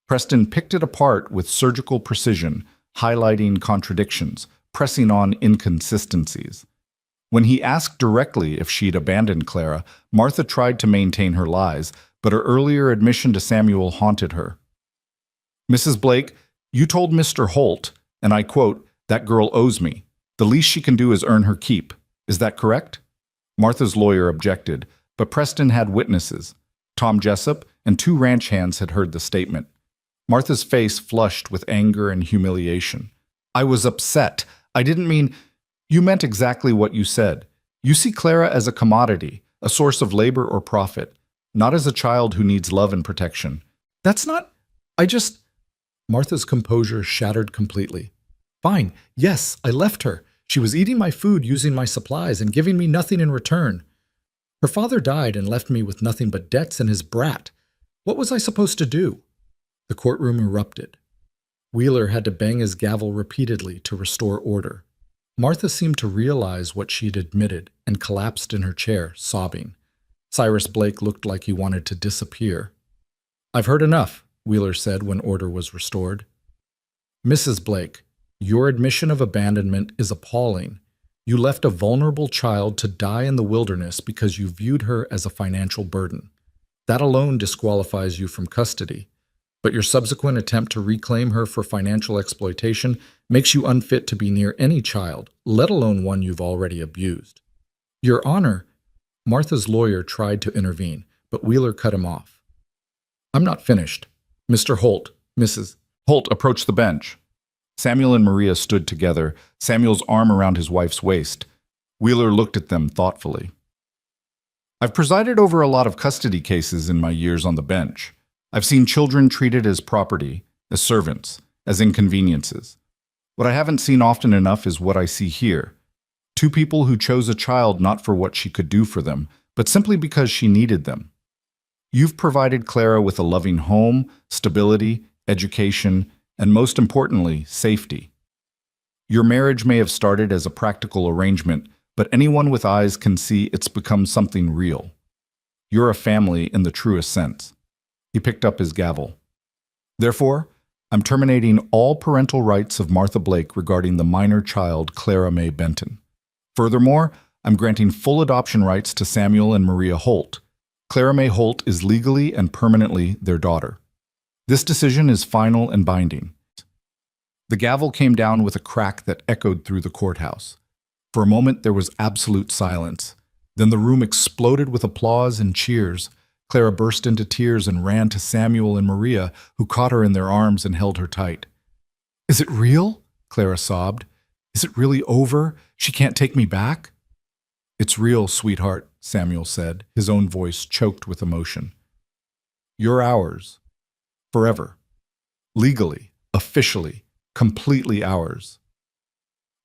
Preston picked it apart with surgical precision, highlighting contradictions, pressing on inconsistencies. When he asked directly if she'd abandoned Clara, Martha tried to maintain her lies, but her earlier admission to Samuel haunted her. Mrs. Blake, you told Mr. Holt, and I quote, "That girl owes me. The least she can do is earn her keep. Is that correct?" Martha's lawyer objected, but Preston had witnesses. Tom Jessup and 2 ranch hands had heard the statement. Martha's face flushed with anger and humiliation. I was upset. I didn't mean... You meant exactly what you said. You see Clara as a commodity, a source of labor or profit, not as a child who needs love and protection. That's not... Martha's composure shattered completely. Fine, yes, I left her. She was eating my food, using my supplies, and giving me nothing in return. Her father died and left me with nothing but debts and his brat. What was I supposed to do? The courtroom erupted. Wheeler had to bang his gavel repeatedly to restore order. Martha seemed to realize what she'd admitted and collapsed in her chair, sobbing. Cyrus Blake looked like he wanted to disappear. I've heard enough, Wheeler said when order was restored. Mrs. Blake, your admission of abandonment is appalling. You left a vulnerable child to die in the wilderness because you viewed her as a financial burden. That alone disqualifies you from custody. But your subsequent attempt to reclaim her for financial exploitation makes you unfit to be near any child, let alone one you've already abused. Your Honor, Martha's lawyer tried to intervene, but Wheeler cut him off. I'm not finished. Mr. Holt, Mrs. Holt approached the bench. Samuel and Maria stood together, Samuel's arm around his wife's waist. Wheeler looked at them thoughtfully. I've presided over a lot of custody cases in my years on the bench. I've seen children treated as property, as servants, as inconveniences. What I haven't seen often enough is what I see here. 2 people who chose a child not for what she could do for them, but simply because she needed them. You've provided Clara with a loving home, stability, education, and most importantly, safety. Your marriage may have started as a practical arrangement, but anyone with eyes can see it's become something real. You're a family in the truest sense. He picked up his gavel. Therefore, I'm terminating all parental rights of Martha Blake regarding the minor child Clara May Benton. Furthermore, I'm granting full adoption rights to Samuel and Maria Holt. Clara May Holt is legally and permanently their daughter. This decision is final and binding. The gavel came down with a crack that echoed through the courthouse. For a moment, there was absolute silence. Then the room exploded with applause and cheers. Clara burst into tears and ran to Samuel and Maria, who caught her in their arms and held her tight. Is it real? Clara sobbed. Is it really over? She can't take me back? It's real, sweetheart, Samuel said, his own voice choked with emotion. You're ours. Forever. Legally, officially, completely ours.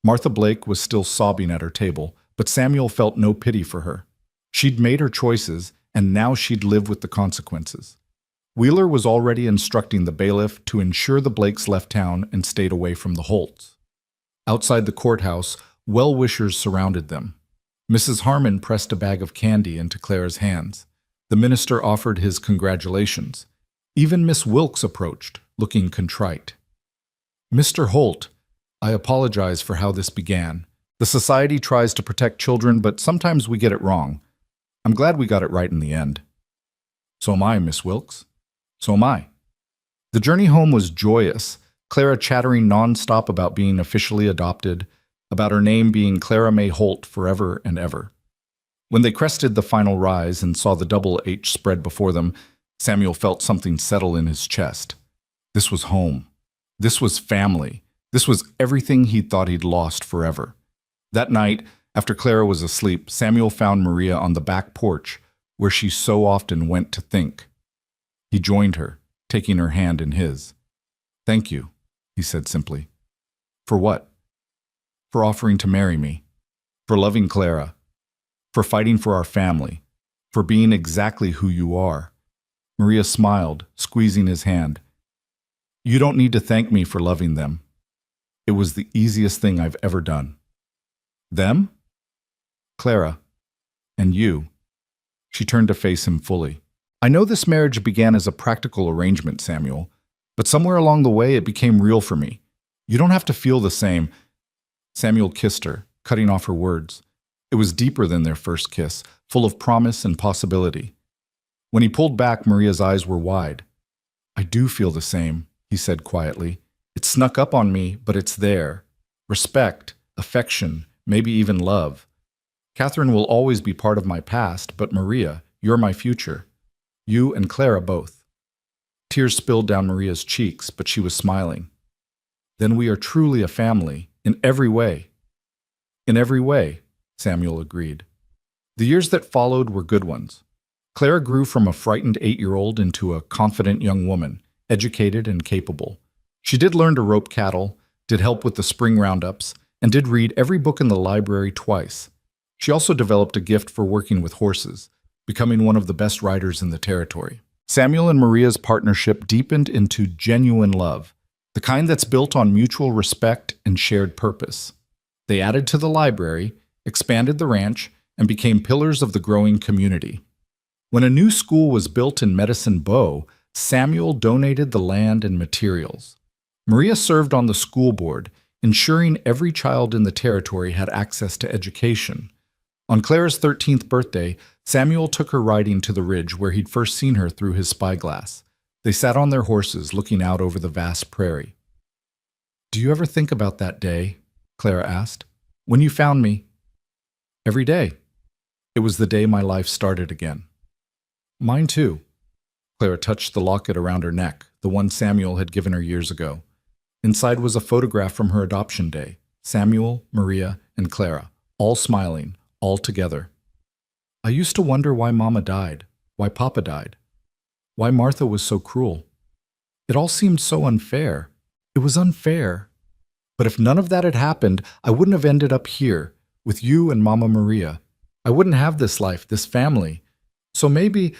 Martha Blake was still sobbing at her table, but Samuel felt no pity for her. She'd made her choices, and now she'd live with the consequences. Wheeler was already instructing the bailiff to ensure the Blakes left town and stayed away from the Holts. Outside the courthouse, well-wishers surrounded them. Mrs. Harmon pressed a bag of candy into Clara's hands. The minister offered his congratulations. Even Miss Wilkes approached, looking contrite. Mr. Holt, I apologize for how this began. The society tries to protect children, but sometimes we get it wrong. I'm glad we got it right in the end. So am I, Miss Wilkes. So am I. The journey home was joyous, Clara chattering nonstop about being officially adopted, about her name being Clara May Holt forever and ever. When they crested the final rise and saw the double H spread before them, Samuel felt something settle in his chest. This was home. This was family. This was everything he'd thought he'd lost forever. That night, after Clara was asleep, Samuel found Maria on the back porch, where she so often went to think. He joined her, taking her hand in his. "Thank you," he said simply. "For what?" "For offering to marry me. For loving Clara. For fighting for our family. For being exactly who you are." Maria smiled, squeezing his hand. "You don't need to thank me for loving them. It was the easiest thing I've ever done." "Them?" "Clara. And you." She turned to face him fully. "I know this marriage began as a practical arrangement, Samuel, but somewhere along the way it became real for me. You don't have to feel the same." Samuel kissed her, cutting off her words. It was deeper than their first kiss, full of promise and possibility. When he pulled back, Maria's eyes were wide. "I do feel the same," he said quietly. "It snuck up on me, but it's there. Respect, affection, maybe even love. Catherine will always be part of my past, but Maria, you're my future. You and Clara both." Tears spilled down Maria's cheeks, but she was smiling. "Then we are truly a family, in every way." "In every way," Samuel agreed. The years that followed were good ones. Clara grew from a frightened 8-year-old into a confident young woman, educated and capable. She did learn to rope cattle, did help with the spring roundups, and did read every book in the library twice. She also developed a gift for working with horses, becoming one of the best riders in the territory. Samuel and Maria's partnership deepened into genuine love, the kind that's built on mutual respect and shared purpose. They added to the library, expanded the ranch, and became pillars of the growing community. When a new school was built in Medicine Bow, Samuel donated the land and materials. Maria served on the school board, ensuring every child in the territory had access to education. On Clara's 13th birthday, Samuel took her riding to the ridge where he'd first seen her through his spyglass. They sat on their horses, looking out over the vast prairie. "Do you ever think about that day?" Clara asked. "When you found me?" "Every day. It was the day my life started again." "Mine too." Clara touched the locket around her neck, the one Samuel had given her years ago. Inside was a photograph from her adoption day. Samuel, Maria, and Clara, all smiling, all together. "I used to wonder why Mama died, why Papa died, why Martha was so cruel. It all seemed so unfair. It was unfair. But if none of that had happened, I wouldn't have ended up here, with you and Mama Maria. I wouldn't have this life, this family. So maybe—"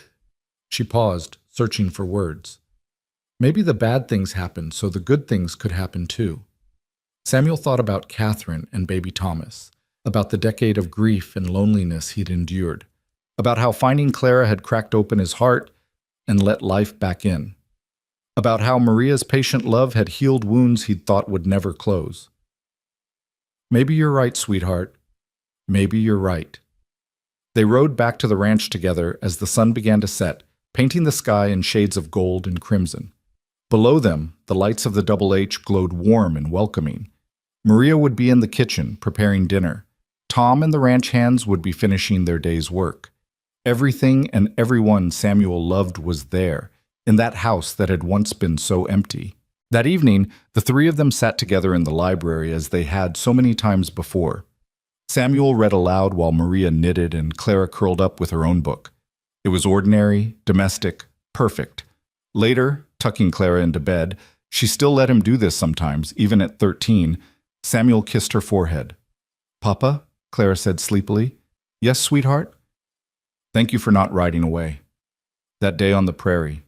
She paused, searching for words. "Maybe the bad things happened so the good things could happen too." Samuel thought about Catherine and baby Thomas, about the decade of grief and loneliness he'd endured, about how finding Clara had cracked open his heart and let life back in, about how Maria's patient love had healed wounds he'd thought would never close. "Maybe you're right, sweetheart. Maybe you're right." They rode back to the ranch together as the sun began to set, painting the sky in shades of gold and crimson. Below them, the lights of the Double H glowed warm and welcoming. Maria would be in the kitchen, preparing dinner. Tom and the ranch hands would be finishing their day's work. Everything and everyone Samuel loved was there, in that house that had once been so empty. That evening, the three of them sat together in the library as they had so many times before. Samuel read aloud while Maria knitted and Clara curled up with her own book. It was ordinary, domestic, perfect. Later, tucking Clara into bed, she still let him do this sometimes, even at 13. Samuel kissed her forehead. "Papa?" Clara said sleepily. "Yes, sweetheart?" "Thank you for not riding away. That day on the prairie.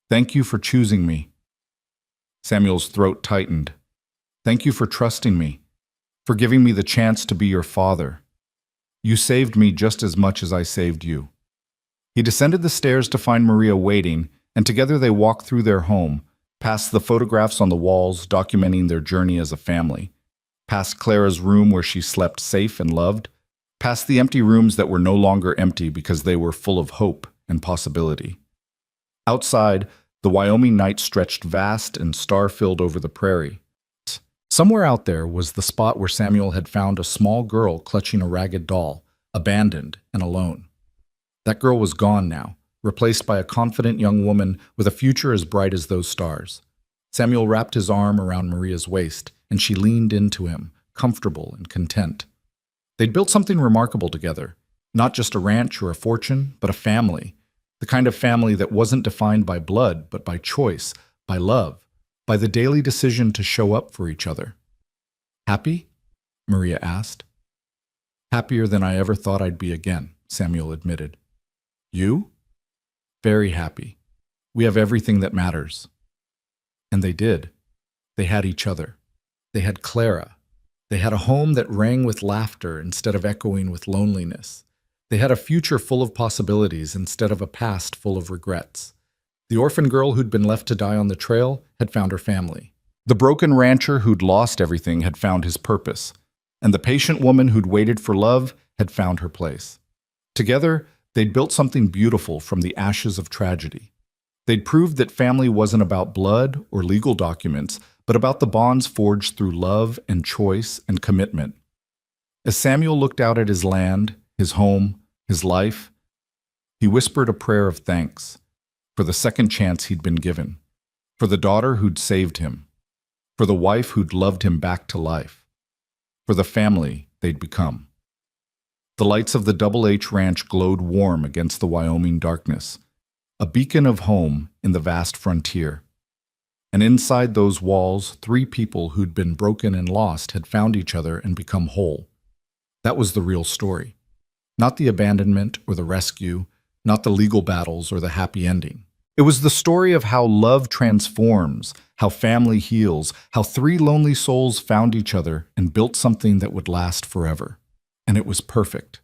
Thank you for choosing me." Samuel's throat tightened. "Thank you for trusting me, for giving me the chance to be your father. You saved me just as much as I saved you." He descended the stairs to find Maria waiting, and together they walked through their home, past the photographs on the walls documenting their journey as a family, past Clara's room where she slept safe and loved, past the empty rooms that were no longer empty because they were full of hope and possibility. Outside, the Wyoming night stretched vast and star-filled over the prairie. Somewhere out there was the spot where Samuel had found a small girl clutching a ragged doll, abandoned and alone. That girl was gone now, replaced by a confident young woman with a future as bright as those stars. Samuel wrapped his arm around Maria's waist, and she leaned into him, comfortable and content. They'd built something remarkable together, not just a ranch or a fortune, but a family, the kind of family that wasn't defined by blood, but by choice, by love, by the daily decision to show up for each other. Happy? Maria asked. Happier than I ever thought I'd be again, Samuel admitted. You? Very happy. We have everything that matters. And they did. They had each other. They had Clara. They had a home that rang with laughter instead of echoing with loneliness. They had a future full of possibilities instead of a past full of regrets. The orphan girl who'd been left to die on the trail had found her family. The broken rancher who'd lost everything had found his purpose. And the patient woman who'd waited for love had found her place. Together, they'd built something beautiful from the ashes of tragedy. They'd proved that family wasn't about blood or legal documents, but about the bonds forged through love and choice and commitment. As Samuel looked out at his land, his home, his life, he whispered a prayer of thanks for the second chance he'd been given, for the daughter who'd saved him, for the wife who'd loved him back to life, for the family they'd become. The lights of the Double H Ranch glowed warm against the Wyoming darkness, a beacon of home in the vast frontier. And inside those walls, 3 people who'd been broken and lost had found each other and become whole. That was the real story. Not the abandonment or the rescue, not the legal battles or the happy ending. It was the story of how love transforms, how family heals, how 3 lonely souls found each other and built something that would last forever. And it was perfect.